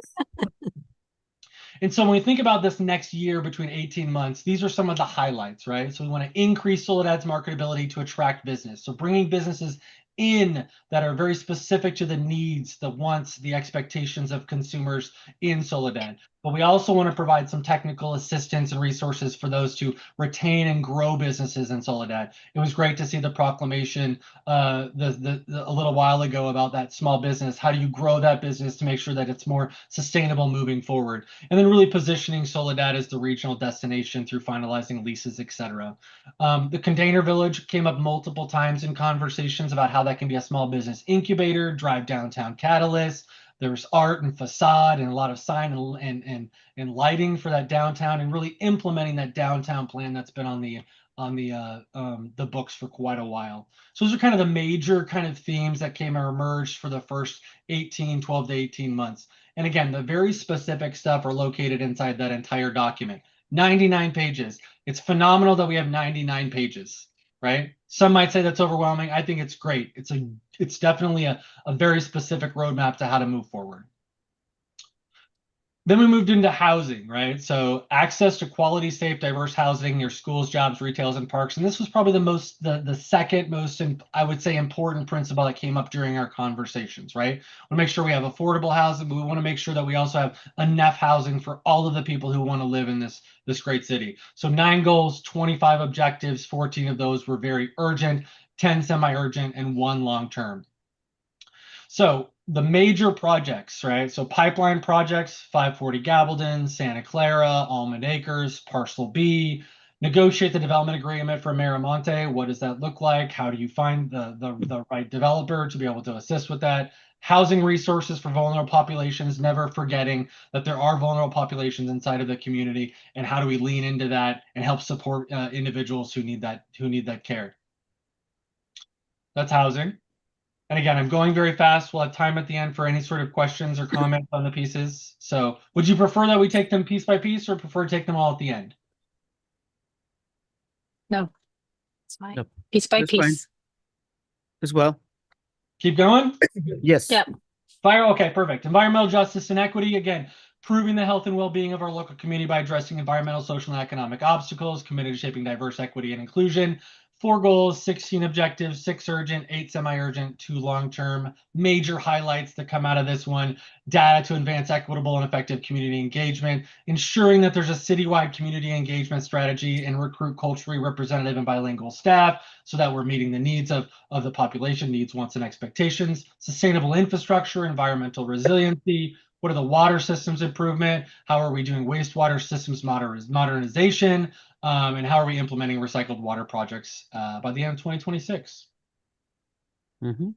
And so when we think about this next year between 18 months, these are some of the highlights, right? So we want to increase Soledad's marketability to attract business. So bringing businesses in that are very specific to the needs, the wants, the expectations of consumers in Soledad. But we also want to provide some technical assistance and resources for those to retain and grow businesses in Soledad. It was great to see the proclamation a little while ago about that small business. How do you grow that business to make sure that it's more sustainable moving forward? And then really positioning Soledad as the regional destination through finalizing leases, etc. The container village came up multiple times in conversations about how that can be a small business incubator, drive downtown catalyst. There's art and facade and a lot of sign and lighting for that downtown, and really implementing that downtown plan that's been on the books for quite a while. So those are kind of the major kind of themes that came or emerged for the first 12 to 18 months. And again, the very specific stuff are located inside that entire document. 99 pages. It's phenomenal that we have 99 pages, right? Some might say that's overwhelming. I think it's great. It's definitely a very specific roadmap to how to move forward. Then we moved into housing, right? So access to quality, safe, diverse housing near schools, jobs, retails, and parks. And this was probably the second most, I would say, important principle that came up during our conversations, right? We want to make sure we have affordable housing, but we want to make sure that we also have enough housing for all of the people who want to live in this great city. So 9 goals, 25 objectives, 14 of those were very urgent, 10 semi-urgent, and 1 long-term. So the major projects, right? So pipeline projects, 540 Gabaldon, Santa Clara, Almond Acres, Parcel B, negotiate the development agreement for Miramonte. What does that look like? How do you find the right developer to be able to assist with that? Housing resources for vulnerable populations, never forgetting that there are vulnerable populations inside of the community, and how do we lean into that and help support individuals who need that care? That's housing. And again, I'm going very fast. We'll have time at the end for any sort of questions or comments on the pieces. So would you prefer that we take them piece by piece, or prefer to take them all at the end?
No, it's fine.
No,
Piece by
that's fine.
piece.
As well.
Keep going?
Yes.
Yep.
Okay, perfect. Environmental justice and equity. Again, proving the health and well-being of our local community by addressing environmental, social, and economic obstacles, committed to shaping diverse equity and inclusion. 4 goals, 16 objectives, 6 urgent, 8 semi-urgent, 2 long-term. Major highlights that come out of this one: data to advance equitable and effective community engagement, ensuring that there's a citywide community engagement strategy and recruit culturally representative and bilingual staff so that we're meeting the needs of the population, needs, wants, and expectations. Sustainable infrastructure, environmental resiliency. What are the water systems improvement? How are we doing wastewater systems modernization? And how are we implementing recycled water projects by the end of 2026?
Mm-hmm.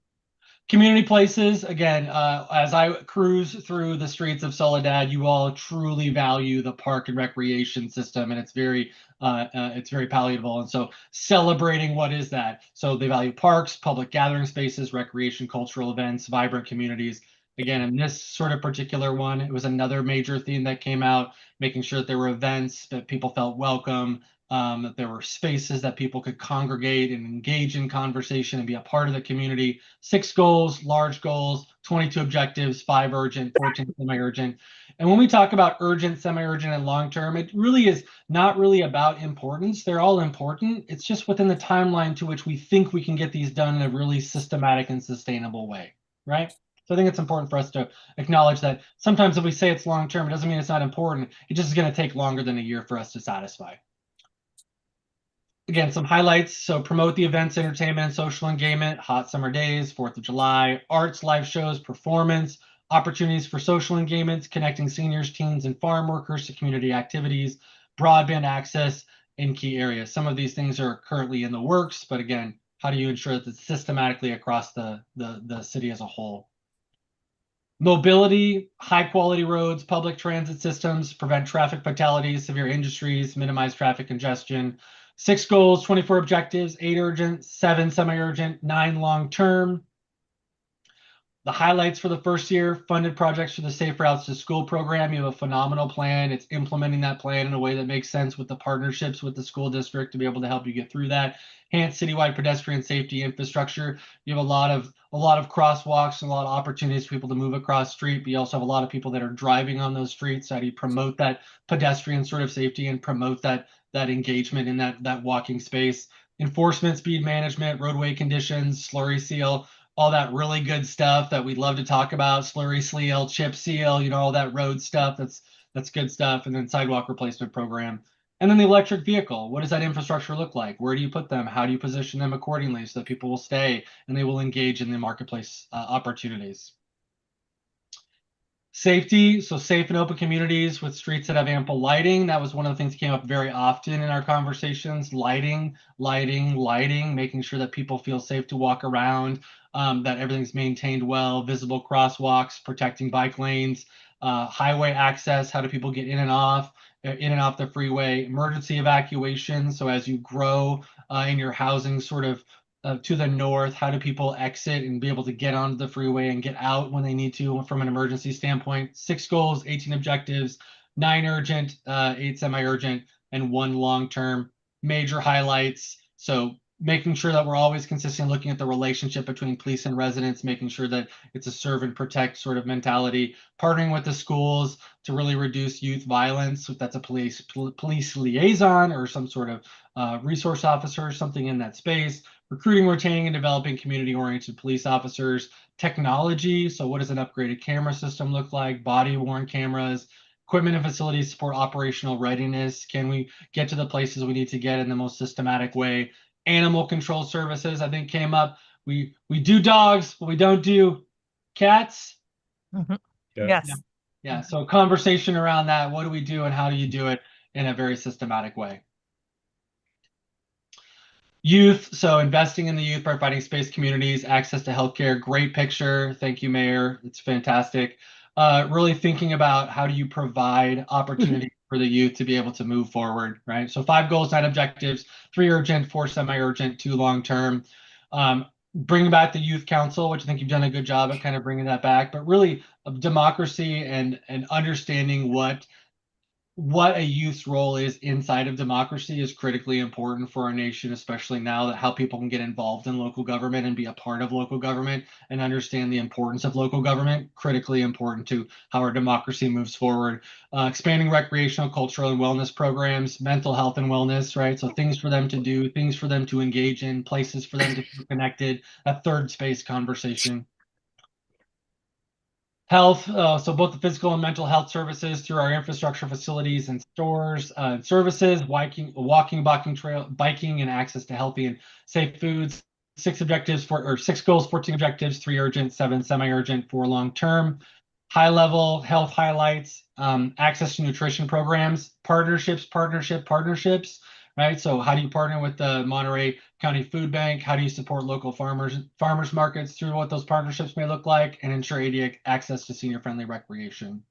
Community places, again, as I cruise through the streets of Soledad, you all truly value the park and recreation system, and it's very palatable. And so celebrating what is that? So they value parks, public gathering spaces, recreation, cultural events, vibrant communities. Again, in this sort of particular one, it was another major theme that came out, making sure that there were events, that people felt welcome, that there were spaces that people could congregate and engage in conversation and be a part of the community. 6 goals, large goals, 22 objectives, 5 urgent, 14 semi-urgent. And when we talk about urgent, semi-urgent, and long-term, it really is not really about importance. They're all important. It's just within the timeline to which we think we can get these done in a really systematic and sustainable way, right? So I think it's important for us to acknowledge that sometimes if we say it's long-term, it doesn't mean it's not important. It just is going to take longer than a year for us to satisfy. Again, some highlights. So promote the events, entertainment, and social engagement, hot summer days, 4th of July, arts, live shows, performance, opportunities for social engagements, connecting seniors, teens, and farm workers to community activities, broadband access in key areas. Some of these things are currently in the works, but again, how do you ensure that it's systematically across the city as a whole? Mobility, high quality roads, public transit systems, prevent traffic fatalities, severe injuries, minimize traffic congestion. 6 goals, 24 objectives, 8 urgent, 7 semi-urgent, 9 long-term. The highlights for the first year: funded projects for the Safe Routes to School program. You have a phenomenal plan. It's implementing that plan in a way that makes sense with the partnerships with the school district to be able to help you get through that. Enhanced citywide pedestrian safety infrastructure. You have a lot of crosswalks and a lot of opportunities for people to move across street, but you also have a lot of people that are driving on those streets. How do you promote that pedestrian sort of safety and promote that engagement in that walking space? Enforcement, speed management, roadway conditions, slurry seal, all that really good stuff that we'd love to talk about. Slurry seal, chip seal, all that road stuff. That's good stuff. And then sidewalk replacement program. And then the electric vehicle. What does that infrastructure look like? Where do you put them? How do you position them accordingly so that people will stay and they will engage in the marketplace opportunities? Safety, so safe and open communities with streets that have ample lighting. That was one of the things that came up very often in our conversations. Lighting, making sure that people feel safe to walk around, that everything's maintained well, visible crosswalks, protecting bike lanes, highway access, how do people get in and off the freeway, emergency evacuation. So as you grow in your housing sort of to the north, how do people exit and be able to get onto the freeway and get out when they need to from an emergency standpoint? 6 goals, 18 objectives, 9 urgent, 8 semi-urgent, and 1 long-term. Major highlights. So making sure that we're always consistently looking at the relationship between police and residents, making sure that it's a serve and protect sort of mentality, partnering with the schools to really reduce youth violence. If that's a police liaison or some sort of resource officer or something in that space. Recruiting, retaining, and developing community-oriented police officers. Technology, so what does an upgraded camera system look like? Body-worn cameras. Equipment and facilities support operational readiness. Can we get to the places we need to get in the most systematic way? Animal control services, I think, came up. We do dogs, but we don't do cats.
Yes.
Yeah, so conversation around that. What do we do and how do you do it in a very systematic way? Youth, so investing in the youth by providing space communities, access to healthcare. Great picture. Thank you, Mayor. It's fantastic. Really thinking about how do you provide opportunity for the youth to be able to move forward, right? So 5 goals, 9 objectives, 3 urgent, 4 semi-urgent, 2 long-term. Bring back the youth council, which I think you've done a good job at kind of bringing that back, but really democracy and understanding what a youth's role is inside of democracy is critically important for our nation, especially now that how people can get involved in local government and be a part of local government and understand the importance of local government, critically important to how our democracy moves forward. Expanding recreational, cultural, and wellness programs, mental health and wellness, right? So things for them to do, things for them to engage in, places for them to feel connected, a third space conversation. Health, so both the physical and mental health services through our infrastructure, facilities, and stores, services, biking, and access to healthy and safe foods. 6 goals, 14 objectives, 3 urgent, 7 semi-urgent, 4 long-term. High level health highlights, access to nutrition programs, partnerships, right? So how do you partner with the Monterey County Food Bank? How do you support local farmers markets through what those partnerships may look like, and ensure ADA access to senior-friendly recreation?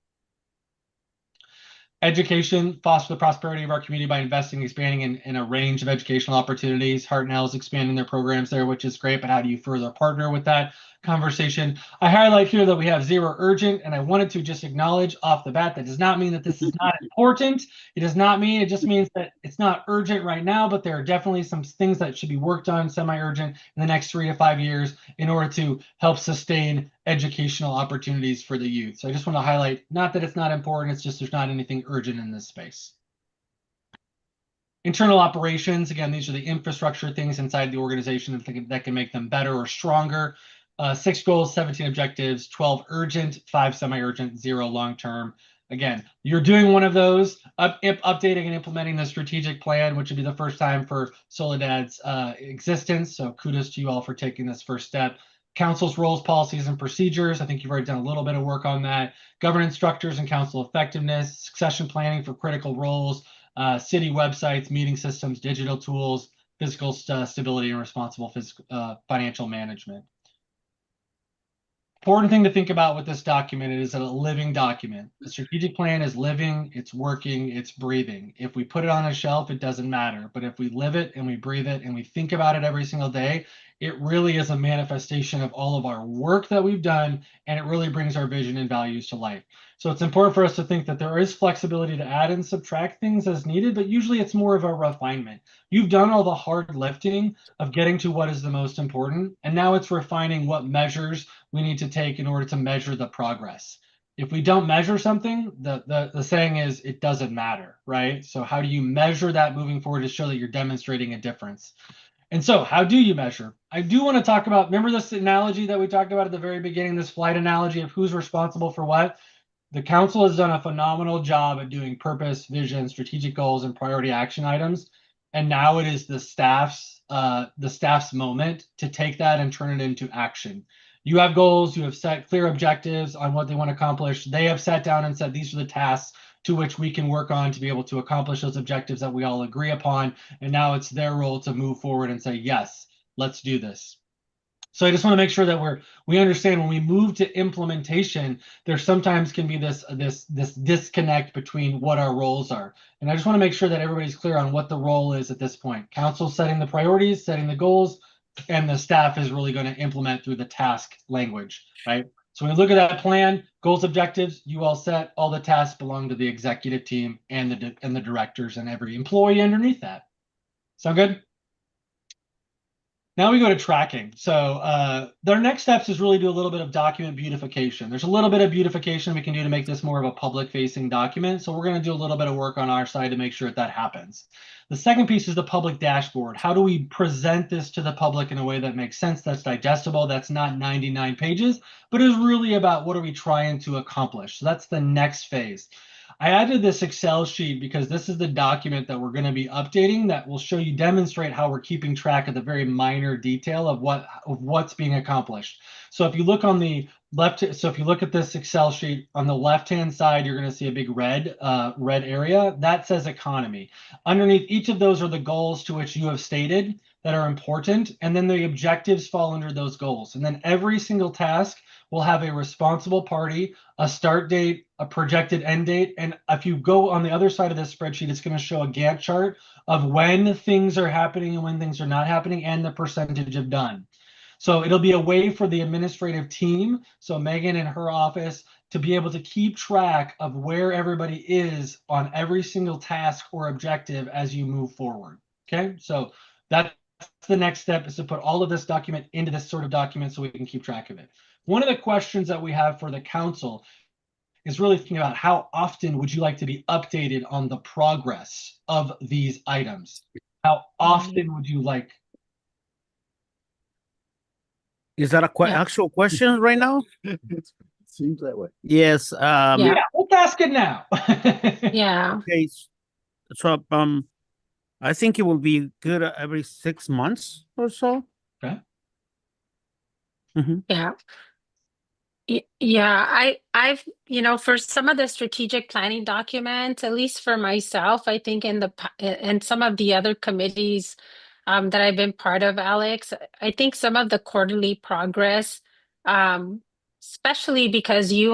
Education, foster the prosperity of our community by investing, expanding in a range of educational opportunities. Hartnell is expanding their programs there, which is great, but how do you further partner with that conversation? I highlight here that we have 0 urgent, and I wanted to just acknowledge off the bat that does not mean that this is not important. It does not mean, it just means that it's not urgent right now, but there are definitely some things that should be worked on semi-urgent in the next 3 to 5 years in order to help sustain educational opportunities for the youth. So I just want to highlight, not that it's not important, it's just there's not anything urgent in this space. Internal operations, again, these are the infrastructure things inside the organization that can make them better or stronger. 6 goals, 17 objectives, 12 urgent, 5 semi-urgent, 0 long-term. Again, you're doing one of those, updating and implementing the strategic plan, which would be the first time for Soledad's existence. So kudos to you all for taking this first step. Council's roles, policies, and procedures. I think you've already done a little bit of work on that. Governance structures and council effectiveness, succession planning for critical roles, city websites, meeting systems, digital tools, fiscal stability, and responsible financial management. important thing to think about with this document is a living document. The strategic plan is living, it's working, it's breathing. If we put it on a shelf, it doesn't matter. But if we live it and we breathe it and we think about it every single day, it really is a manifestation of all of our work that we've done, and it really brings our vision and values to life. So it's important for us to think that there is flexibility to add and subtract things as needed, but usually it's more of a refinement. You've done all the hard lifting of getting to what is the most important, and now it's refining what measures we need to take in order to measure the progress. If we don't measure something, the saying is it doesn't matter, right? So how do you measure that moving forward to show that you're demonstrating a difference? And so how do you measure? I do want to talk about, remember this analogy that we talked about at the very beginning, this flight analogy of who's responsible for what? The council has done a phenomenal job at doing purpose, vision, strategic goals, and priority action items. And now it is the staff's moment to take that and turn it into action. You have goals, you have set clear objectives on what they want to accomplish. They have sat down and said, these are the tasks to which we can work on to be able to accomplish those objectives that we all agree upon. And now it's their role to move forward and say, yes, let's do this. So I just want to make sure that we understand when we move to implementation, there sometimes can be this disconnect between what our roles are. And I just want to make sure that everybody's clear on what the role is at this point. Council setting the priorities, setting the goals, and the staff is really going to implement through the task language, right? So when we look at that plan, goals, objectives, you all set, all the tasks belong to the executive team and the directors and every employee underneath that. Sound good? Now we go to tracking. So their next steps is really do a little bit of document beautification. There's a little bit of beautification we can do to make this more of a public-facing document. So we're going to do a little bit of work on our side to make sure that happens. The second piece is the public dashboard. How do we present this to the public in a way that makes sense, that's digestible, that's not 99 pages, but is really about what are we trying to accomplish? So that's the next phase. I added this Excel sheet because this is the document that we're going to be updating that will show you, demonstrate how we're keeping track of the very minor detail of what's being accomplished. So if you look on the left, so if you look at this Excel sheet on the left-hand side, you're going to see a big red area that says economy. Underneath each of those are the goals to which you have stated that are important, and then the objectives fall under those goals. And then every single task will have a responsible party, a start date, a projected end date. And if you go on the other side of this spreadsheet, it's going to show a Gantt chart of when things are happening and when things are not happening and the percentage of done. So it'll be a way for the administrative team, so Megan and her office, to be able to keep track of where everybody is on every single task or objective as you move forward. Okay, so that's the next step, is to put all of this document into this sort of document so we can keep track of it. One of the questions that we have for the council is really thinking about how often would you like to be updated on the progress of these items? How often would you like?
Is that a actual question right now?
It seems that way.
Yes.
Yeah, let's ask it now.
Yeah.
Okay. So I think it will be good every 6 months or so.
Okay.
Yeah. Yeah, I've, for some of the strategic planning documents, at least for myself, I think in some of the other committees that I've been part of, Alex, I think some of the quarterly progress, especially because we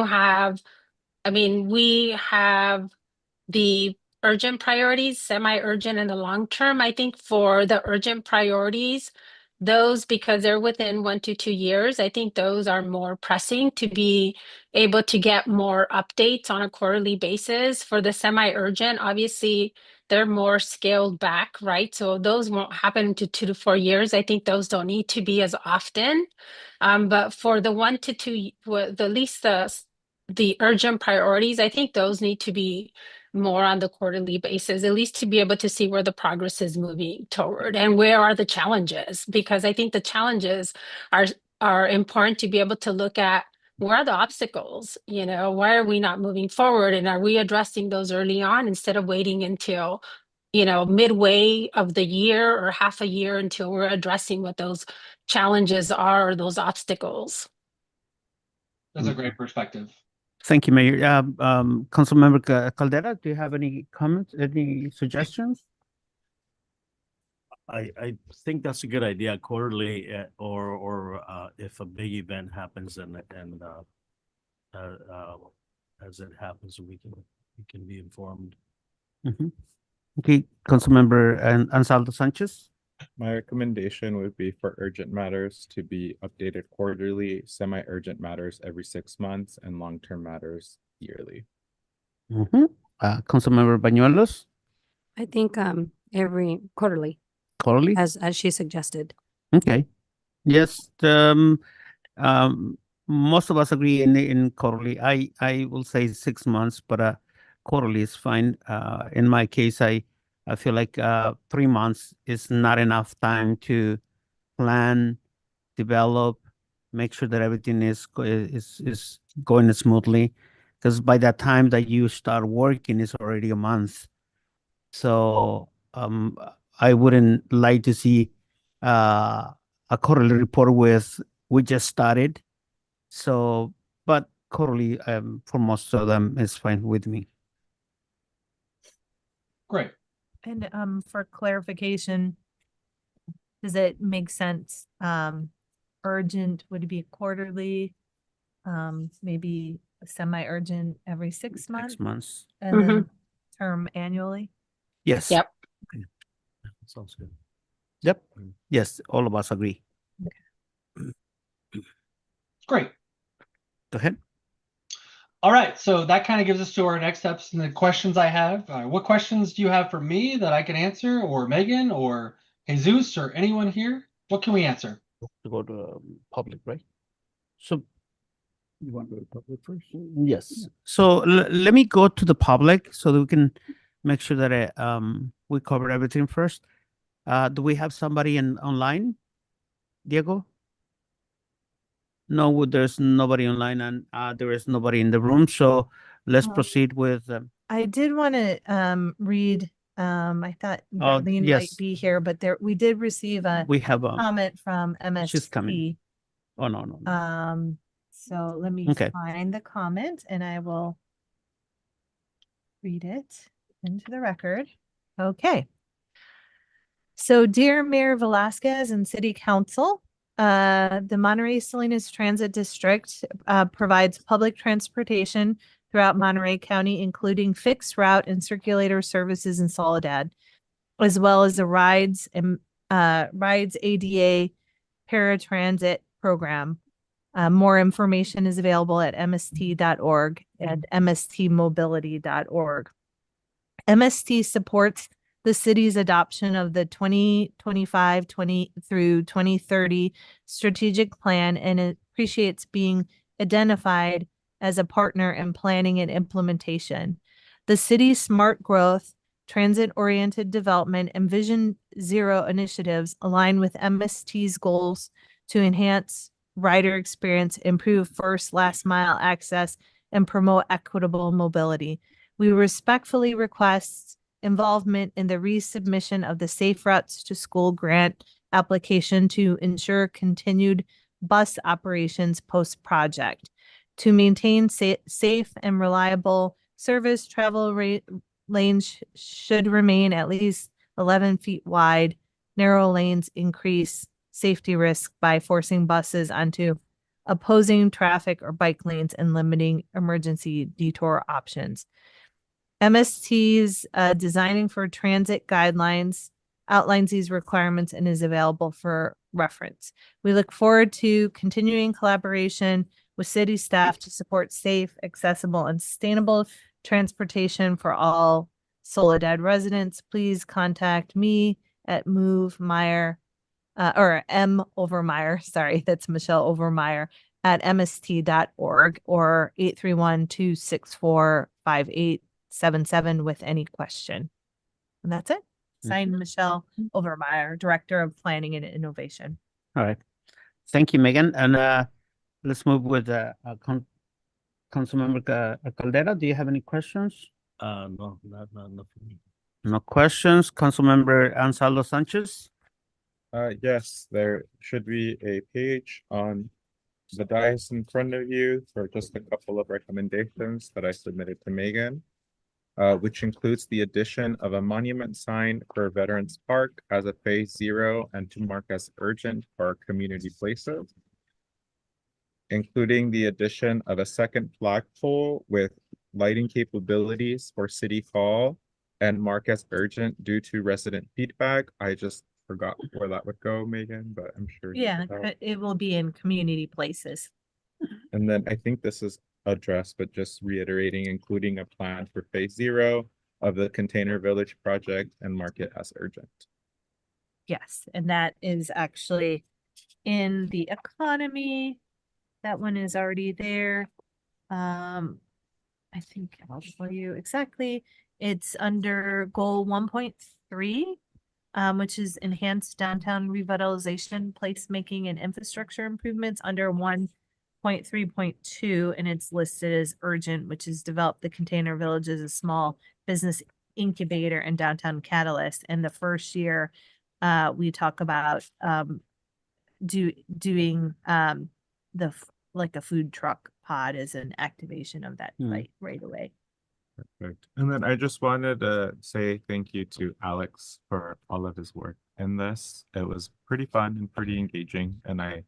have the urgent priorities, semi-urgent, and the long term. I think for the urgent priorities, those, because they're within 1 to 2 years, I think those are more pressing to be able to get more updates on a quarterly basis. For the semi-urgent, obviously, they're more scaled back, right? So those won't happen to 2 to 4 years. I think those don't need to be as often. But for the 1 to 2, the least the urgent priorities, I think those need to be more on the quarterly basis, at least to be able to see where the progress is moving toward and where are the challenges, because I think the challenges are important to be able to look at. Where are the obstacles? Why are we not moving forward? And are we addressing those early on instead of waiting until, midway of the year or half a year until we're addressing what those challenges are or those obstacles?
That's a great perspective.
Thank you, Mayor. Councilmember Caldera, do you have any comments, any suggestions?
I think that's a good idea, quarterly, or if a big event happens and as it happens, we can be informed.
Okay, Councilmember Ansaldo Sanchez.
My recommendation would be for urgent matters to be updated quarterly, semi-urgent matters every 6 months, and long-term matters yearly.
Councilmember Bañuelos,
I think every quarterly,
quarterly.
as she suggested.
Okay. Yes, most of us agree in quarterly. I will say 6 months, but quarterly is fine. In my case, I feel like 3 months is not enough time to plan, develop, make sure that everything is going smoothly. Because by that time that you start working, it's already a month. So I wouldn't like to see a quarterly report with we just started. So, but quarterly for most of them is fine with me.
Great.
And for clarification, does it make sense? Urgent would it be quarterly? Maybe semi-urgent every 6 months?
6 months.
And then term annually?
Yes.
Yep.
Sounds good.
Yep. Yes, all of us agree.
Great.
Go ahead.
All right, so that kind of gives us to our next steps and the questions I have. What questions do you have for me that I can answer, or Megan, or Jesus, or anyone here? What can we answer?
To go to public, right? So
You want to go to public first?
yes. So let me go to the public so that we can make sure that we cover everything first. Do we have somebody online, Diego? No, there's nobody online, and there is nobody in the room. So let's proceed with.
I did want to read. I thought Darlene might
yes.
be here, but we did receive a
We have a
comment from MSP.
She's coming. Oh no.
So let me
Okay.
find the comment and I will read it into the record. Okay. So, dear Mayor Velasquez and City Council, the Monterey Salinas Transit District provides public transportation throughout Monterey County, including fixed route and circulator services in Soledad, as well as the Rides ADA paratransit program. More information is available at mst.org and mstmobility.org. MST supports the city's adoption of the 2025 through 2030 strategic plan and appreciates being identified as a partner in planning and implementation. The city's smart growth, transit-oriented development, and Vision Zero initiatives align with MST's goals to enhance rider experience, improve last mile access, and promote equitable mobility. We respectfully request involvement in the resubmission of the Safe Routes to School grant application to ensure continued bus operations post-project. To maintain safe and reliable service, travel lanes should remain at least 11 feet wide. Narrow lanes increase safety risk by forcing buses onto opposing traffic or bike lanes and limiting emergency detour options. MST's Designing for Transit Guidelines outlines these requirements and is available for reference. We look forward to continuing collaboration with city staff to support safe, accessible, and sustainable transportation for all Soledad residents. Please contact me at M. Overmeyer, sorry, that's Michelle Overmeyer, at mst.org or 831-264-5877 with any question. And that's it. Signed, Michelle Overmeyer, Director of Planning and Innovation.
All right. Thank you, Megan. And let's move with Councilmember Caldera. Do you have any questions?
No, not for me.
No questions. Councilmember Ansaldo Sanchez.
Yes, there should be a page on the dais in front of you for just a couple of recommendations that I submitted to Megan. which includes the addition of a monument sign for Veterans Park as a phase 0 and to mark as urgent for our community places, including the addition of a second flagpole with lighting capabilities for City Hall and mark as urgent due to resident feedback. I just forgot where that would go, Megan, but I'm sure. you
Yeah,
could help.
it will be in community places.
And then I think this is addressed, but just reiterating, including a plan for phase 0 of the Container Village project and mark it as urgent.
Yes, and that is actually in the economy. That one is already there. I think I'll show you exactly. It's under goal 1.3, which is enhanced downtown revitalization, placemaking, and infrastructure improvements under 1.3.2, and it's listed as urgent, which is develop the Container Village as a small business incubator and downtown catalyst. And the first year, we talk about doing like a food truck pod as an activation of that right away.
Perfect. And then I just wanted to say thank you to Alex for all of his work in this. It was pretty fun and pretty engaging, and I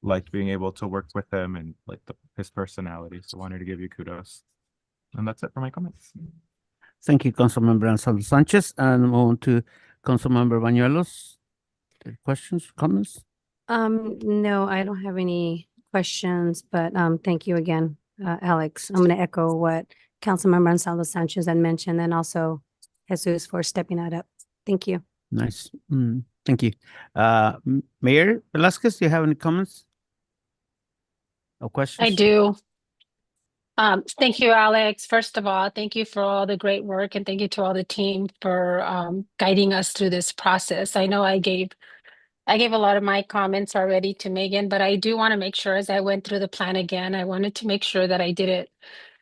liked being able to work with him and like his personality. So I wanted to give you kudos. And that's it for my comments.
Thank you, Councilmember Ansaldo Sanchez, and move on to Councilmember Bañuelos. Questions, comments?
No, I don't have any questions, but thank you again, Alex. I'm going to echo what Councilmember Ansaldo Sanchez had mentioned, and also Jesus for stepping that up. Thank you.
Nice. Thank you. Mayor Velasquez, do you have any comments or questions?
I do. Thank you, Alex. First of all, thank you for all the great work, and thank you to all the team for guiding us through this process. I know I gave a lot of my comments already to Megan, but I do want to make sure as I went through the plan again, I wanted to make sure that I didn't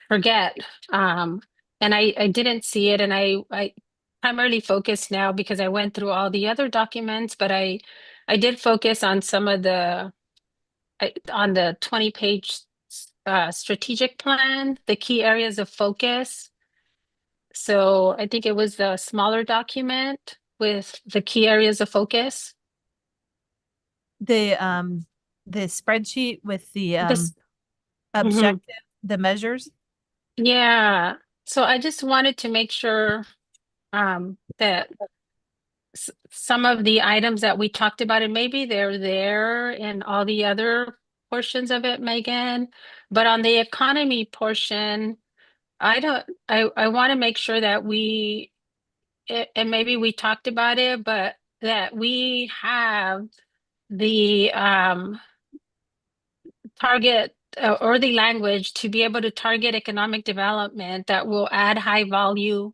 forget. And I didn't see it, and I primarily focused now because I went through all the other documents, but I did focus on some of on the 20-page strategic plan, the key areas of focus. So I think it was the smaller document with the key areas of focus.
The spreadsheet with the objective, the measures.
Yeah. So I just wanted to make sure that some of the items that we talked about, and maybe they're there in all the other portions of it, Megan, but on the economy portion, I want to make sure that and maybe we talked about it, but that we have the target or the language to be able to target economic development that will add high value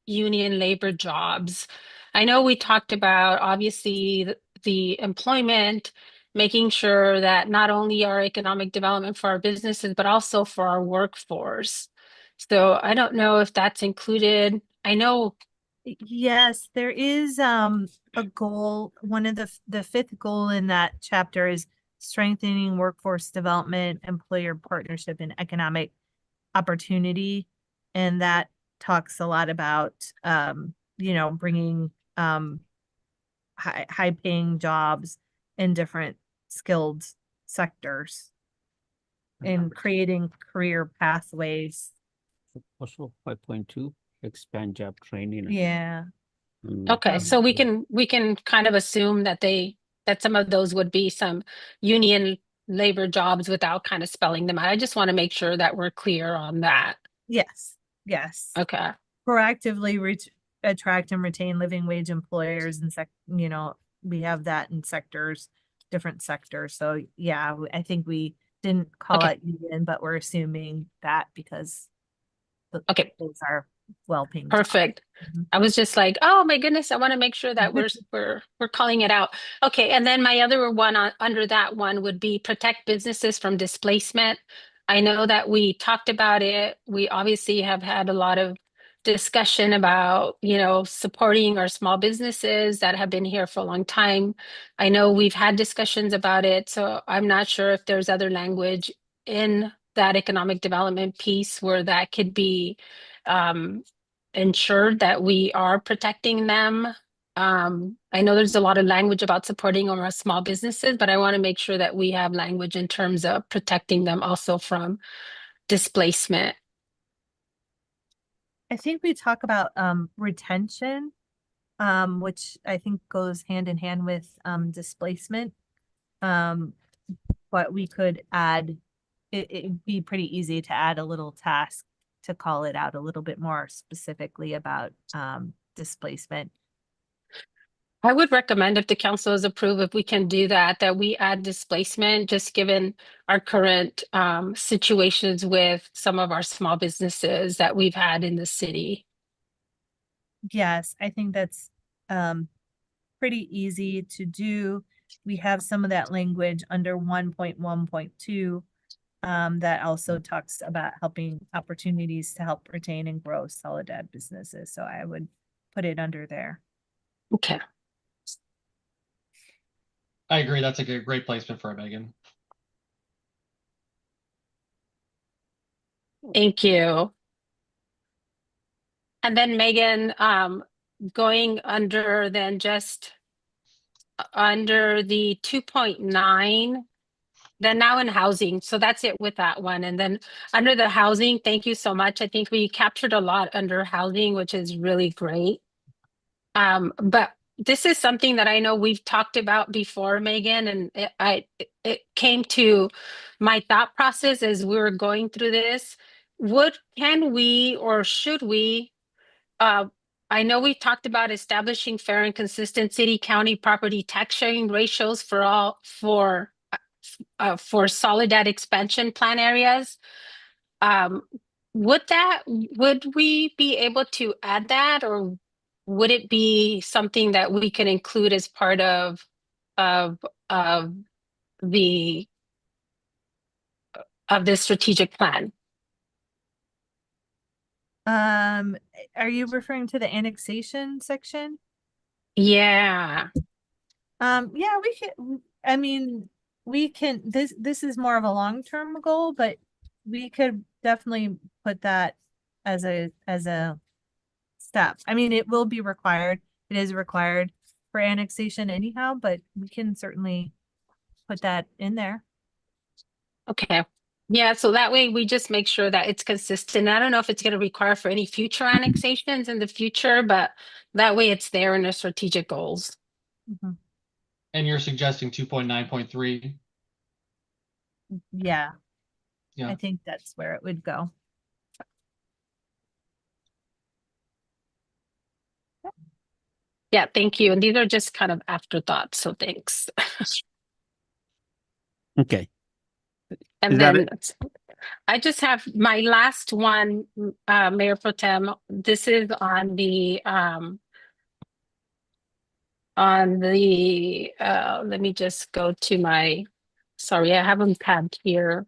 union labor jobs. I know we talked about obviously the employment, making sure that not only our economic development for our businesses, but also for our workforce. So I don't know if that's included. I know.
Yes, there is a goal. One of the fifth goal in that chapter is strengthening workforce development, employer partnership, and economic opportunity. And that talks a lot about, bringing high paying jobs in different skilled sectors and creating career pathways.
Also 5.2, expand job training.
Yeah.
Okay, so we can kind of assume that some of those would be some union labor jobs without kind of spelling them out. I just want to make sure that we're clear on that.
Yes.
Okay.
Proactively attract and retain living wage employers and we have that in different sectors. So yeah, I think we didn't call it union, but we're assuming that because those are well-paying.
Perfect. I was just like, oh my goodness, I want to make sure that we're calling it out. Okay, and then my other one under that one would be protect businesses from displacement. I know that we talked about it. We obviously have had a lot of discussion about, supporting our small businesses that have been here for a long time. I know we've had discussions about it, so I'm not sure if there's other language in that economic development piece where that could be ensured that we are protecting them. I know there's a lot of language about supporting our small businesses, but I want to make sure that we have language in terms of protecting them also from displacement.
I think we talk about retention, which I think goes hand in hand with displacement. But we could add, it'd be pretty easy to add a little task to call it out a little bit more specifically about displacement.
I would recommend, if the council is approved, if we can do that, that we add displacement, just given our current situations with some of our small businesses that we've had in the city.
Yes, I think that's pretty easy to do. We have some of that language under 1.1.2 that also talks about helping opportunities to help retain and grow Soledad businesses. So I would put it under there.
Okay.
I agree. That's a great placement for it, Megan.
Thank you. And then Megan, going under then just under the 2.9, then now in housing. So that's it with that one. And then under the housing, thank you so much. I think we captured a lot under housing, which is really great. But this is something that I know we've talked about before, Megan, and it came to my thought process as we were going through this. Can we or should we, I know we talked about establishing fair and consistent city county property tax sharing ratios for Soledad expansion plan areas. Would we be able to add that, or would it be something that we can include as part of the strategic plan?
Are you referring to the annexation section?
Yeah.
Yeah, we can, I mean, we can, this is more of a long-term goal, but we could definitely put that as a step. I mean, it will be required. It is required for annexation anyhow, but we can certainly put that in there.
Okay. Yeah, so that way we just make sure that it's consistent. I don't know if it's going to require for any future annexations in the future, but that way it's there in the strategic goals.
Mm-hmm.
And you're suggesting 2.9.3?
Yeah.
Yeah.
I think that's where it would go.
Yeah, thank you. And these are just kind of afterthoughts, so thanks.
Okay.
And
Is that
then I just have my last one, Mayor Pro Tem. This is on the let me just go to my, sorry, I have them tabbed here.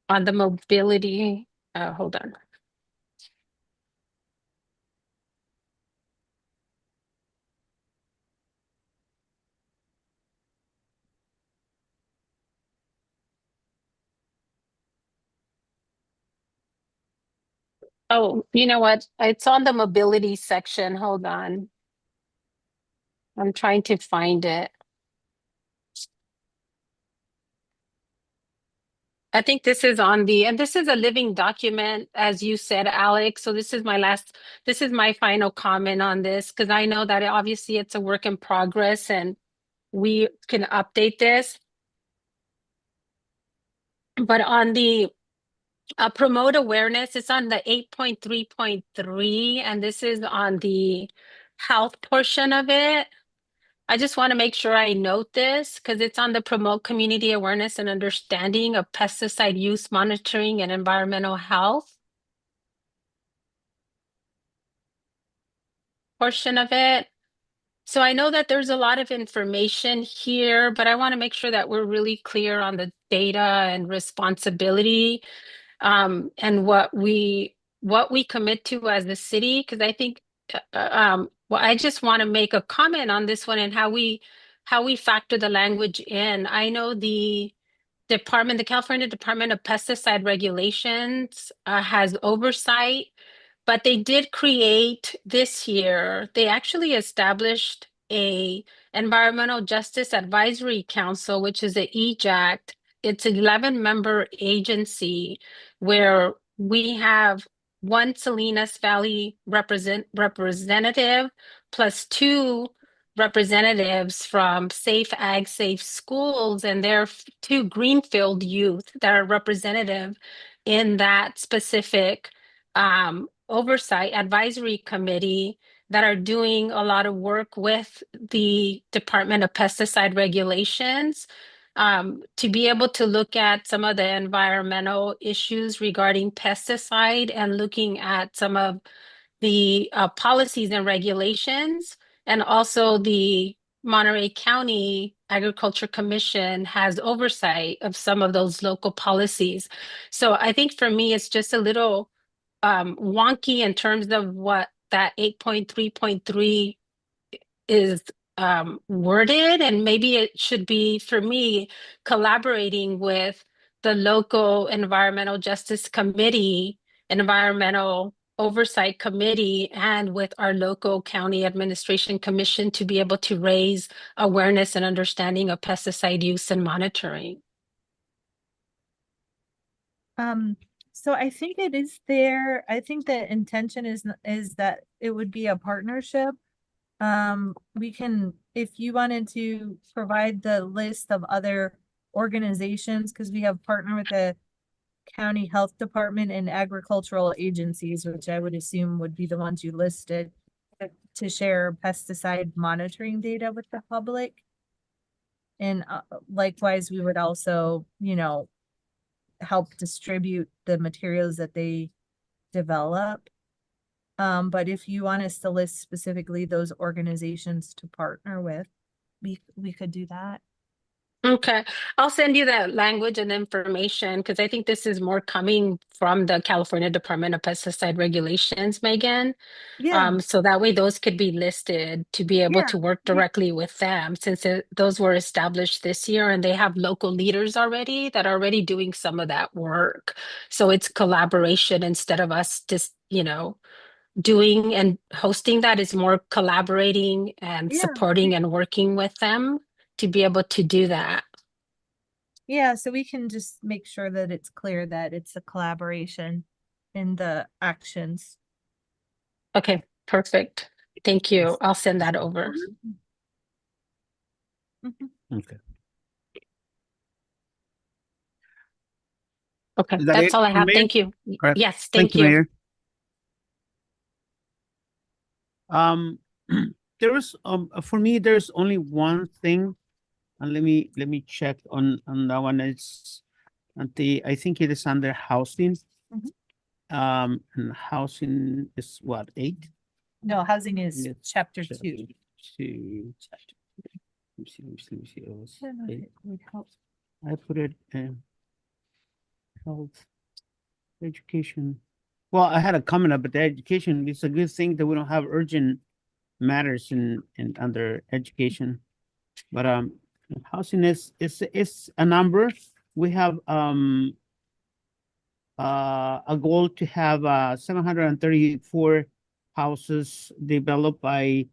On the mobility, hold on. Oh, you know what? It's on the mobility section. Hold on. I'm trying to find it. I think this is on the, and this is a living document, as you said, Alex. So this is my final comment on this, because I know that obviously it's a work in progress and we can update this. But on the promote awareness, it's on the 8.3.3, and this is on the health portion of it. I just want to make sure I note this because it's on the promote community awareness and understanding of pesticide use monitoring and environmental health portion of it. So I know that there's a lot of information here, but I want to make sure that we're really clear on the data and responsibility and what we commit to as the city, because I think well, I just want to make a comment on this one and how we factor the language in. I know the department, the California Department of Pesticide Regulations has oversight, but they did create this year, they actually established a Environmental Justice Advisory Council, which is a EJACT. It's an 11-member agency where we have one Salinas Valley representative plus 2 representatives from Safe Ag, Safe Schools, and there are 2 Greenfield youth that are representative in that specific oversight advisory committee that are doing a lot of work with the Department of Pesticide Regulations to be able to look at some of the environmental issues regarding pesticide and looking at some of the policies and regulations. And also the Monterey County Agriculture Commission has oversight of some of those local policies. So I think for me, it's just a little wonky in terms of what that 8.3.3 is worded, and maybe it should be, for me, collaborating with the local Environmental Justice Committee, Environmental Oversight Committee, and with our local County Administration Commission to be able to raise awareness and understanding of pesticide use and monitoring.
So I think it is there. I think the intention is that it would be a partnership. We can, if you wanted to provide the list of other organizations, because we have partnered with the county health department and agricultural agencies, which I would assume would be the ones you listed, to share pesticide monitoring data with the public. And likewise, we would also, help distribute the materials that they develop. But if you want us to list specifically those organizations to partner with, we could do that.
Okay, I'll send you that language and information because I think this is more coming from the California Department of Pesticide Regulations, Megan.
Yeah.
So that way those could be listed to be able to work directly with them, since those were established this year and they have local leaders already that are already doing some of that work. So it's collaboration instead of us just, doing and hosting that, is more collaborating and supporting and working with them to be able to do that.
Yeah, so we can just make sure that it's clear that it's a collaboration in the actions.
Okay, perfect. Thank you. I'll send that over.
Okay.
Okay,
Is that
that's
it,
all I have.
Mayor?
Thank you.
All right.
Yes, thank you.
Mayor. There was for me, there's only one thing, and let me check on that one. It's I think it is under housing. And housing is what, 8?
No, housing is
Yeah,
chapter
chapter
2.
2. Let me see. It was
Yeah, no,
8.
it would help.
I put it health, education. Well, I had a comment about the education. It's a good thing that we don't have urgent matters in under education, but housing is a number. We have a goal to have 734 houses developed by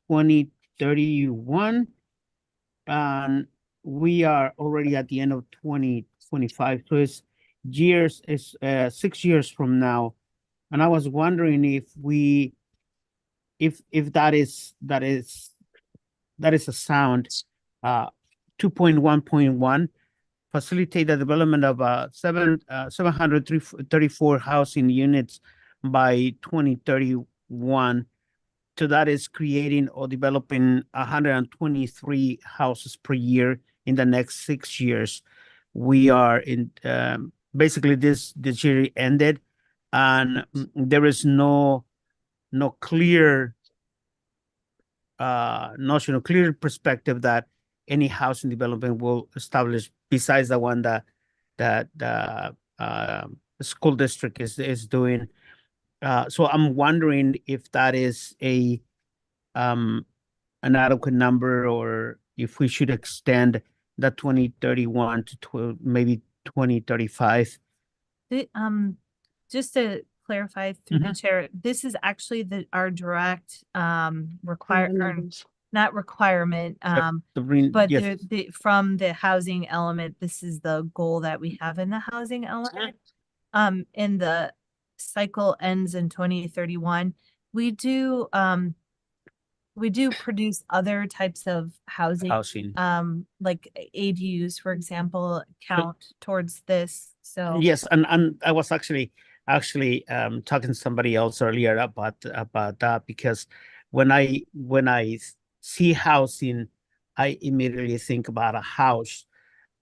2031, and we are already at the end of 2025. So it's 6 years from now, and I was wondering if that is a sound 2.1.1 facilitate the development of 734 housing units by 2031. So that is creating or developing 123 houses per year in the next 6 years. We are in basically this year ended, and there is no clear notion or clear perspective that any housing development will establish besides the one that the school district is doing. So I'm wondering if that is an adequate number, or if we should extend that 2031 to maybe 2035.
Just to clarify through the chair, this is actually our direct not requirement, but
yes.
from the housing element, this is the goal that we have in the housing element. And the cycle ends in 2031. We do produce other types of housing, like ADUs, for example, count towards this. So
yes, and I was actually talking to somebody else earlier about that, because when I see housing, I immediately think about a house,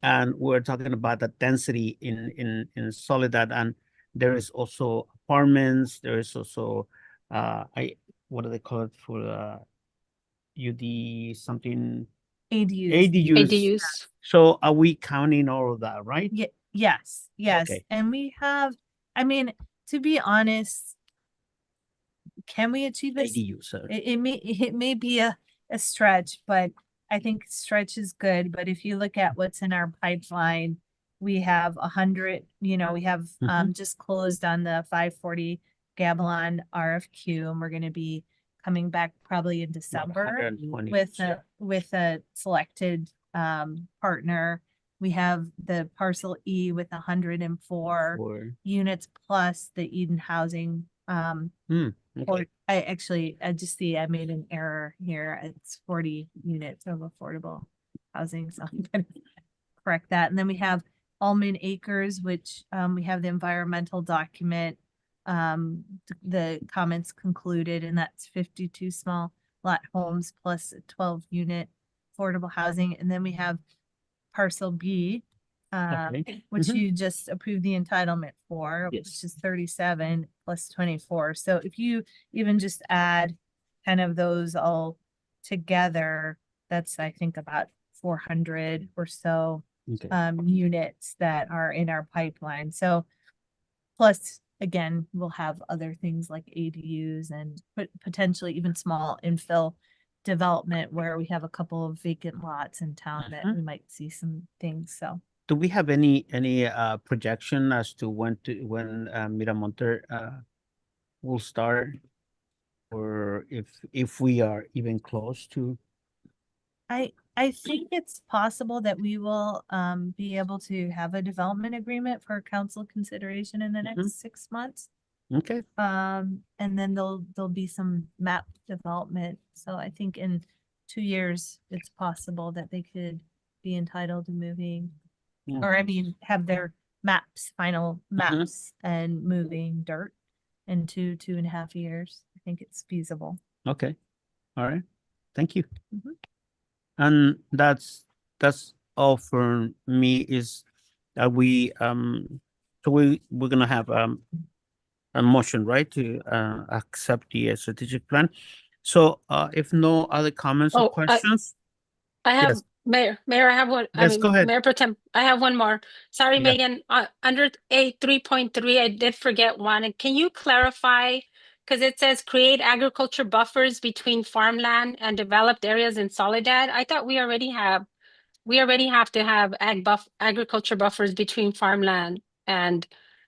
and we're talking about the density in Soledad, and there is also apartments. There is also what do they call it for UD something ADUs. So are we counting all of that, right?
Yes.
Okay.
And we have, I mean, to be honest, can we achieve this?
ADUs.
It may be a stretch, but I think stretch is good. But if you look at what's in our pipeline, we have 100, we have just closed on the 540 Gabilan RFQ, and we're going to be coming back probably in December with a selected partner. We have the parcel E with 104 units plus the Eden Housing.
Okay.
I just see I made an error here. It's 40 units of affordable housing, so I'm gonna correct that. And then we have Almond Acres, which we have the environmental document. The comments concluded, and that's 52 small lot homes plus a 12 unit affordable housing. And then we have parcel B, which you just approved the entitlement for, which is 37 plus 24. So if you even just add kind of those all together, that's I think about 400 or so units that are in our pipeline. So plus again, we'll have other things like ADUs and potentially even small infill development where we have a couple of vacant lots in town that we might see some things. So
do we have any projection as to when Miramonte will start, or if we are even close to?
I think it's possible that we will be able to have a development agreement for council consideration in the next 6 months.
Okay.
And then there'll be some map development. So I think in 2 years, it's possible that they could be entitled to moving, or I mean, have their final maps and moving dirt in 2.5 years. I think it's feasible.
Okay. All right. Thank you. And that's all for me. Is that we're gonna have a motion, right, to accept the strategic plan. So if no other comments or questions,
I have Mayor, I have one.
Yes, go ahead.
Mayor Pro Tem, I have one more. Sorry,
Yeah.
Megan, under A 3.3, I did forget one. And can you clarify? Because it says create agriculture buffers between farmland and developed areas in Soledad. I thought we already have to have agriculture buffers between farmland and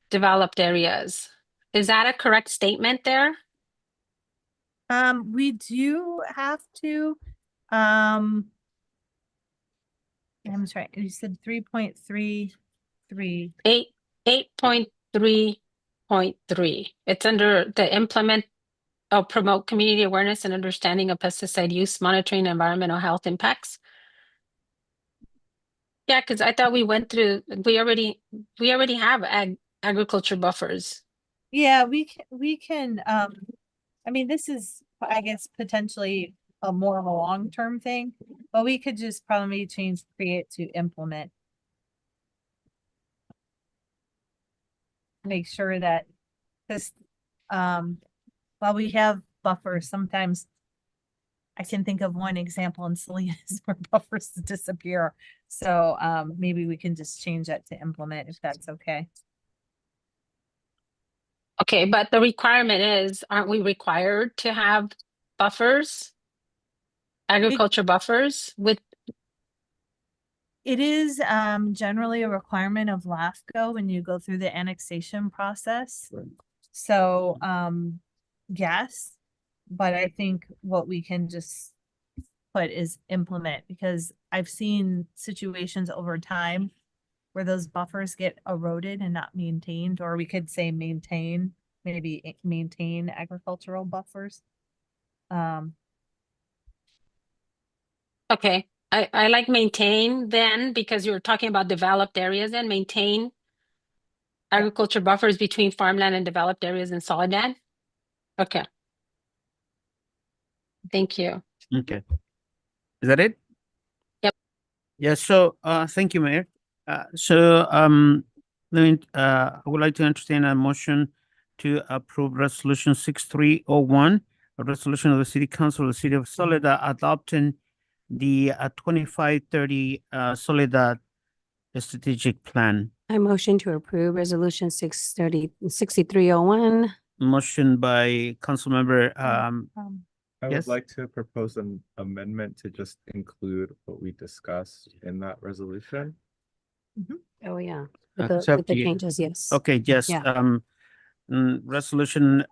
developed areas. Is that a correct statement there?
We do have to, I'm sorry, you said 3.33.
8.3.3. It's under the implement or promote community awareness and understanding of pesticide use, monitoring environmental health impacts. Yeah, because I thought we already have agriculture buffers.
Yeah, we can, I mean, this is, I guess, potentially a more of a long-term thing, but we could just probably change create to implement. Make sure that, because while we have buffers, sometimes I can think of one example in Salinas where buffers disappear. So maybe we can just change that to implement if that's okay.
Okay, but the requirement is, aren't we required to have buffers? Agriculture buffers with?
It is generally a requirement of LAFCO when you go through the annexation process.
Right.
So yes, but I think what we can just put is implement, because I've seen situations over time where those buffers get eroded and not maintained, or we could say maintain, maybe maintain agricultural buffers.
Okay, I like maintain then, because you were talking about developed areas, and maintain agriculture buffers between farmland and developed areas in Soledad. Okay. Thank you.
Okay. Is that it?
Yep.
Yeah, so thank you, Mayor. I would like to entertain a motion to approve resolution 6301, a resolution of the City Council of the City of Soledad adopting the 2530 Soledad strategic plan.
I motion to approve resolution 6301.
Motion by Councilmember
I
Yes.
would like to propose an amendment to just include what we discussed in that resolution.
Oh, yeah.
It's
With
up
the
to you.
changes, yes.
Okay, yes,
Yeah.
Resolution,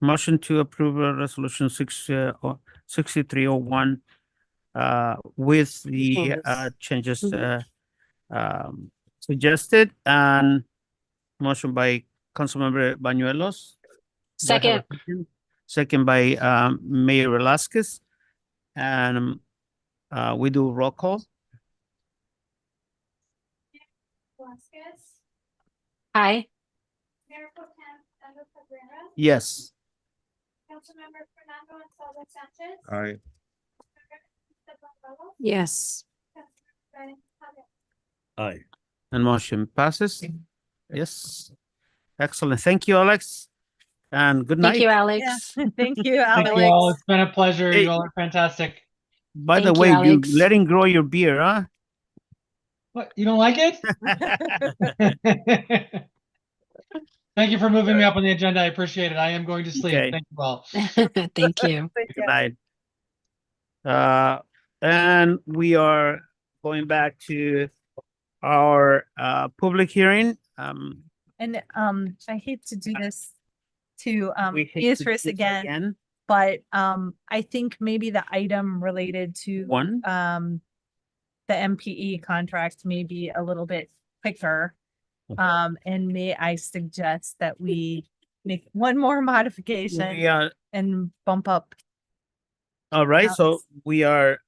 motion to approve resolution 6301 with the changes suggested, and motion by Councilmember Bañuelos. Do I have a
Second.
second? Second by Mayor Velasquez, and we do roll call.
Velasquez,
Hi.
Mayor Pro Tem Fernando Cabrera,
Yes.
Councilmember Fernando Ansaldo Sanchez.
I
Yes.
Aye.
And motion passes. Yes. Excellent. Thank you, Alex. And good night.
Thank you, Alex.
Thank you,
Thank
Alex.
you all. It's been a pleasure.
Hey.
You all are fantastic.
By the
Thank you,
way, you
Alex.
letting grow your beard, huh?
What, you don't like it? Thank you for moving me up on the agenda. I appreciate it. I am going to sleep.
Okay.
Thank you all.
Thank you.
Good night. And we are going back to our public hearing.
And I hate to do this to
We hate to
Beatrice
do this
again, but I think maybe the item related to
One.
the MPE contract may be a little bit quicker. And may I suggest that we make one more modification
We are,
and bump up.
all right, so
Alex.
we are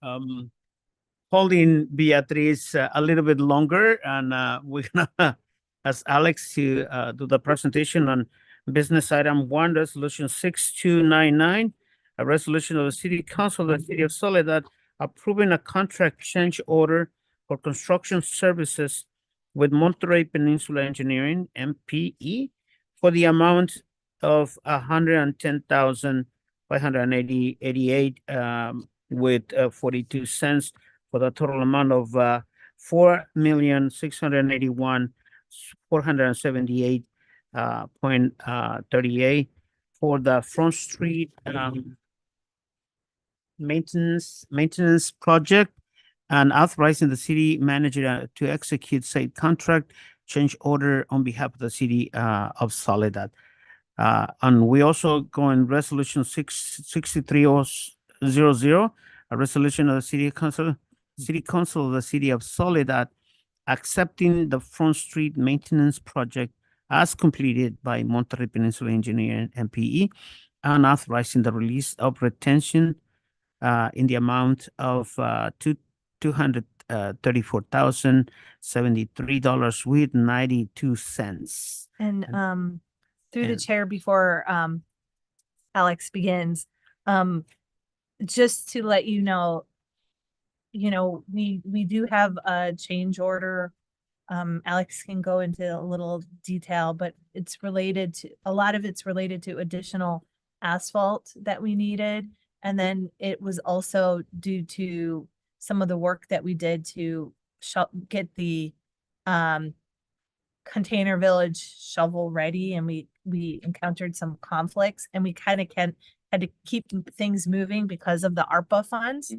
holding Beatriz a little bit longer, and we're gonna ask Alex to do the presentation on business item 1, resolution 6299, a resolution of the City Council of the City of Soledad approving a contract change order for construction services with Monterey Peninsula Engineering, MPE, for the amount of 110,588 with 42 cents, for the total amount of 4,681,478 .38 for the Front Street maintenance project, and authorizing the city manager to execute said contract change order on behalf of the city of Soledad. And we also go in resolution 63000, a resolution of the city council of the city of Soledad accepting the Front Street maintenance project as completed by Monterey Peninsula Engineering, MPE, and authorizing the release of retention in the amount of $234,073 with 92 cents.
And through the
and-
chair, before Alex begins, just to let you know, we do have a change order. Alex can go into a little detail, but it's related to, a lot of it's related to additional asphalt that we needed. And then it was also due to some of the work that we did to get the Container Village shovel ready, and we encountered some conflicts, and we kind of had to keep things moving because of the ARPA funds.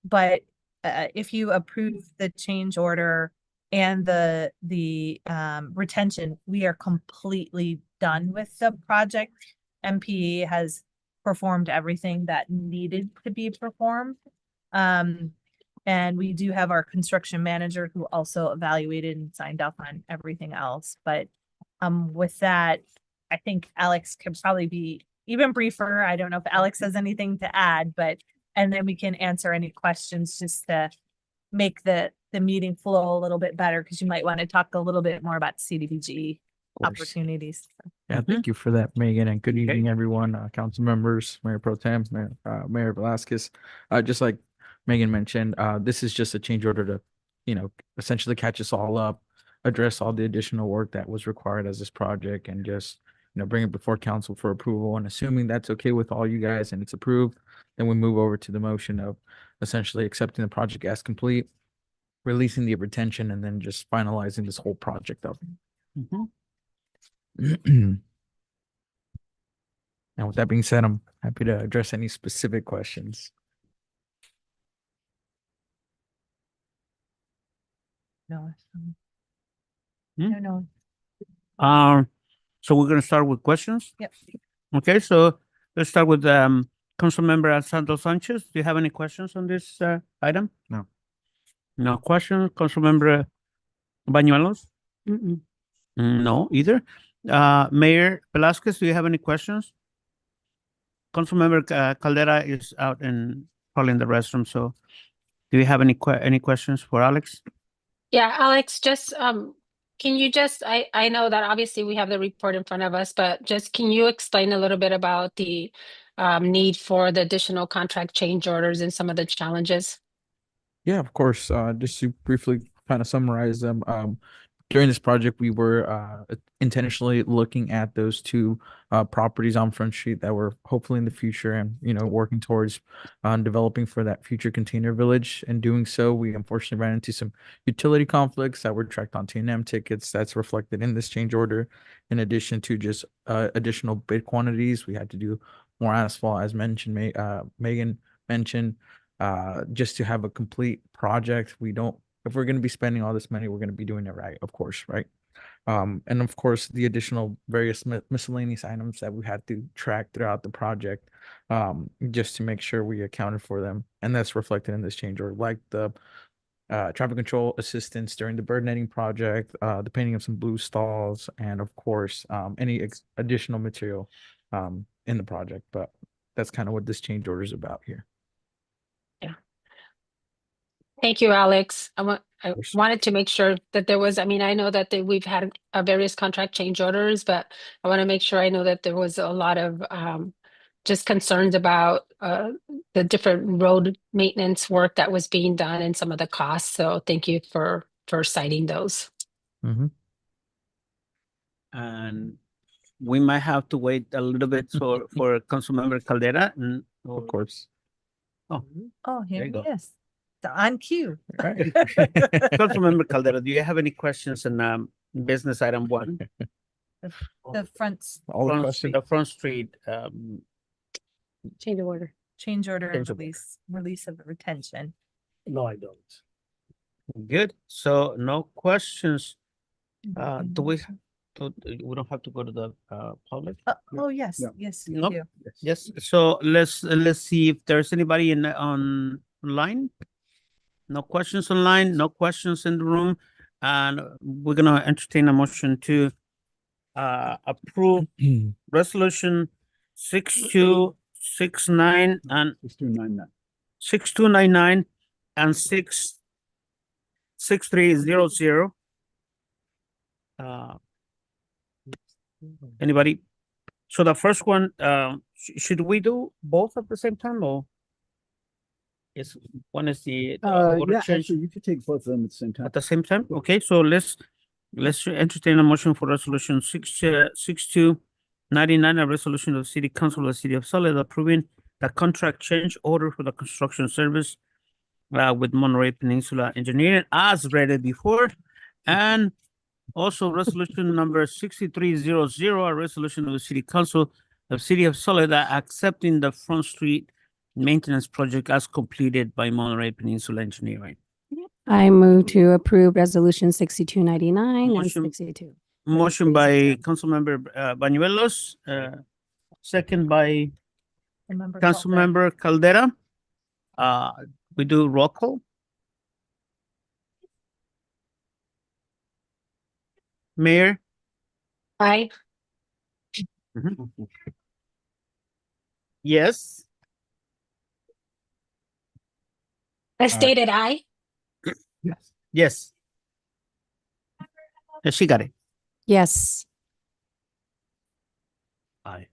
But if you approve the change order and the retention, we are completely done with the project. MPE has performed everything that needed to be performed. And we do have our construction manager who also evaluated and signed off on everything else. But with that, I think Alex could probably be even briefer. I don't know if Alex has anything to add, and then we can answer any questions just to make the meeting flow a little bit better, because you might want to talk a little bit more about CDBG opportunities.
Yeah, thank you for that, Megan, and good evening, everyone, council members, Mayor Pro Tem, Mayor Velasquez. Just like Megan mentioned, this is just a change order to, essentially catch us all up, address all the additional work that was required as this project, and just, bring it before council for approval. And assuming that's okay with all you guys and it's approved, then we move over to the motion of essentially accepting the project as complete, releasing the retention, and then just finalizing this whole project up. And with that being said, I'm happy to address any specific questions.
No.
Hmm?
No.
So we're gonna start with questions?
Yep.
Okay, so let's start with Councilmember Santos Sanchez. Do you have any questions on this item?
No.
No questions. Councilmember Bañuelos? No, either. Mayor Velasquez, do you have any questions? Councilmember Caldera is out and probably in the restroom, so do you have any questions for Alex?
Yeah, Alex, just can you just, I know that obviously we have the report in front of us, but just can you explain a little bit about the need for the additional contract change orders and some of the challenges?
Yeah, of course. Just to briefly kind of summarize them. During this project, we were intentionally looking at those two properties on Front Street that were hopefully in the future and, working towards developing for that future container village. And doing so, we unfortunately ran into some utility conflicts that were tracked on T&M tickets. That's reflected in this change order. In addition to just additional bid quantities, we had to do more asphalt, as mentioned, Megan mentioned, just to have a complete project. If we're going to be spending all this money, we're going to be doing it right, of course, right? And of course, the additional various miscellaneous items that we had to track throughout the project, just to make sure we accounted for them. And that's reflected in this change order, like the traffic control assistance during the bird netting project, the painting of some blue stalls, and of course, any additional material in the project. But that's kind of what this change order is about here.
Thank you, Alex. I wanted to make sure that there was, I know that we've had various contract change orders, but I want to make sure I know that there was a lot of just concerns about the different road maintenance work that was being done and some of the costs. So thank you for citing those.
And we might have to wait a little bit for Councilmember Caldera.
Of course.
Oh, here
There you
he
go.
is. On cue.
Right. Councilmember Caldera, do you have any questions on business item 1?
The front
The Front Street
Change of order.
change order and
Change order.
release of retention.
No, I don't.
Good. So no questions. Do we don't have to go to the public?
Oh, yes,
No.
yes, we
Nope.
do.
Yes. So let's see if there's anybody online. No questions online, no questions in the room, and we're gonna entertain a motion to approve resolution 6269 and 6299 and 6300. Anybody? So the first one, should we do both at the same time, or one is the order
Yeah,
change
actually, you could take both of them at the same time.
at the same time? Okay, so let's entertain a motion for resolution 6299, a resolution of the City Council of the City of Solid approving the contract change order for the construction service with Monterey Peninsula Engineering as read before, and also resolution number 6300, a resolution of the City Council of City of Solid accepting the Front Street maintenance project as completed by Monterey Peninsula Engineering.
I move to approve resolution 6299 and
Motion-
62.
Motion by Councilmember Banuelos, second by Councilmember Caldera. We do roll call. Mayor?
Aye.
Yes.
As stated, aye.
Yes.
Yes. She got it.
Yes.
Aye.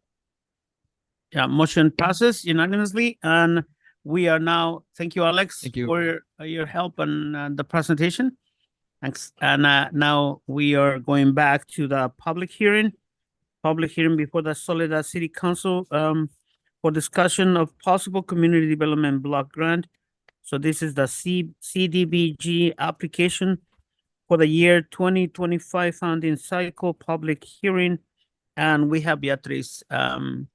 Yeah, motion passes unanimously, and we are now, thank you, Alex.
Thank you.
For your help on the presentation. Thanks. And now we are going back to the public hearing. Public hearing before the Soledad City Council for discussion of possible community development block grant. So this is the CDBG application for the year 2025 funding cycle public hearing. And we have Beatriz to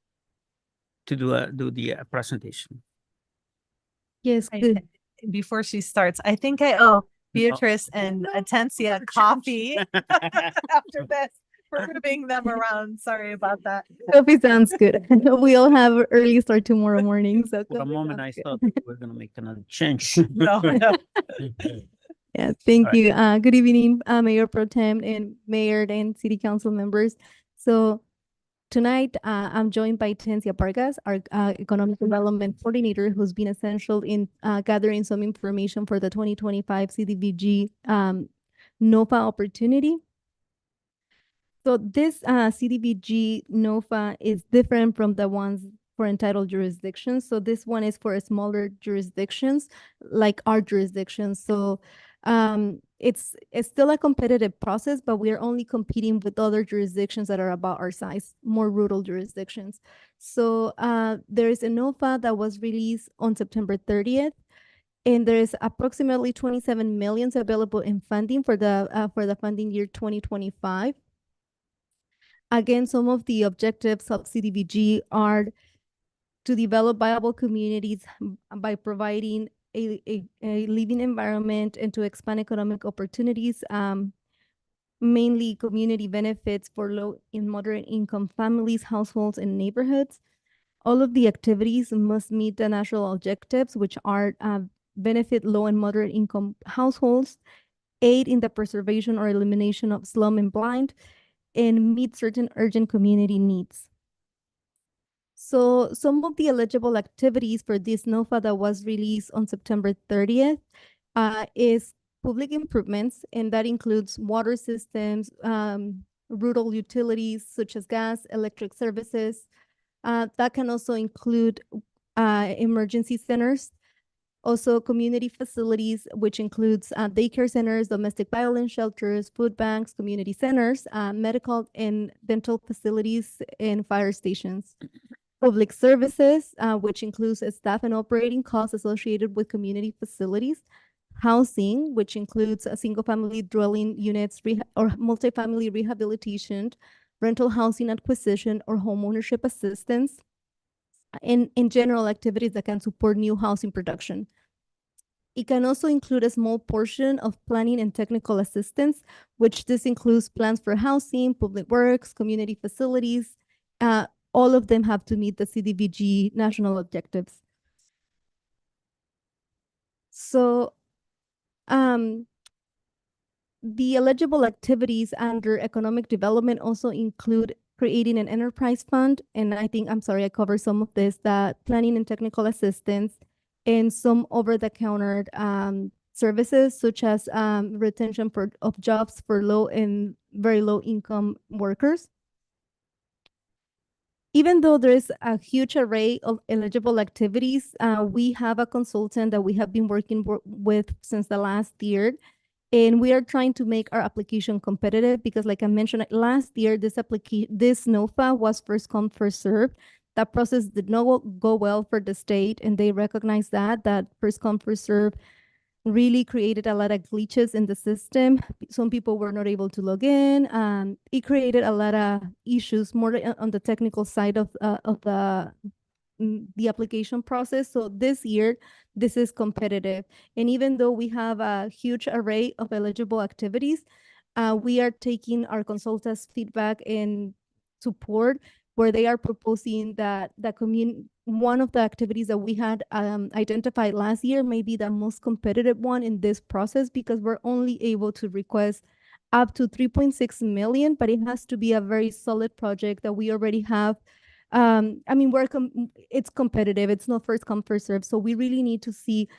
do the presentation.
Yes,
Before she starts, I think I owe Beatrice and Atencia coffee after this for moving them around. Sorry about that.
coffee sounds good. We all have early start tomorrow morning, so
For a
coffee
moment,
sounds
I
good.
thought we were gonna make another change.
No.
Yeah, thank
All right.
you. Good evening, Mayor Pro Tem and Mayor and City Council members. So tonight, I'm joined by Tencia Vargas, our Economic Development Coordinator, who's been essential in gathering some information for the 2025 CDBG NOFA opportunity. So this CDBG NOFA is different from the ones for entitled jurisdictions. So this one is for smaller jurisdictions, like our jurisdiction. So it's still a competitive process, but we are only competing with other jurisdictions that are about our size, more rural jurisdictions. So there is a NOFA that was released on September 30th, and there is approximately 27 million available in funding for the funding year 2025. Again, some of the objectives of CDBG are to develop viable communities by providing a living environment and to expand economic opportunities, mainly community benefits for low and moderate income families, households, and neighborhoods. All of the activities must meet the national objectives, which are benefit low and moderate income households, aid in the preservation or elimination of slum and blind, and meet certain urgent community needs. So some of the eligible activities for this NOFA that was released on September 30th is public improvements, and that includes water systems, rural utilities such as gas, electric services. That can also include emergency centers, also community facilities, which includes daycare centers, domestic violence shelters, food banks, community centers, medical and dental facilities, and fire stations. Public services, which includes staff and operating costs associated with community facilities. Housing, which includes single-family dwelling units or multifamily rehabilitation, rental housing acquisition, or homeownership assistance, and in general activities that can support new housing production. It can also include a small portion of planning and technical assistance, which this includes plans for housing, public works, community facilities. All of them have to meet the CDBG national objectives. So the eligible activities under economic development also include creating an enterprise fund. And I think, I'm sorry, I covered some of this, that planning and technical assistance, and some over-the-counter services, such as retention of jobs for low and very low income workers. Even though there is a huge array of eligible activities, we have a consultant that we have been working with since the last year. And we are trying to make our application competitive because, like I mentioned last year, this NOFA was first come, first served. That process did not go well for the state, and they recognized that first come, first served really created a lot of glitches in the system. Some people were not able to log in. It created a lot of issues more on the technical side of the the application process. So this year, this is competitive. And even though we have a huge array of eligible activities, we are taking our consultants' feedback and support where they are proposing that one of the activities that we had identified last year may be the most competitive one in this process because we're only able to request up to 3.6 million, but it has to be a very solid project that we already have. I mean, it's competitive. It's not first come, first serve. So we really need to see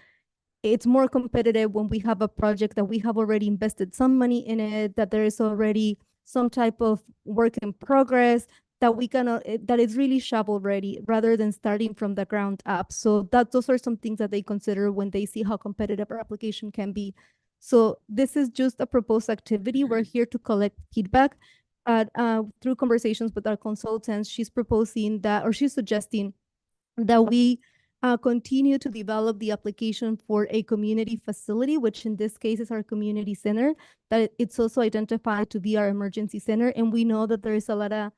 it's more competitive when we have a project that we have already invested some money in it, that there is already some type of work in progress, that we can that is really shovel ready rather than starting from the ground up. So those are some things that they consider when they see how competitive our application can be. So this is just a proposed activity. We're here to collect feedback. Through conversations with our consultants, she's proposing that, or she's suggesting that we continue to develop the application for a community facility, which in this case is our community center, that it's also identified to be our emergency center. And we know that there is a lot of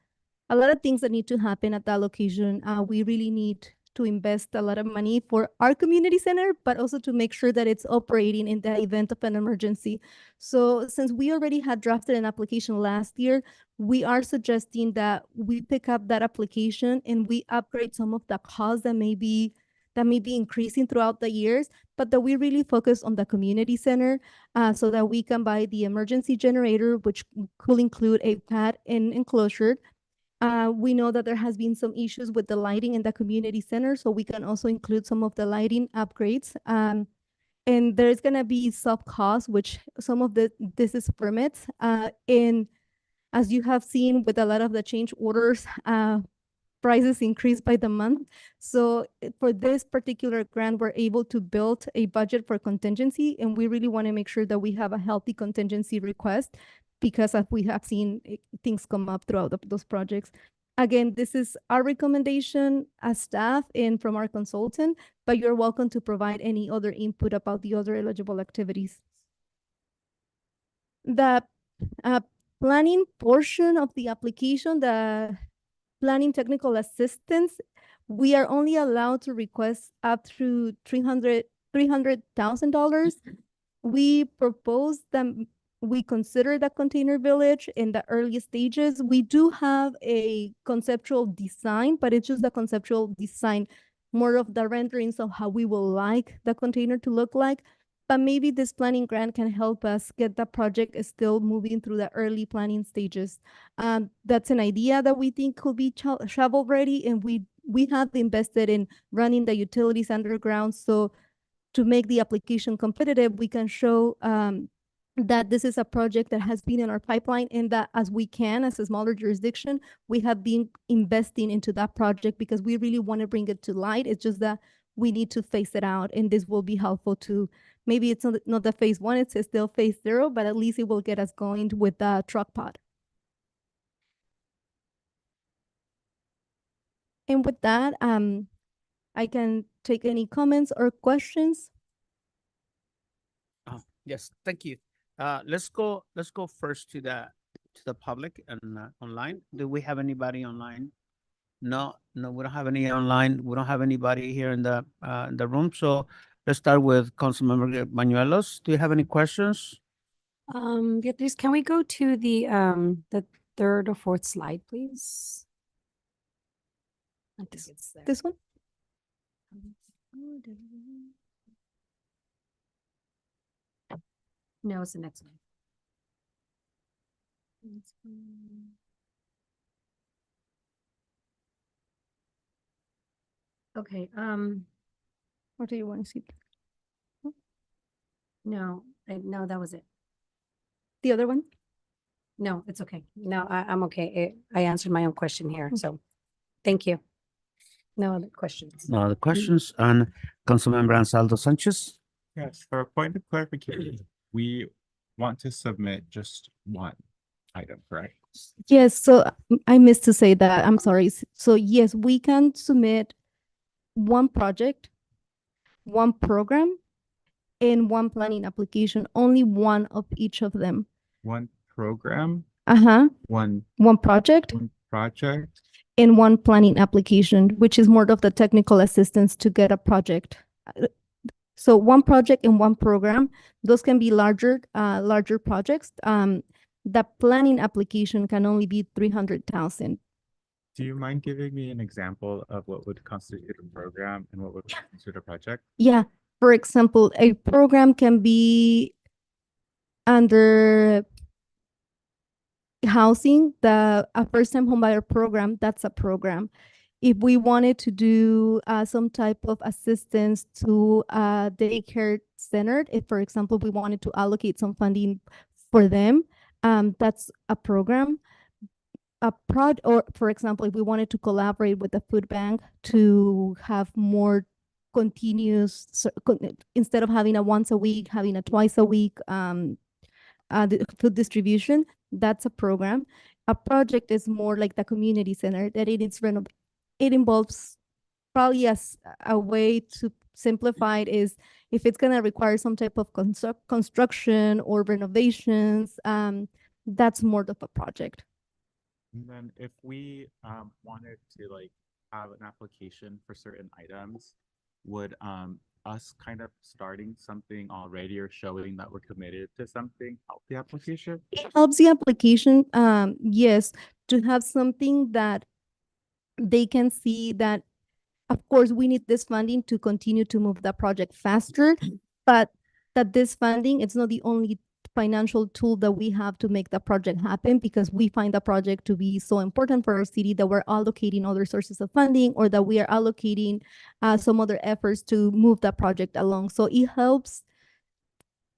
things that need to happen at that location. We really need to invest a lot of money for our community center, but also to make sure that it's operating in the event of an emergency. So since we already had drafted an application last year, we are suggesting that we pick up that application and we upgrade some of the costs that may be increasing throughout the years, but that we really focus on the community center so that we can buy the emergency generator, which could include a pad and enclosure. We know that there has been some issues with the lighting in the community center, so we can also include some of the lighting upgrades. And there's gonna be soft costs, which some of this is permits. And as you have seen with a lot of the change orders, prices increase by the month. So for this particular grant, we're able to build a budget for contingency, and we really want to make sure that we have a healthy contingency request because as we have seen things come up throughout those projects. Again, this is our recommendation as staff and from our consultant, but you're welcome to provide any other input about the other eligible activities. The planning portion of the application, the planning technical assistance, we are only allowed to request up to $300,000. We propose that we consider the container village in the early stages. We do have a conceptual design, but it's just the conceptual design, more of the renderings of how we will like the container to look like. But maybe this planning grant can help us get the project still moving through the early planning stages. That's an idea that we think could be shovel ready, and we have invested in running the utilities underground. So to make the application competitive, we can show that this is a project that has been in our pipeline, and that as we can, as a smaller jurisdiction, we have been investing into that project because we really want to bring it to light. It's just that we need to phase it out, and this will be helpful to, maybe it's not the phase 1, it's still phase 0, but at least it will get us going with the truck pod. And with that, I can take any comments or questions.
Yes, thank you. Let's go first to the public and online. Do we have anybody online? No, we don't have any online. We don't have anybody here in the room. So let's start with Councilmember Bañuelos. Do you have any questions?
Beatriz, can we go to the third or fourth slide, please? I think it's there.
This one?
No, it's the next one. Okay,
Or do you want to see?
no, no, that was it.
The other one?
No, it's okay. No, I'm okay. I answered my own question here, so thank you. No other questions.
No other questions. And Councilmember Ansaldo Sanchez?
Yes, for a point of clarification, we want to submit just one item, correct?
Yes, so I missed to say that. I'm sorry. So yes, we can submit one project, one program, and one planning application, only one of each of them.
One program,
Uh-huh.
one
One project,
project,
and one planning application, which is more of the technical assistance to get a project. So one project and one program, those can be larger projects. The planning application can only be 300,000.
Do you mind giving me an example of what would constitute a program and what would constitute a project?
Yeah, for example, a program can be under housing, a first-time homebuyer program, that's a program. If we wanted to do some type of assistance to a daycare center, if, for example, we wanted to allocate some funding for them, that's a program. Or for example, if we wanted to collaborate with the food bank to have more continuous, instead of having a once a week, having a twice a week the food distribution, that's a program. A project is more like the community center that it involves probably as a way to simplify it is if it's gonna require some type of construction or renovations, that's more of a project.
And then if we wanted to like have an application for certain items, would us kind of starting something already or showing that we're committed to something help the application?
It helps the application, yes, to have something that they can see that, of course, we need this funding to continue to move the project faster, but that this funding, it's not the only financial tool that we have to make the project happen, because we find the project to be so important for our city that we're allocating other sources of funding, or that we are allocating some other efforts to move the project along. So it helps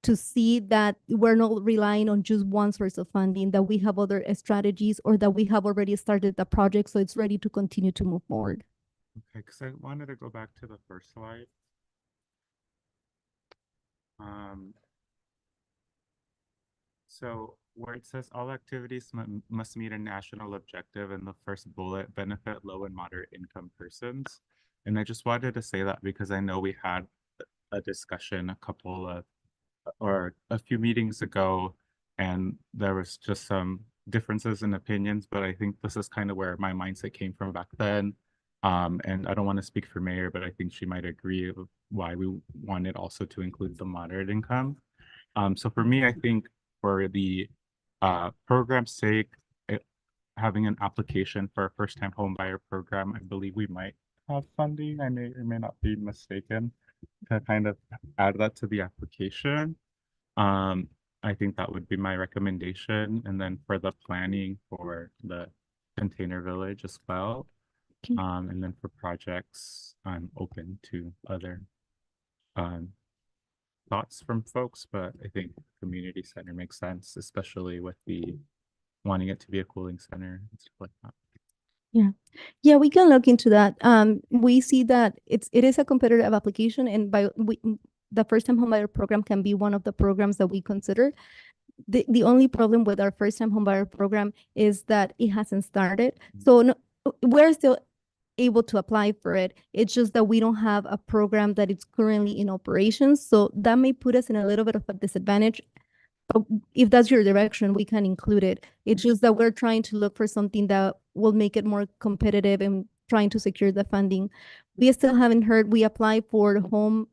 to see that we're not relying on just one source of funding, that we have other strategies, or that we have already started the project so it's ready to continue to move forward.
Okay, because I wanted to go back to the first slide. So where it says all activities must meet a national objective, in the first bullet, benefit low and moderate income persons. And I just wanted to say that because I know we had a discussion a few meetings ago, and there was just some differences in opinions, but I think this is kind of where my mindset came from back then. And I don't want to speak for Mayor, but I think she might agree with why we wanted also to include the moderate income. So for me, I think for the program's sake, having an application for a first-time home buyer program, I believe we might have funding. I may or may not be mistaken to kind of add that to the application. I think that would be my recommendation. And then for the planning for the container village as well. And then for projects, I'm open to other thoughts from folks, but I think community center makes sense, especially with the wanting it to be a cooling center and stuff like that.
Yeah, we can look into that. We see that it is a competitive application, and the first-time homebuyer program can be one of the programs that we consider. The only problem with our first-time homebuyer program is that it hasn't started. So no, we're still able to apply for it. It's just that we don't have a program that is currently in operations. So that may put us in a little bit of a disadvantage. But if that's your direction, we can include it. It's just that we're trying to look for something that will make it more competitive and trying to secure the funding. We still haven't heard. We applied for the home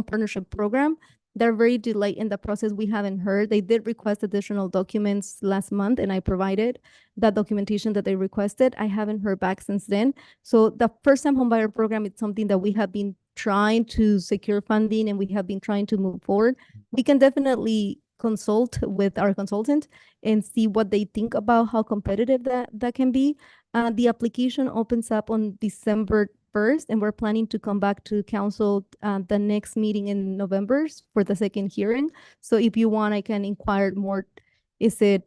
partnership program. They're very delayed in the process. We haven't heard. They did request additional documents last month, and I provided that documentation that they requested. I haven't heard back since then. So the first-time homebuyer program is something that we have been trying to secure funding, and we have been trying to move forward. We can definitely consult with our consultant and see what they think about how competitive that can be. The application opens up on December 1st, and we're planning to come back to council the next meeting in November for the second hearing. So if you want, I can inquire more. Their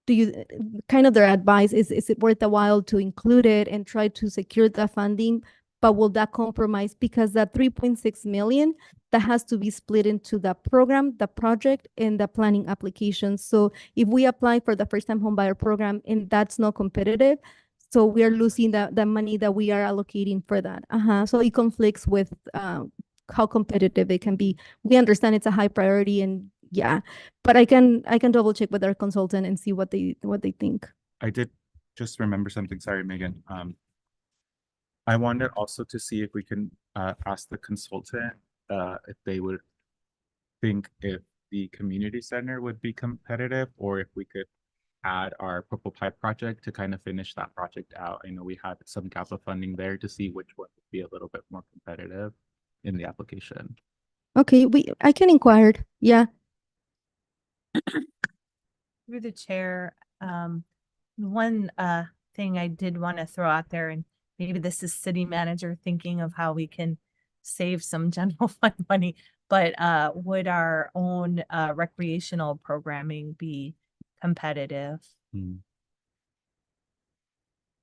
advice is it worth the while to include it and try to secure the funding? But will that compromise? Because that 3.6 million, that has to be split into the program, the project, and the planning application. So if we apply for the first-time homebuyer program and that's not competitive, so we are losing the money that we are allocating for that. So it conflicts with how competitive it can be. We understand it's a high priority, and yeah, but I can double check with our consultant and see what they think.
I did just remember something. Sorry, Megan. I wanted also to see if we can ask the consultant if they would think if the community center would be competitive, or if we could add our Purple Pipe project to kind of finish that project out. I know we had some gap of funding there to see which one would be a little bit more competitive in the application.
Okay, I can inquire. Yeah.
Through the chair, one thing I did want to throw out there, and maybe this is city manager thinking of how we can save some general fund money, but would our own recreational programming be competitive?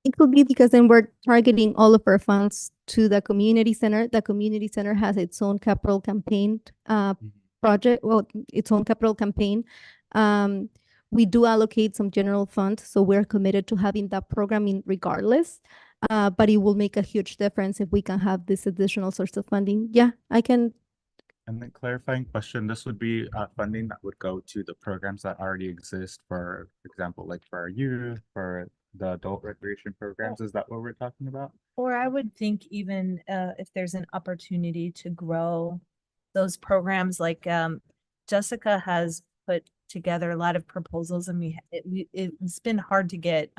It could be because then we're targeting all of our funds to the community center. The community center has its own capital campaign project, well, its own capital campaign. We do allocate some general funds, so we're committed to having that programming regardless. But it will make a huge difference if we can have this additional source of funding. Yeah, I can.
And then clarifying question, this would be funding that would go to the programs that already exist, for example, like for our youth, for the adult recreation programs. Is that what we're talking about?
Or I would think even if there's an opportunity to grow those programs, like Jessica has put together a lot of proposals, and it's been hard to get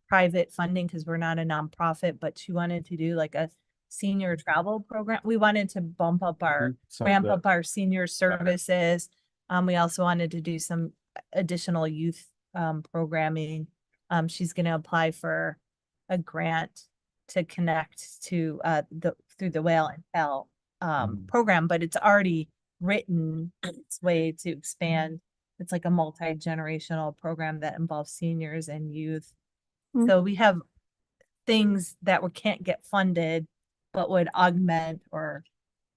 private funding because we're not a nonprofit, but she wanted to do like a senior travel program. We wanted to bump up our ramp up our senior services. We also wanted to do some additional youth programming. She's going to apply for a grant to connect to through the Whale and Hell program, but it's already written its way to expand. It's like a multi-generational program that involves seniors and youth. So we have things that we can't get funded, but would augment or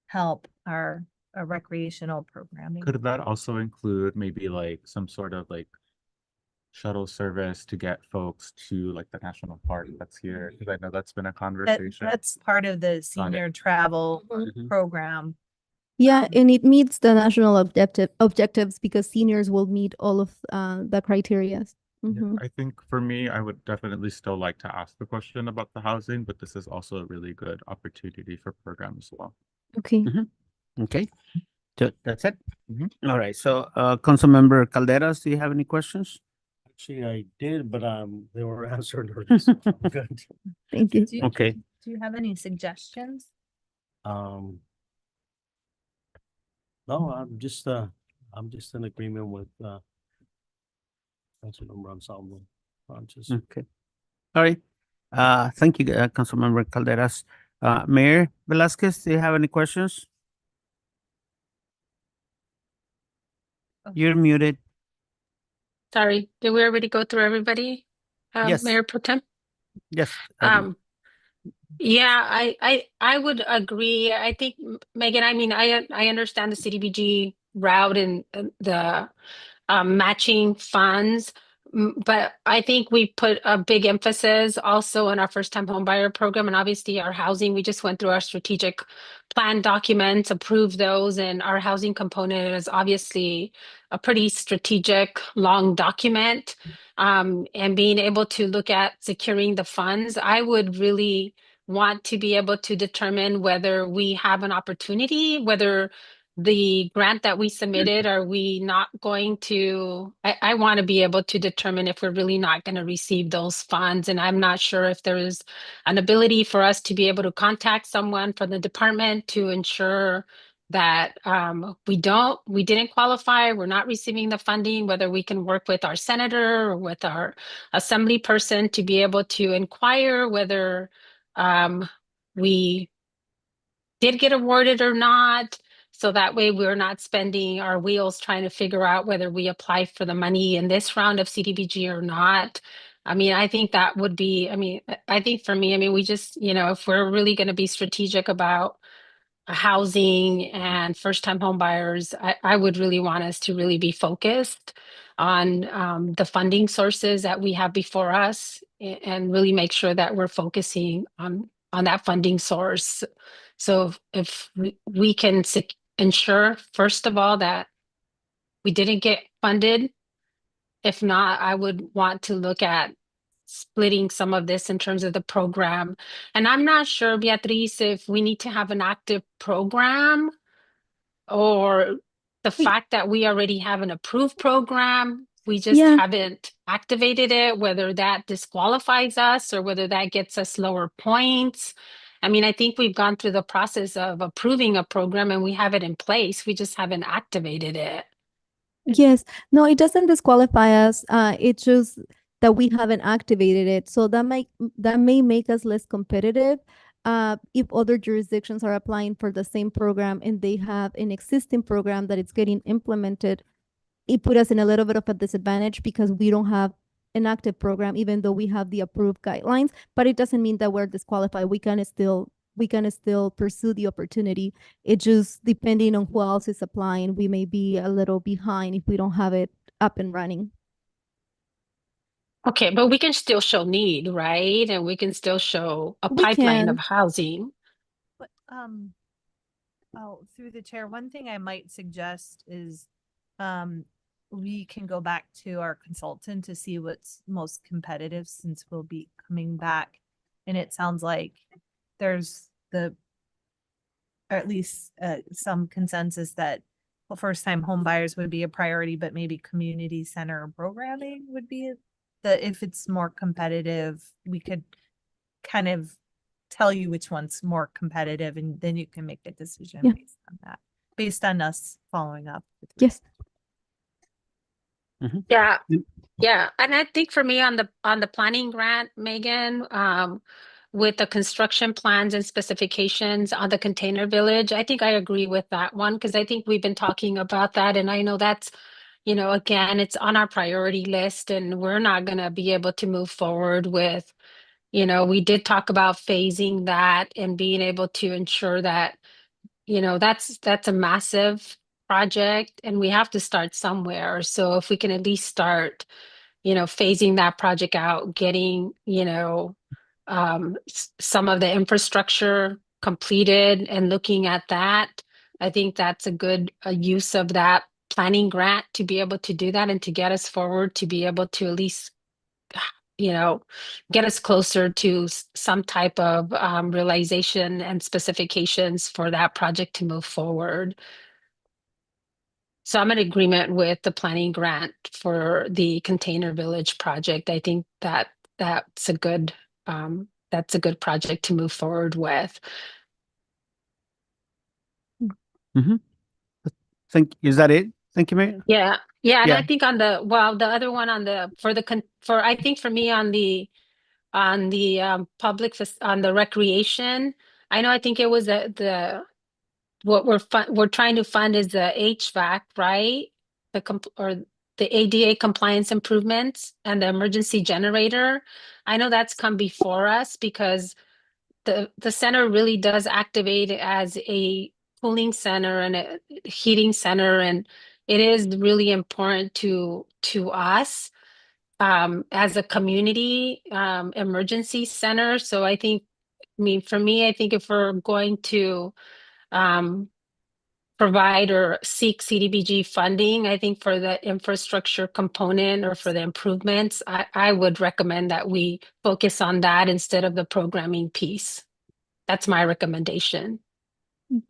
help our recreational programming.
Could that also include maybe like some sort of like shuttle service to get folks to like the national park that's here? Because I know that's been a conversation.
That's part of the senior travel program.
Yeah, and it meets the national objectives because seniors will meet all of the criteria.
I think for me, I would definitely still like to ask the question about the housing, but this is also a really good opportunity for program as well.
Okay.
Okay. So that's it. All right. So Councilmember Calderas, do you have any questions?
Actually, I did, but they were answered already. So I'm good.
Thank you.
Okay.
Do you have any suggestions?
No, I'm just in agreement with Councilmember Anselmo.
Okay. All right. Thank you, Councilmember Calderas. Mayor Velasquez, do you have any questions? You're muted.
Sorry, did we already go through everybody?
Yes.
Mayor Pro Tem?
Yes.
Yeah, I would agree. I think, Megan, I mean, I understand the CDBG route and the matching funds, but I think we put a big emphasis also on our first-time homebuyer program, and obviously our housing. We just went through our strategic plan documents, approved those, and our housing component is obviously a pretty strategic, long document. And being able to look at securing the funds, I would really want to be able to determine whether we have an opportunity, whether the grant that we submitted, are we not going to, I want to be able to determine if we're really not going to receive those funds. And I'm not sure if there is an ability for us to be able to contact someone from the department to ensure that we didn't qualify, we're not receiving the funding, whether we can work with our senator or with our assembly person to be able to inquire whether we did get awarded or not. So that way we're not spending our wheels trying to figure out whether we apply for the money in this round of CDBG or not. I mean, I think that would be, I think for me, we just, if we're really going to be strategic about housing and first-time home buyers, I would really want us to really be focused on the funding sources that we have before us and really make sure that we're focusing on that funding source. So if we can ensure, first of all, that we didn't get funded. If not, I would want to look at splitting some of this in terms of the program. And I'm not sure, Beatriz, if we need to have an active program or the fact that we already have an approved program, we just
Yeah.
haven't activated it, whether that disqualifies us or whether that gets us lower points. I mean, I think we've gone through the process of approving a program and we have it in place. We just haven't activated it.
Yes, no, it doesn't disqualify us. It's just that we haven't activated it. So that may make us less competitive. If other jurisdictions are applying for the same program and they have an existing program that it's getting implemented, it put us in a little bit of a disadvantage because we don't have an active program, even though we have the approved guidelines. But it doesn't mean that we're disqualified. We can still pursue the opportunity. It just depending on who else is applying, we may be a little behind if we don't have it up and running.
Okay, but we can still show need, right? And we can still show a
We
pipeline of
can.
housing.
But, oh, through the chair, one thing I might suggest is, we can go back to our consultant to see what's most competitive since we'll be coming back. And it sounds like there's or at least some consensus that first-time home buyers would be a priority, but maybe community center programming would be if it's more competitive, we could kind of tell you which one's more competitive and then you can make a decision
Yeah.
based on that, based on us following up.
Yes.
Yeah, yeah. And I think for me on the planning grant, Megan, with the construction plans and specifications on the container village, I think I agree with that one because I think we've been talking about that. And I know that's, again, it's on our priority list and we're not going to be able to move forward with, we did talk about phasing that and being able to ensure that, that's a massive project and we have to start somewhere. So if we can at least start, phasing that project out, getting, some of the infrastructure completed and looking at that, I think that's a good use of that planning grant to be able to do that and to get us forward to be able to at least get us closer to some type of realization and specifications for that project to move forward. So I'm in agreement with the planning grant for the Container Village project. I think that that's a good project to move forward with.
Is that it? Thank you, Mayor.
Yeah. Yeah. And
Yeah.
I think on the other one I think for me on the on the recreation, I think it was what we're trying to fund is the HVAC, right? Or the ADA compliance improvements and the emergency generator. I know that's come before us because the center really does activate as a cooling center and a heating center, and it is really important to us as a community emergency center. So I think, for me, I think if we're going to provide or seek CDBG funding, I think for the infrastructure component or for the improvements, I would recommend that we focus on that instead of the programming piece. That's my recommendation.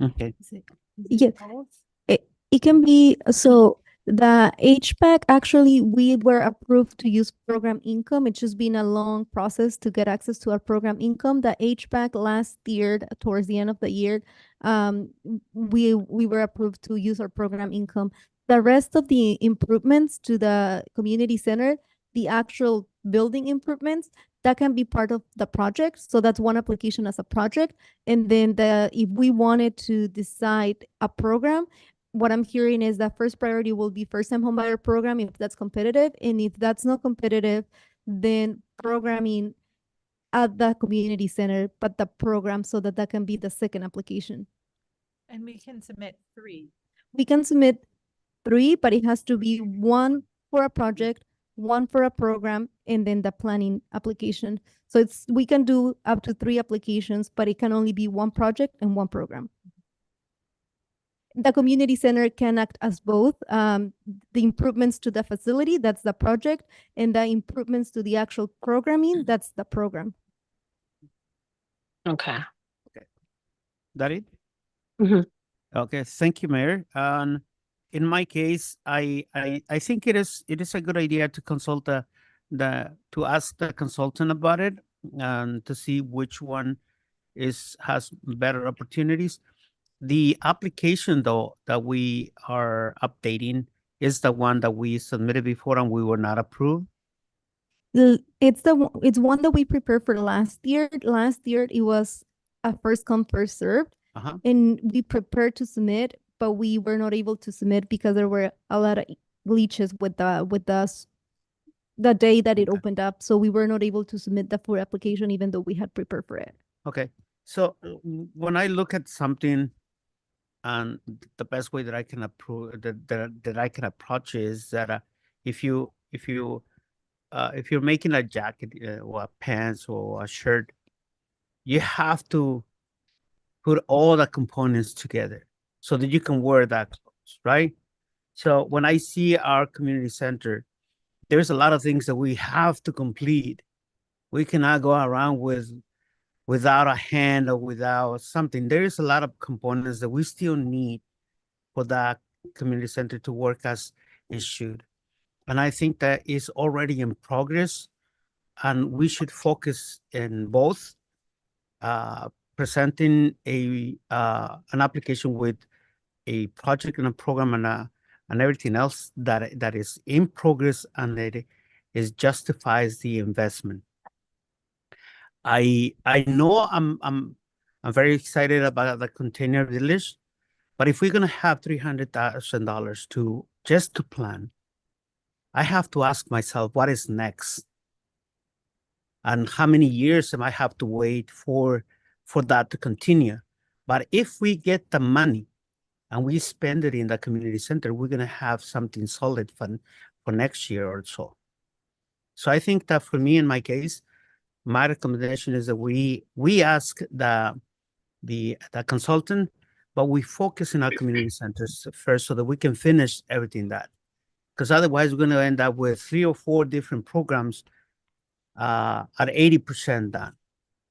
Okay.
Yeah, it can be, so the HVAC, actually, we were approved to use program income. It's just been a long process to get access to our program income. The HVAC last year, towards the end of the year, we were approved to use our program income. The rest of the improvements to the community center, the actual building improvements, that can be part of the project. So that's one application as a project. And then if we wanted to decide a program, what I'm hearing is that first priority will be first-time homebuyer program if that's competitive. And if that's not competitive, then programming at the community center, but the program so that can be the second application.
And we can submit 3.
We can submit 3, but it has to be 1 for a project, 1 for a program, and then the planning application. So we can do up to 3 applications, but it can only be 1 project and 1 program. the community center can act as both. The improvements to the facility, that's the project, and the improvements to the actual programming, that's the program.
Okay.
That it?
Mhm.
Okay, thank you, Mayor. In my case, I think it is a good idea to consult to ask the consultant about it and to see which one has better opportunities. The application though that we are updating is the one that we submitted before and we were not approved.
It's one that we prepared for last year. Last year it was a first come first served,
Uh-huh.
and we prepared to submit, but we were not able to submit because there were a lot of glitches with the day that it opened up. So we were not able to submit the full application even though we had prepared for it.
Okay, so when I look at something, and the best way that I can approve that I can approach is that if you're making a jacket or a pants or a shirt, you have to put all the components together so that you can wear that clothes, right? So when I see our community center, there's a lot of things that we have to complete. We cannot go around without a hand or without something. There is a lot of components that we still need for that community center to work as it should. And I think that is already in progress, and we should focus in both presenting an application with a project and a program and everything else that is in progress and that is justifies the investment. I know I'm very excited about the container village, but if we're gonna have $300,000 to plan, I have to ask myself what is next, and how many years am I have to wait for that to continue. But if we get the money and we spend it in the community center, we're gonna have something solid for next year or so. So I think that for me, in my case, my recommendation is that we ask the consultant, but we focus in our community centers first so that we can finish everything that, because otherwise we're going to end up with 3 or 4 different programs at 80% done.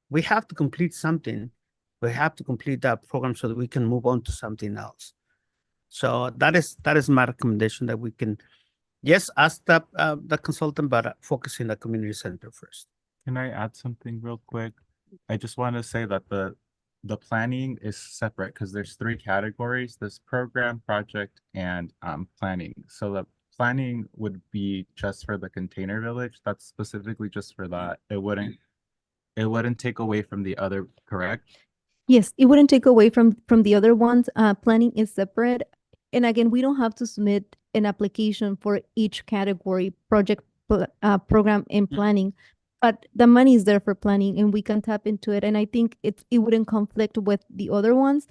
We have to complete something. We have to complete that program so that we can move on to something else. So that is my recommendation, that we can, yes, ask the consultant, but focus in the community center first.
Can I add something real quick? I just want to say that the planning is separate because there's 3 categories: this program, project, and planning. So the planning would be just for the container village. That's specifically just for that. It wouldn't take away from the other, correct?
Yes, it wouldn't take away from the other ones. Planning is separate. And again, we don't have to submit an application for each category, project, program, and planning. But the money is there for planning and we can tap into it. And I think it wouldn't conflict with the other ones,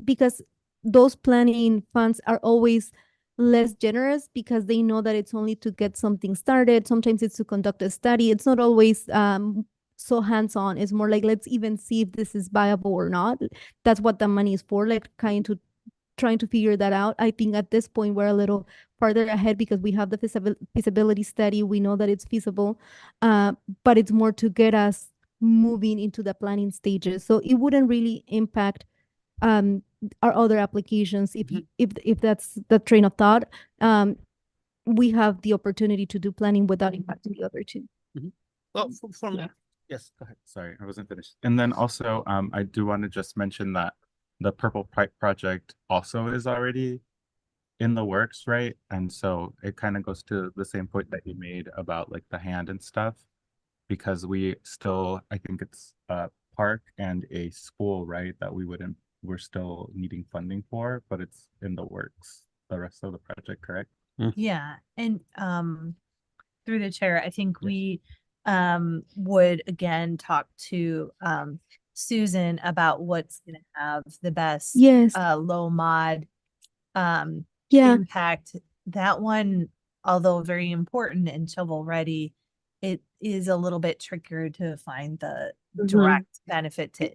because those planning funds are always less generous because they know that it's only to get something started. Sometimes it's to conduct a study. It's not always so hands-on. It's more like, let's even see if this is viable or not. That's what the money is for, like trying to figure that out. I think at this point we're a little farther ahead because we have the feasibility study. We know that it's feasible, but it's more to get us moving into the planning stages. So it wouldn't really impact our other applications. If that's the train of thought, we have the opportunity to do planning without impacting the other 2.
Well, yes, go ahead.
Sorry, I wasn't finished. And then also, I do want to just mention that the Purple Pipe project also is already in the works, right? And so it kind of goes to the same point that you made about like the hand and stuff, because we still, I think it's a park and a school, right, that we're still needing funding for, but it's in the works, the rest of the project, correct?
Yeah, and through the chair, I think we would again talk to Susan about what's going to have the best low mod impact. That one, although very important and shovel ready, it is a little bit trickier to find the direct benefit to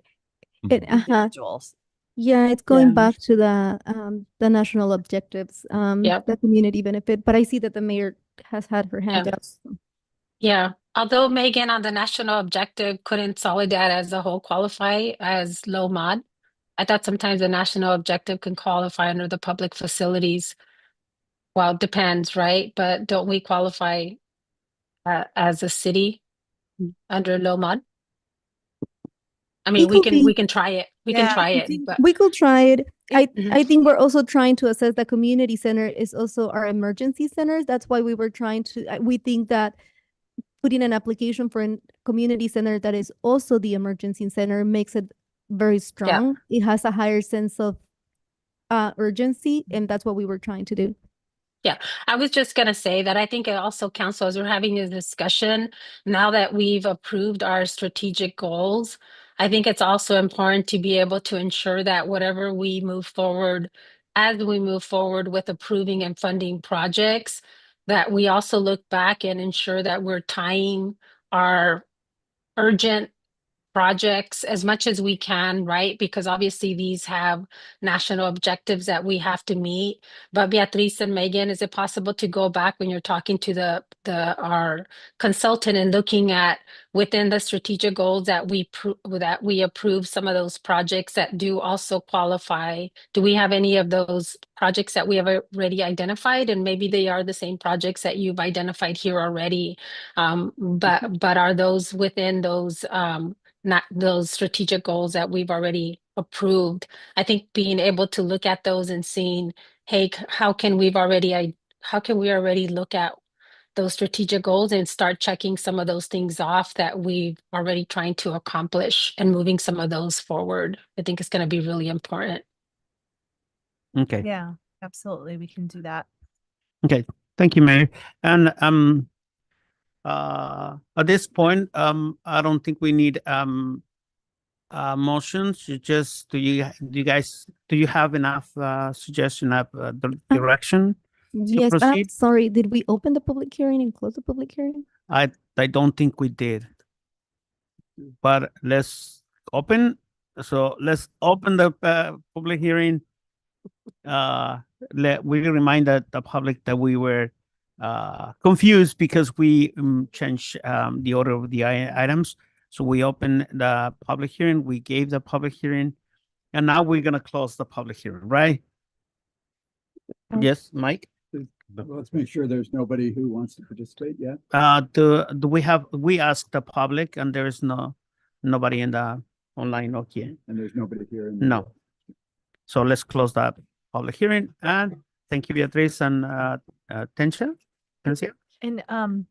individuals.
Yeah, it's going
Yeah.
back to the national objectives,
Yep.
the community benefit, but I see that the mayor has had her hand
Yeah.
up.
Yeah, although Megan on the national objective couldn't Soledad as a whole qualify as low mod. I thought sometimes the national objective can qualify under the public facilities. Well, it depends, right? But don't we qualify as a city under low mod? I mean,
It could be.
we can try it. We can
Yeah,
try
I
it,
think
but
We could try it.
Mhm.
I think we're also trying to assess the community center is also our emergency centers. That's why we were trying to, we think that putting an application for a community center that is also the emergency center makes it very strong. It has a higher sense of urgency, and that's what we were trying to do.
Yeah, I was just gonna say that I think it also, council, as we're having a discussion, now that we've approved our strategic goals, I think it's also important to be able to ensure that whatever we move forward, as we move forward with approving and funding projects, that we also look back and ensure that we're tying our urgent projects as much as we can, right? Because obviously these have national objectives that we have to meet. But Beatriz and Megan, is it possible to go back when you're talking to our consultant and looking at within the strategic goals that we approve some of those projects that do also qualify? Do we have any of those projects that we have already identified? And maybe they are the same projects that you've identified here already. But are those within those not those strategic goals that we've already approved? I think being able to look at those and seeing, hey, how can we already look at those strategic goals and start checking some of those things off that we've already trying to accomplish and moving some of those forward. I think it's going to be really important.
Okay.
Yeah, absolutely. We can do that.
Okay. Thank you, Mayor. And at this point, I don't think we need motions. You just do you have enough suggestion of the direction to
Yes, but I'm
proceed?
sorry, did we open the public hearing and close the public hearing?
I don't think we did. But let's open. So let's open the public hearing. We remind the public that we were confused because we changed the order of the items. So we opened the public hearing, we gave the public hearing, and now we're gonna close the public hearing, right? Yes, Mike?
Let's make sure there's nobody who wants to participate yet.
We asked the public and there is nobody in the online, okay?
And there's nobody here.
No. So let's close that public hearing, and thank you, Beatriz and Tencia.
And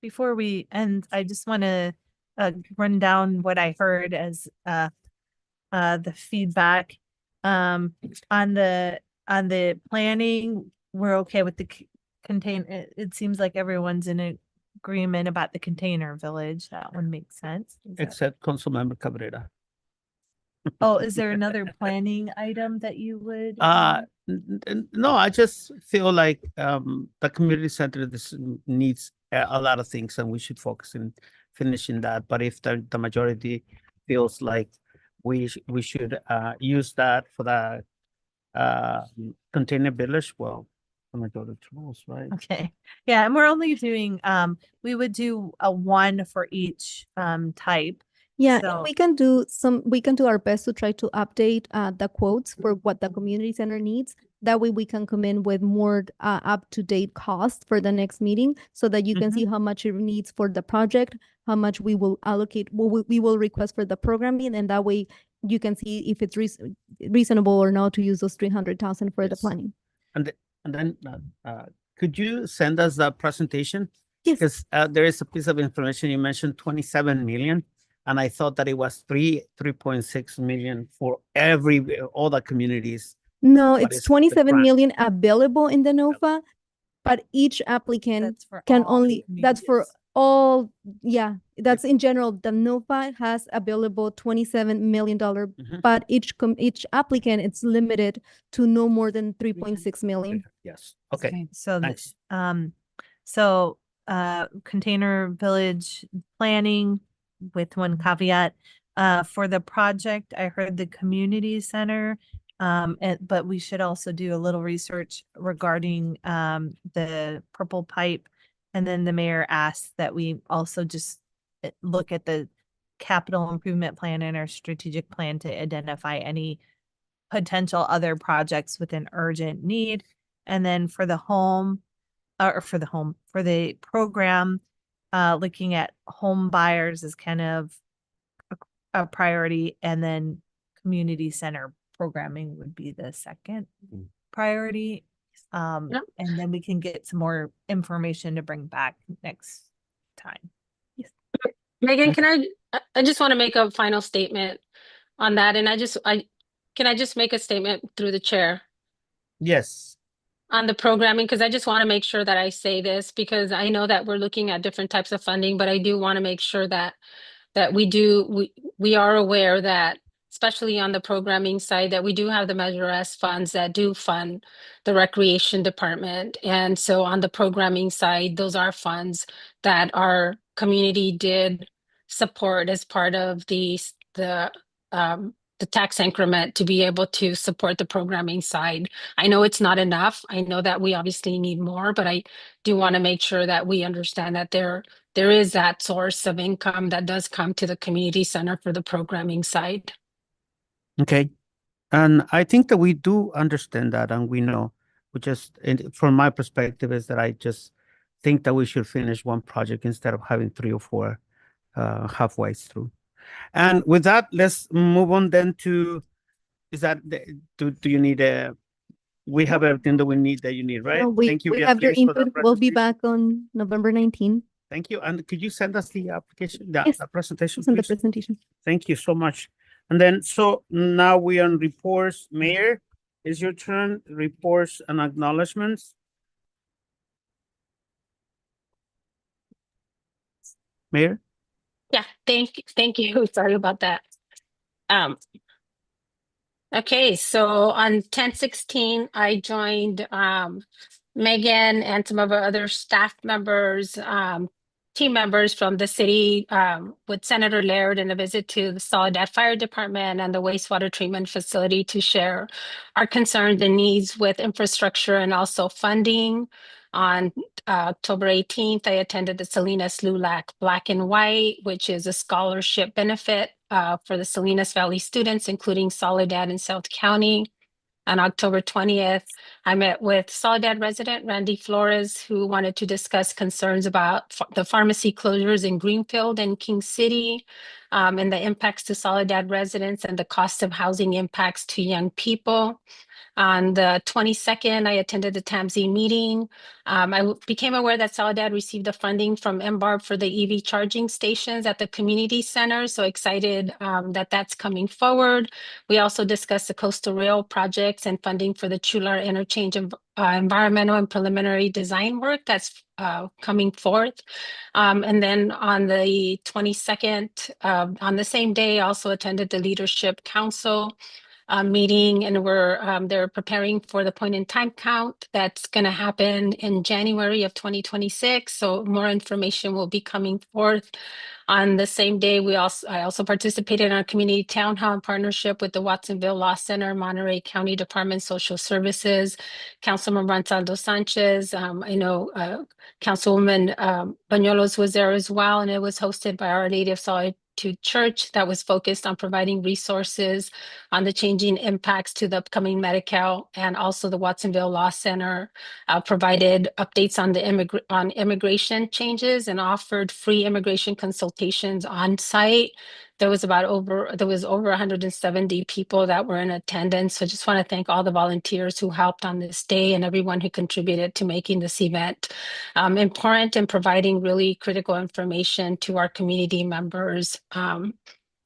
before we end, I just want to run down what I heard as the feedback. On the planning, we're okay with the contain. It seems like everyone's in agreement about the container village. That one makes sense.
Except Councilmember Cabrera.
Oh, is there another planning item that you would?
No, I just feel like the community center needs a lot of things, and we should focus in finishing that. But if the majority feels like we should use that for the container village, well, the majority rules, right?
Okay, yeah, and we're only doing, we would do a one for each type.
Yeah,
So-
and we can do our best to try to update the quotes for what the community center needs. That way we can come in with more up-to-date cost for the next meeting so that you can see how much it needs for the project, how much we will allocate, we will request for the programming, and that way you can see if it's reasonable or not to use those 300,000 for the planning.
And then could you send us the presentation?
Yes.
Because there is a piece of information you mentioned 27 million. And I thought that it was 3.6 million for all the communities.
No,
But
it's
it's the
27
grant.
million available in the NOFA, but each applicant can only, that's for all, yeah, that's in general, the NOFA has available $27 million, but each applicant, it's limited to no more than 3.6 million.
Yes, okay.
So,
Thanks.
container village planning with one caveat,
For the project, I heard the community center. But we should also do a little research regarding the purple pipe. And then the mayor asked that we also just look at the capital improvement plan and our strategic plan to identify any potential other projects with an urgent need. And then for the for the program, looking at home buyers is kind of a priority, and then community center programming would be the second priority. And then we can get some more information to bring back next time.
Megan, I just want to make a final statement on that, and can I just make a statement through the chair
Yes.
on the programming? Because I just want to make sure that I say this, because I know that we're looking at different types of funding, but I do want to make sure that we are aware that, especially on the programming side, that we do have the Measure S funds that do fund the recreation department. And so on the programming side, those are funds that our community did support as part of the tax increment to be able to support the programming side. I know it's not enough. I know that we obviously need more, but I do want to make sure that we understand that there is that source of income that does come to the community center for the programming side.
Okay. And I think that we do understand that, and we know. From my perspective, is that I just think that we should finish one project instead of having 3 or 4 halfway through. And with that, let's move on then to, do you need we have everything that we need, that you need, right?
No,
Thank you,
we have your
Beatriz, for the
input. We'll be
presentation.
back on November 19th.
Thank you. And could you send us the application,
Yes.
the presentation,
Send the
please?
presentation.
Thank you so much. And then, so now we are on reports. Mayor, it's your turn. Reports and acknowledgements. Mayor?
Yeah, thank you. Sorry about that. Okay, so on 10/16, I joined Megan and some of our other staff members, team members from the city, with Senator Laird, in a visit to the Soledad Fire Department and the wastewater treatment facility to share our concerns and needs with infrastructure and also funding. On October 18th, I attended the Salinas LULAC Black and White, which is a scholarship benefit for the Salinas Valley students, including Soledad and South County. On October 20th, I met with Soledad resident Randy Flores, who wanted to discuss concerns about the pharmacy closures in Greenfield and King City, and the impacts to Soledad residents and the cost of housing impacts to young people. On the 22nd, I attended the TAMZ meeting. I became aware that Soledad received the funding from MBARB for the EV charging stations at the community center. So excited that that's coming forward. We also discussed the coastal rail projects and funding for the Chular interchange of environmental and preliminary design work that's coming forth. And then on the 22nd, on the same day, I also attended the Leadership Council meeting, and they're preparing for the point in time count that's going to happen in January of 2026. So more information will be coming forth. On the same day, I also participated in our community town hall in partnership with the Watsonville Law Center, Monterey County Department of Social Services, Councilman Ronsaldo Sanchez. I know Councilwoman Bañuelos was there as well, and it was hosted by Our Lady of Solitude Church that was focused on providing resources on the changing impacts to the upcoming Medi-Cal, and also the Watsonville Law Center provided updates on the immigration changes and offered free immigration consultations on site. There was over 170 people that were in attendance. So I just want to thank all the volunteers who helped on this day and everyone who contributed to making this event important and providing really critical information to our community members.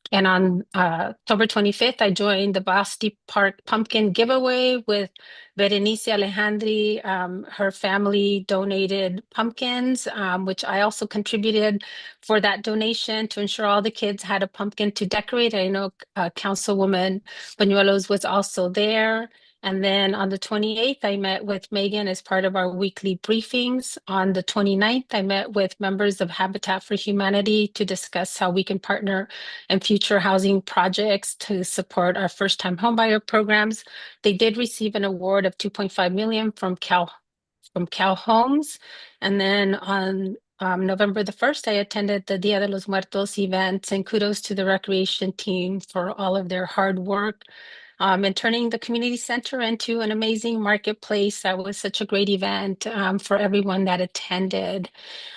And on October 25th, I joined the Basti Park Pumpkin Giveaway with Berenice Alejandri. Her family donated pumpkins, which I also contributed for that donation to ensure all the kids had a pumpkin to decorate. I know Councilwoman Bañuelos was also there. And then on the 28th, I met with Megan as part of our weekly briefings. On the 29th, I met with members of Habitat for Humanity to discuss how we can partner in future housing projects to support our first-time homebuyer programs. They did receive an award of 2.5 million from Cal Homes. And then on November the 1st, I attended the Dia de los Muertos event, and kudos to the recreation team for all of their hard work and turning the community center into an amazing marketplace. That was such a great event for everyone that attended.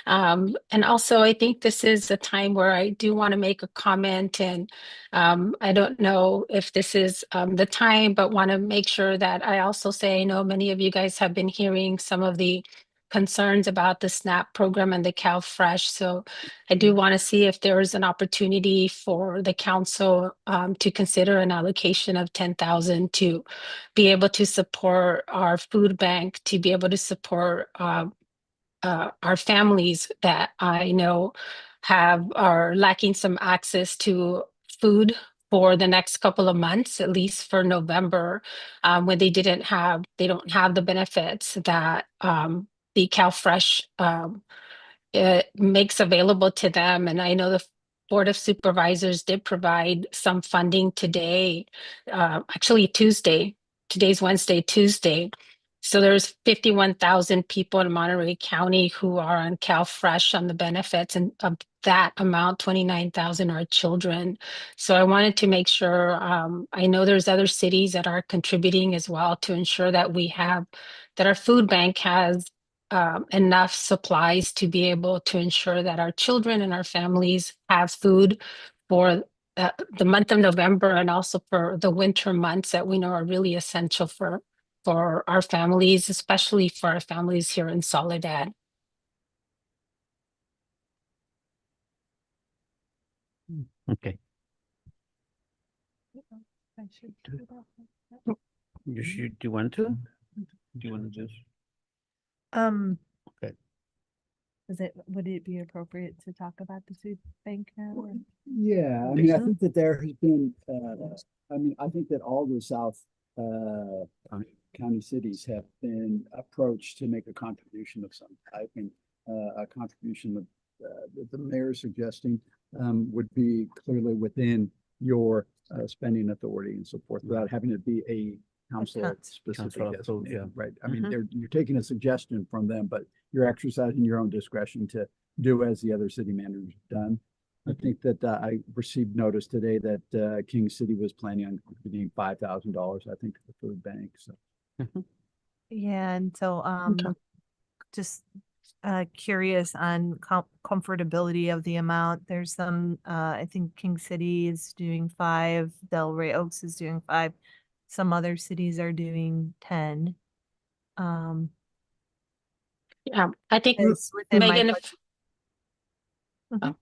And also, I think this is a time where I do want to make a comment, and I don't know if this is the time, but want to make sure that I also say, I know many of you guys have been hearing some of the concerns about the SNAP program and the CalFresh. So I do want to see if there is an opportunity for the council to consider an allocation of 10,000 to be able to support our food bank, to be able to support our families that I know are lacking some access to food for the next couple of months, at least for November, when they don't have the benefits that the CalFresh makes available to them. And I know the Board of Supervisors did provide some funding today, actually Tuesday. Today's Wednesday, Tuesday. So there's 51,000 people in Monterey County who are on CalFresh on the benefits, and of that amount, 29,000 are children. So I wanted to make sure, I know there's other cities that are contributing as well to ensure that that our food bank has enough supplies to be able to ensure that our children and our families have food for the month of November, and also for the winter months that we know are really essential for our families, especially for our families here in Soledad.
Okay. Do you want to? Do you want to just? Okay.
Would it be appropriate to talk about the food bank now? or-
Yeah, I mean, I think that there has been, I think that all the South county cities have been approached to make a contribution of some type, and a contribution that the mayor is suggesting would be clearly within your spending authority and so forth, without having to be a council specific.
Council, yeah.
Right. I mean, you're taking a suggestion from them, but you're exercising your own discretion to do as the other city managers have done. I think that I received notice today that King City was planning on contributing $5,000, I think, to the food bank. So
Yeah, and so just curious on comfortability of the amount. There's some I think King City is doing 5, Delray Oaks is doing 5, some other cities are doing 10.
Yeah, I think
It's within my
Megan,
budget.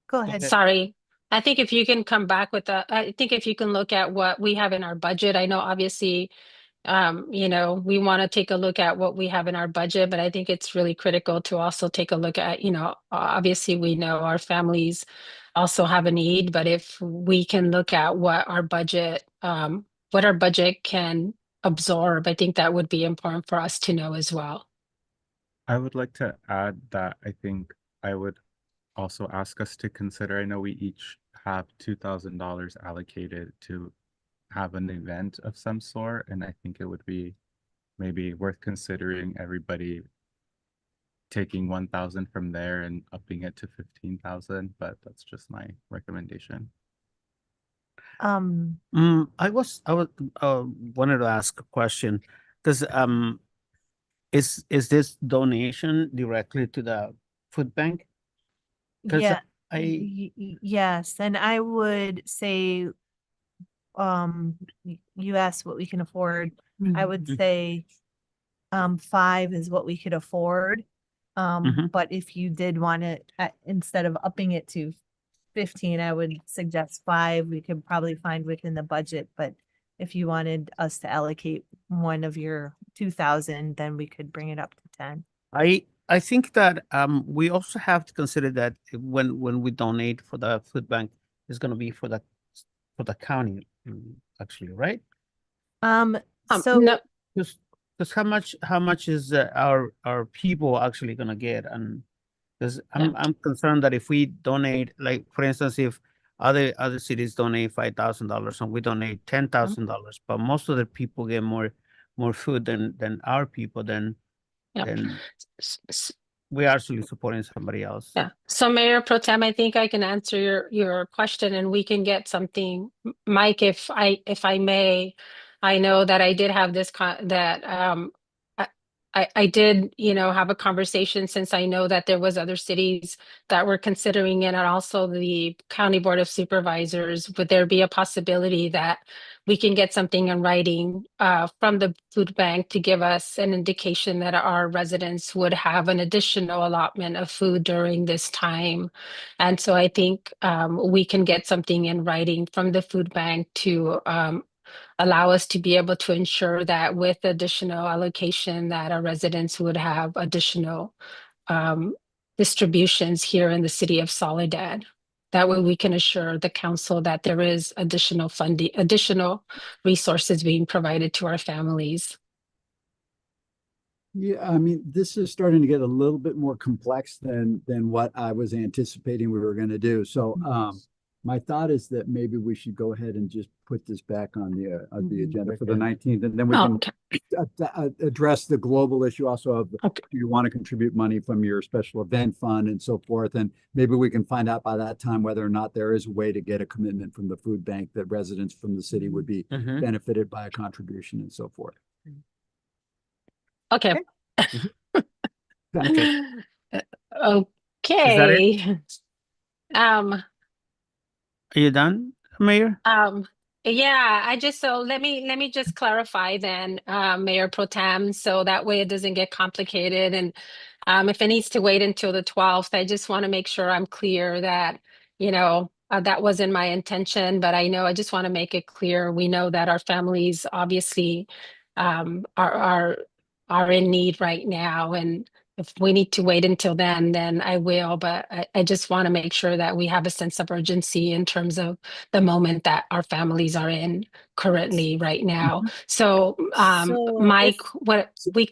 Go ahead.
sorry. I think if you can come back with I think if you can look at what we have in our budget, I know obviously, we want to take a look at what we have in our budget, but I think it's really critical to also take a look at, obviously we know our families also have a need, but if we can look at what our budget can absorb, I think that would be important for us to know as well.
I would like to add that I think I would also ask us to consider, I know we each have $2,000 allocated to have an event of some sort, and I think it would be maybe worth considering everybody taking 1,000 from there and upping it to 15,000, but that's just my recommendation.
I wanted to ask a question, because is this donation directly to the food bank? 'Cause
Yeah.
I
Yes, and I would say, you asked what we can afford. I would say, 5 is what we could afford. But if you did want to, instead of upping it to 15, I would suggest 5. We could probably find within the budget, but if you wanted us to allocate one of your 2,000, then we could bring it up to 10.
I think that we also have to consider that when we donate for the food bank, it's going to be for the county, actually, right?
So
No,
Because how much is our people actually gonna get? And because I'm concerned that if we donate, like for instance, if other cities donate $5,000 and we donate $10,000, but most of the people get more food than our people, then
yeah.
then
S- s-
we're actually supporting somebody else.
Yeah. So Mayor Pro Tem, I think I can answer your question and we can get something. Mike, if I may, I know that I did have this I did, have a conversation since I know that there was other cities that were considering it and also the County Board of Supervisors. Would there be a possibility that we can get something in writing from the food bank to give us an indication that our residents would have an additional allotment of food during this time? And so I think we can get something in writing from the food bank to allow us to be able to ensure that with additional allocation that our residents would have additional distributions here in the city of Soledad. That way we can assure the council that there is additional funding, additional resources being provided to our families.
Yeah, I mean, this is starting to get a little bit more complex than what I was anticipating we were going to do. So, my thought is that maybe we should go ahead and just put this back on the agenda for the 19th, and then we can address the global issue also of do you want to contribute money from your special event fund and so forth, and maybe we can find out by that time whether or not there is a way to get a commitment from the food bank that residents from the city would be benefited by a contribution and so forth.
Okay.
Okay.
Okay.
Are you done, Mayor?
Yeah, so let me just clarify then, Mayor Pro Tem, so that way it doesn't get complicated. And if it needs to wait until the 12th, I just want to make sure I'm clear that, that wasn't my intention, but I just want to make it clear. We know that our families obviously are in need right now. And if we need to wait until then I will, but I just want to make sure that we have a sense of urgency in terms of the moment that our families are in currently right now. So, Mike,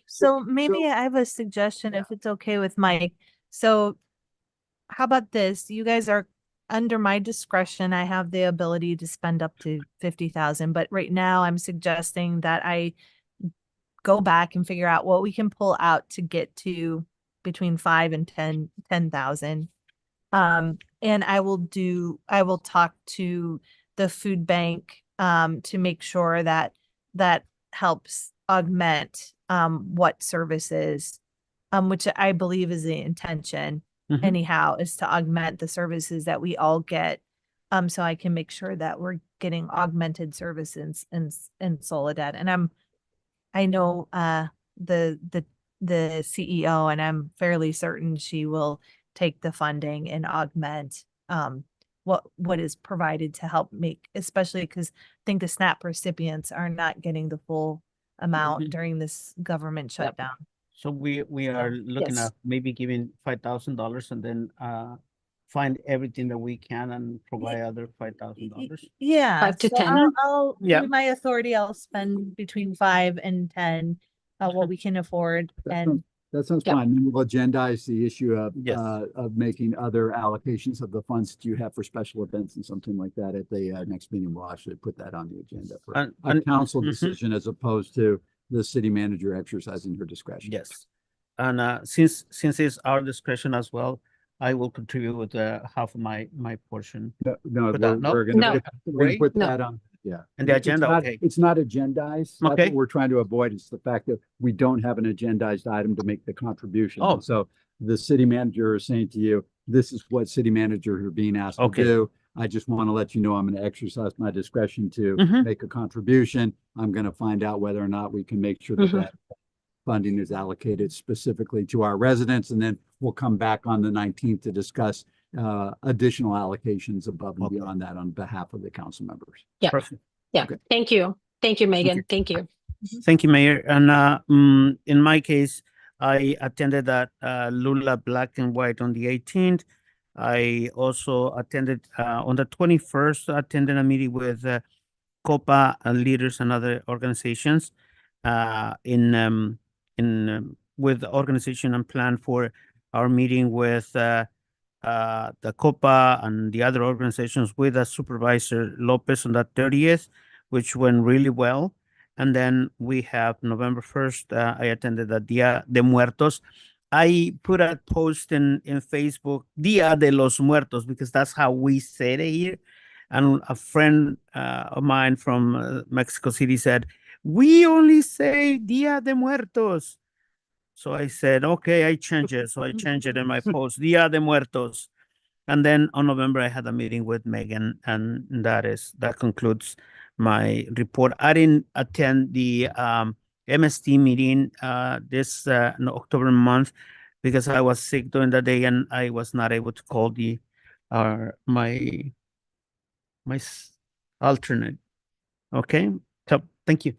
So maybe I have a suggestion if it's okay with Mike. So how about this? You guys are under my discretion. I have the ability to spend up to 50,000, but right now I'm suggesting that I go back and figure out what we can pull out to get to between 5 and 10,000. And I will talk to the food bank to make sure that helps augment what services, which I believe is the intention anyhow, is to augment the services that we all get. So I can make sure that we're getting augmented services in Soledad. And I know the CEO, and I'm fairly certain she will take the funding and augment what is provided to help make, especially because I think the SNAP recipients are not getting the full amount during this government shutdown.
So we are looking at maybe giving $5,000 and then find everything that we can and provide other $5,000.
Yeah,
5 to
so
10.
I'll through my authority, I'll spend between 5 and 10 what we can afford. And
That sounds fine. Then we'll agendize the issue of making other allocations of the funds that you have for special events and something like that at the next meeting. We'll actually put that on the agenda for a council decision as opposed to the city manager exercising her discretion.
Yes. And since it's our discretion as well, I will contribute with half of my portion.
No,
Put that-
we're gonna put
No.
that on. Yeah.
And the agenda, okay.
It's not agendized. That's
Okay.
what we're trying to avoid. It's the fact that we don't have an agendized item to make the contribution.
Oh.
So the city manager is saying to you, this is what city manager you're being asked to
Okay.
do. I just want to let you know I'm going to exercise my discretion to make a contribution. I'm going to find out whether or not we can make sure that that funding is allocated specifically to our residents. And then we'll come back on the 19th to discuss additional allocations above and beyond that on behalf of the council members.
Yeah.
Perfect.
Yeah.
Okay.
Thank you. Thank you, Megan. Thank you.
Thank you, Mayor. And in my case, I attended that Lula Black and White on the 18th. I also attended on the 21st, attended a meeting with COPA leaders and other organizations with organization and plan for our meeting with the COPA and the other organizations with Supervisor Lopez on that 30th, which went really well. And then we have November 1st, I attended the Dia de Muertos. I put a post in Facebook, Dia de los Muertos, because that's how we say it here. And a friend of mine from Mexico City said, we only say Dia de Muertos. So I said, okay, I change it. So I changed it in my post, Dia de Muertos. And then on November, I had a meeting with Megan, and that concludes my report. I didn't attend the MST meeting this October month because I was sick during the day and I was not able to call my alternate. Okay, so thank you.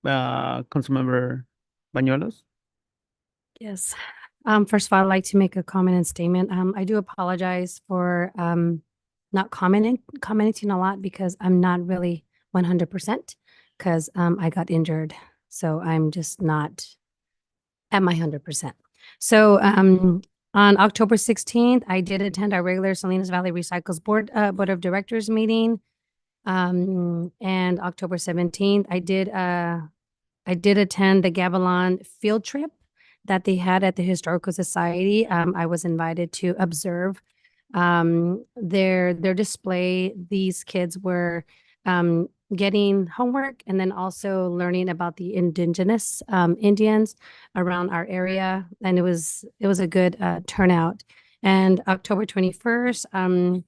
Councilmember Bañuelos?
Yes. First of all, I'd like to make a comment and statement. I do apologize for not commenting a lot because I'm not really 100% because I got injured. So I'm just not at my 100%. So on October 16th, I did attend our regular Salinas Valley Recycles Board of Directors meeting. And October 17th, I did attend the Gavilan field trip that they had at the Historical Society. I was invited to observe their display. These kids were getting homework and then also learning about the indigenous Indians around our area, and it was a good turnout. And October 21st,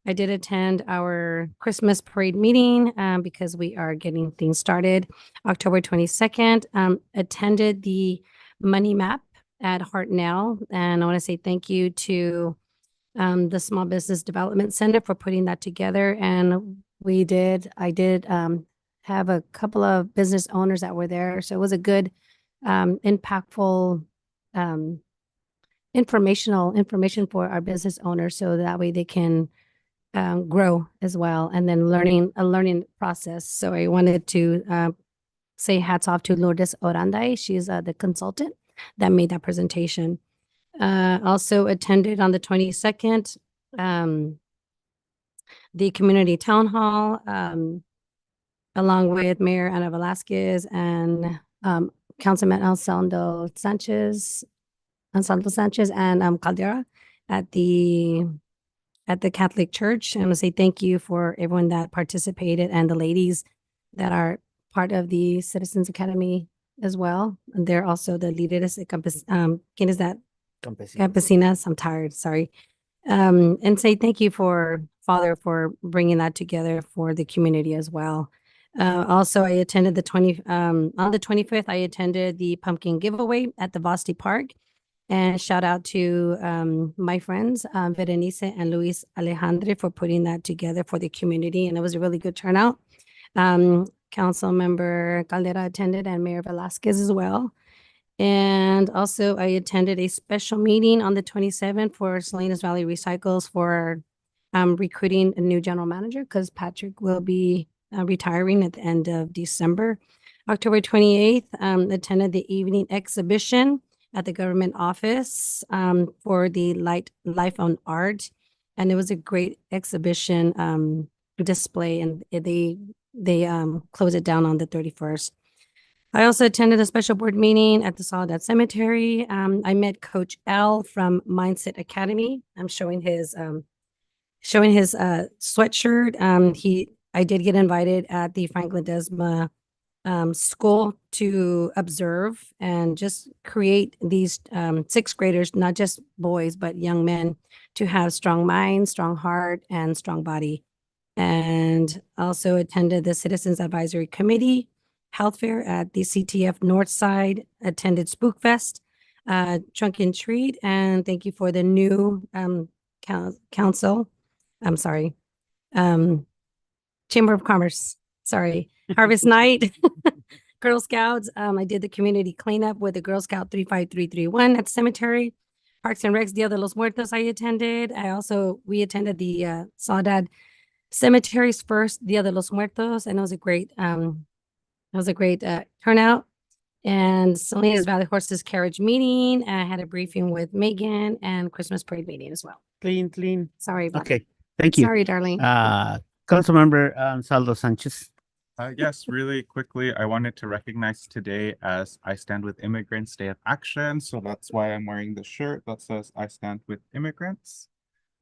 I did attend our Christmas parade meeting because we are getting things started. October 22nd, attended the Money Map at Hartnell. And I want to say thank you to the Small Business Development Center for putting that together. And I did have a couple of business owners that were there. So it was a good, impactful information for our business owners so that way they can grow as well, and then a learning process. So I wanted to say hats off to Lourdes Oranday. She's the consultant that made that presentation. Also attended on the 22nd, the community town hall, along with Mayor Ana Velasquez and Councilman Ansaldo Sanchez and Caldera at the Catholic Church. I'm going to say thank you for everyone that participated and the ladies that are part of the Citizens Academy as well. And they're also the líderes ¿quién is that? Campesinas. I'm tired, sorry. And say thank you Father, for bringing that together for the community as well. Also, I attended on the 25th, I attended the pumpkin giveaway at the Vasti Park. And shout out to my friends, Berenice and Luis Alejandre, for putting that together for the community. And it was a really good turnout. Council member Caldera attended and Mayor Velasquez as well. And also I attended a special meeting on the 27th for Salinas Valley Recycles for recruiting a new general manager because Patrick will be retiring at the end of December. October 28th, attended the evening exhibition at the government office for the Life on Art. And it was a great exhibition display, and they closed it down on the 31st. I also attended a special board meeting at the Soledad Cemetery. I met Coach L from Mindset Academy. I'm showing his sweatshirt. I did get invited at the Franklin Desma school to observe and just create these sixth graders, not just boys, but young men, to have strong mind, strong heart, and strong body. And also attended the Citizens Advisory Committee Health Fair at the CTF North Side, attended Spook Fest, Trunk and Treat, and thank you for the new council. I'm sorry. Chamber of Commerce, sorry. Harvest Night, Girl Scouts. I did the community cleanup with the Girl Scout 35331 at the cemetery. Parks and Recs, Dia de los Muertos I attended. We attended the Soledad Cemeteries first, Dia de los Muertos, and it was a great turnout. And Salinas Valley Horses Carriage meeting. I had a briefing with Megan and Christmas parade meeting as well.
Clean.
Sorry about
Okay, thank you.
Sorry, darling.
Councilmember Saldo Sanchez.
Yes, really quickly, I wanted to recognize today as I Stand with Immigrants Day of Action. So that's why I'm wearing the shirt that says I Stand with Immigrants.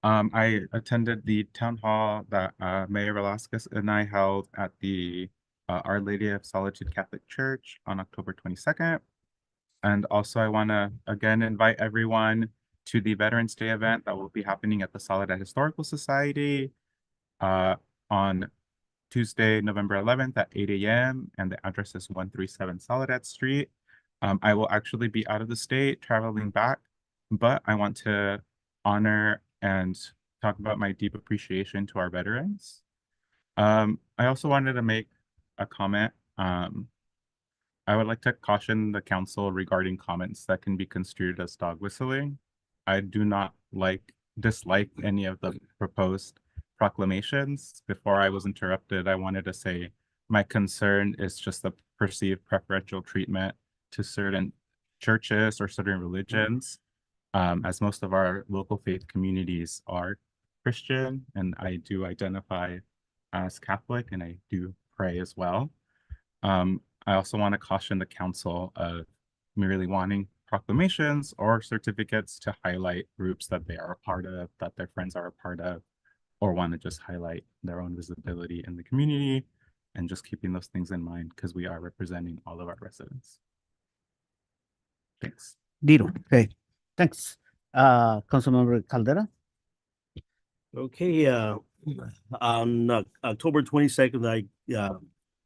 I attended the town hall that Mayor Velasquez and I held at the Our Lady of Solitude Catholic Church on October 22nd. And also I want to again invite everyone to the Veterans Day event that will be happening at the Soledad Historical Society on Tuesday, November 11th at 8 a.m. and the address is 137 Soledad Street. I will actually be out of the state traveling back, but I want to honor and talk about my deep appreciation to our veterans. I also wanted to make a comment. I would like to caution the council regarding comments that can be construed as dog whistling. I do not dislike any of the proposed proclamations. Before I was interrupted, I wanted to say my concern is just the perceived preferential treatment to certain churches or certain religions, as most of our local faith communities are Christian, and I do identify as Catholic, and I do pray as well. I also want to caution the council of merely wanting proclamations or certificates to highlight groups that they are a part of, that their friends are a part of, or want to just highlight their own visibility in the community, and just keeping those things in mind because we are representing all of our residents. Thanks.
Dito. Okay, thanks. Councilmember Caldera.
Okay, on October 22nd, I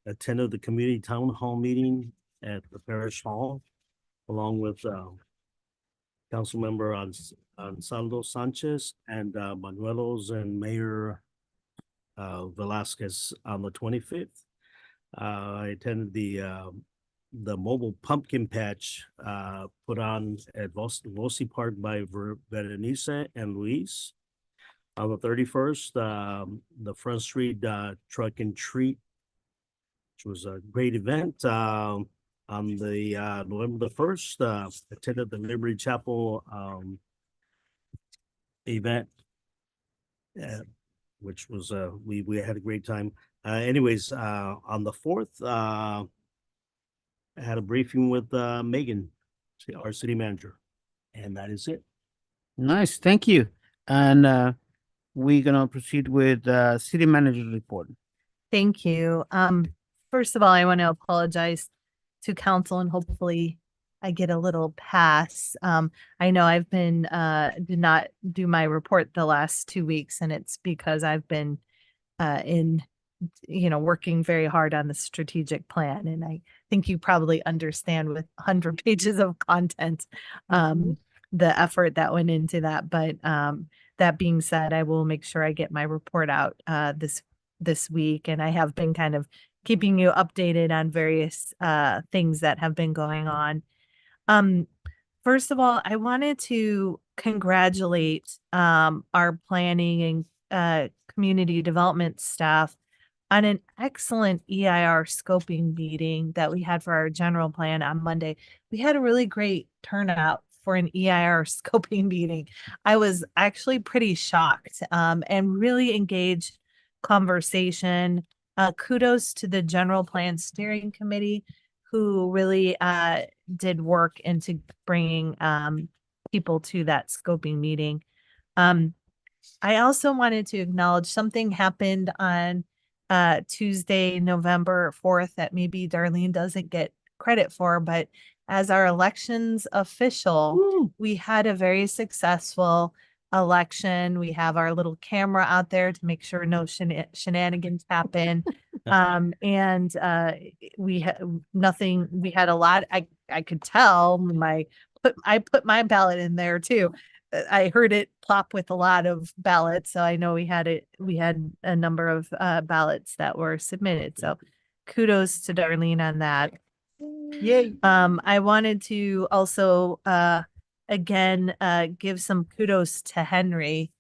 attended the community town hall meeting at the parish hall, along with Councilmember Ansaldo Sanchez and Manuelos and Mayor Velasquez on the 25th. I attended the mobile pumpkin patch put on at Vossi Park by Berenice and Luis. On the 31st, the Front Street Truck and Treat, which was a great event. On the November the 1st, attended the Liberty Chapel event, which was we had a great time. Anyways, on the 4th, I had a briefing with Megan, our city manager, and that is it.
Nice, thank you. And we're gonna proceed with city manager's report.
Thank you. First of all, I want to apologize to council and hopefully I get a little pass. I know I've been did not do my report the last 2 weeks, and it's because I've been working very hard on the strategic plan. And I think you probably understand with 100 pages of content, the effort that went into that. But that being said, I will make sure I get my report out this week. And I have been kind of keeping you updated on various things that have been going on. First of all, I wanted to congratulate our planning and community development staff on an excellent EIR scoping meeting that we had for our general plan on Monday. We had a really great turnout for an EIR scoping meeting. I was actually pretty shocked and really engaged conversation. Kudos to the general plan steering committee, who really did work into bringing people to that scoping meeting. I also wanted to acknowledge something happened on Tuesday, November 4th that maybe Darlene doesn't get credit for, but as our elections official, we had a very successful election. We have our little camera out there to make sure no shenanigans happen. And we had nothing, we had a lot, I could tell I put my ballot in there too. I heard it plop with a lot of ballots. So I know we had a number of ballots that were submitted. So kudos to Darlene on that.
Yay.
I wanted to also again give some kudos to Henry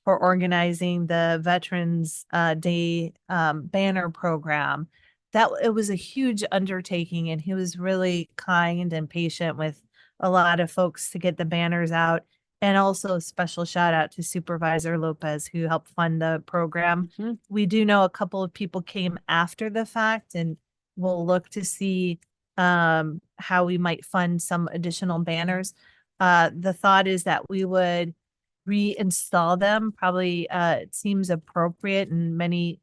for organizing the Veterans Day banner program. That it was a huge undertaking, and he was really kind and patient with a lot of folks to get the banners out. And also a special shout out to Supervisor Lopez, who helped fund the program. We do know a couple of people came after the fact, and we'll look to see how we might fund some additional banners. The thought is that we would reinstall them. Probably it seems appropriate, and many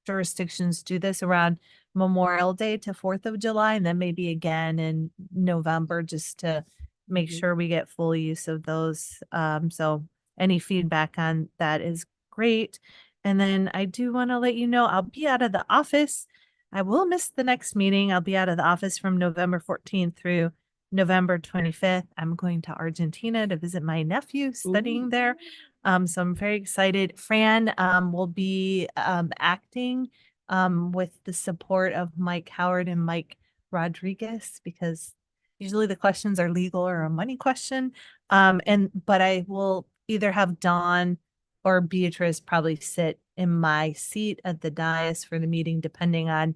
jurisdictions do this around Memorial Day to 4th of July, and then maybe again in November, just to make sure we get full use of those. So any feedback on that is great. And then I do want to let you know, I'll be out of the office. I will miss the next meeting. I'll be out of the office from November 14th through November 25th. I'm going to Argentina to visit my nephew studying there. So I'm very excited. Fran will be acting with the support of Mike Howard and Mike Rodriguez, because usually the questions are legal or a money question. But I will either have Dawn or Beatrice probably sit in my seat at the dais for the meeting, depending on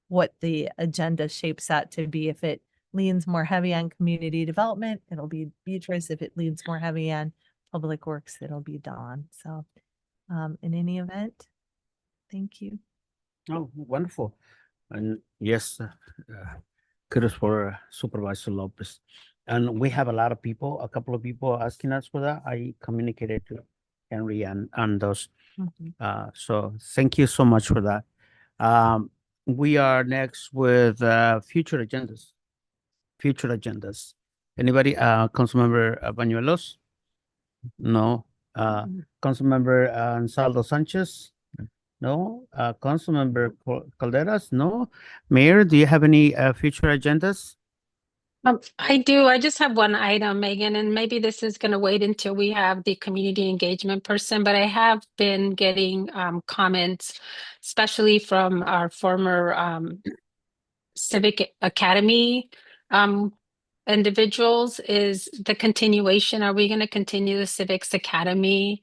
what the agenda shapes out to be. If it leans more heavy on community development, it'll be Beatrice. If it leans more heavy on Public Works, it'll be Dawn. So in any event, thank you.
Oh, wonderful. And yes, kudos for Supervisor Lopez. And we have a couple of people asking us for that. I communicated to Henry and those. So thank you so much for that. We are next with future agendas. Anybody? Councilmember Bañuelos? No. Councilmember Ansaldo Sanchez? No. Councilmember Calderas? No. Mayor, do you have any future agendas?
I do. I just have one item, Megan, and maybe this is going to wait until we have the community engagement person, but I have been getting comments, especially from our former Civic Academy individuals, is the continuation. Are we going to continue the Civics Academy?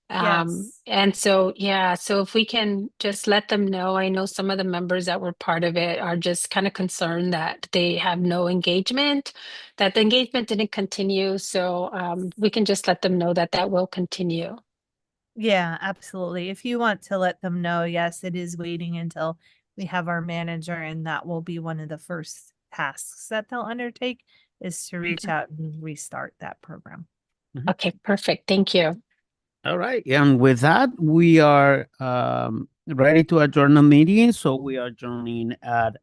Yes.
And so, yeah, so if we can just let them know, I know some of the members that were part of it are just kind of concerned that they have no engagement, that the engagement didn't continue. So we can just let them know that that will continue.
Yeah, absolutely. If you want to let them know, yes, it is waiting until we have our manager, and that will be one of the first tasks that they'll undertake, is to reach out and restart that program.
Okay, perfect. Thank you.
All right. And with that, we are ready to adjourn the meeting. So we are adjourning at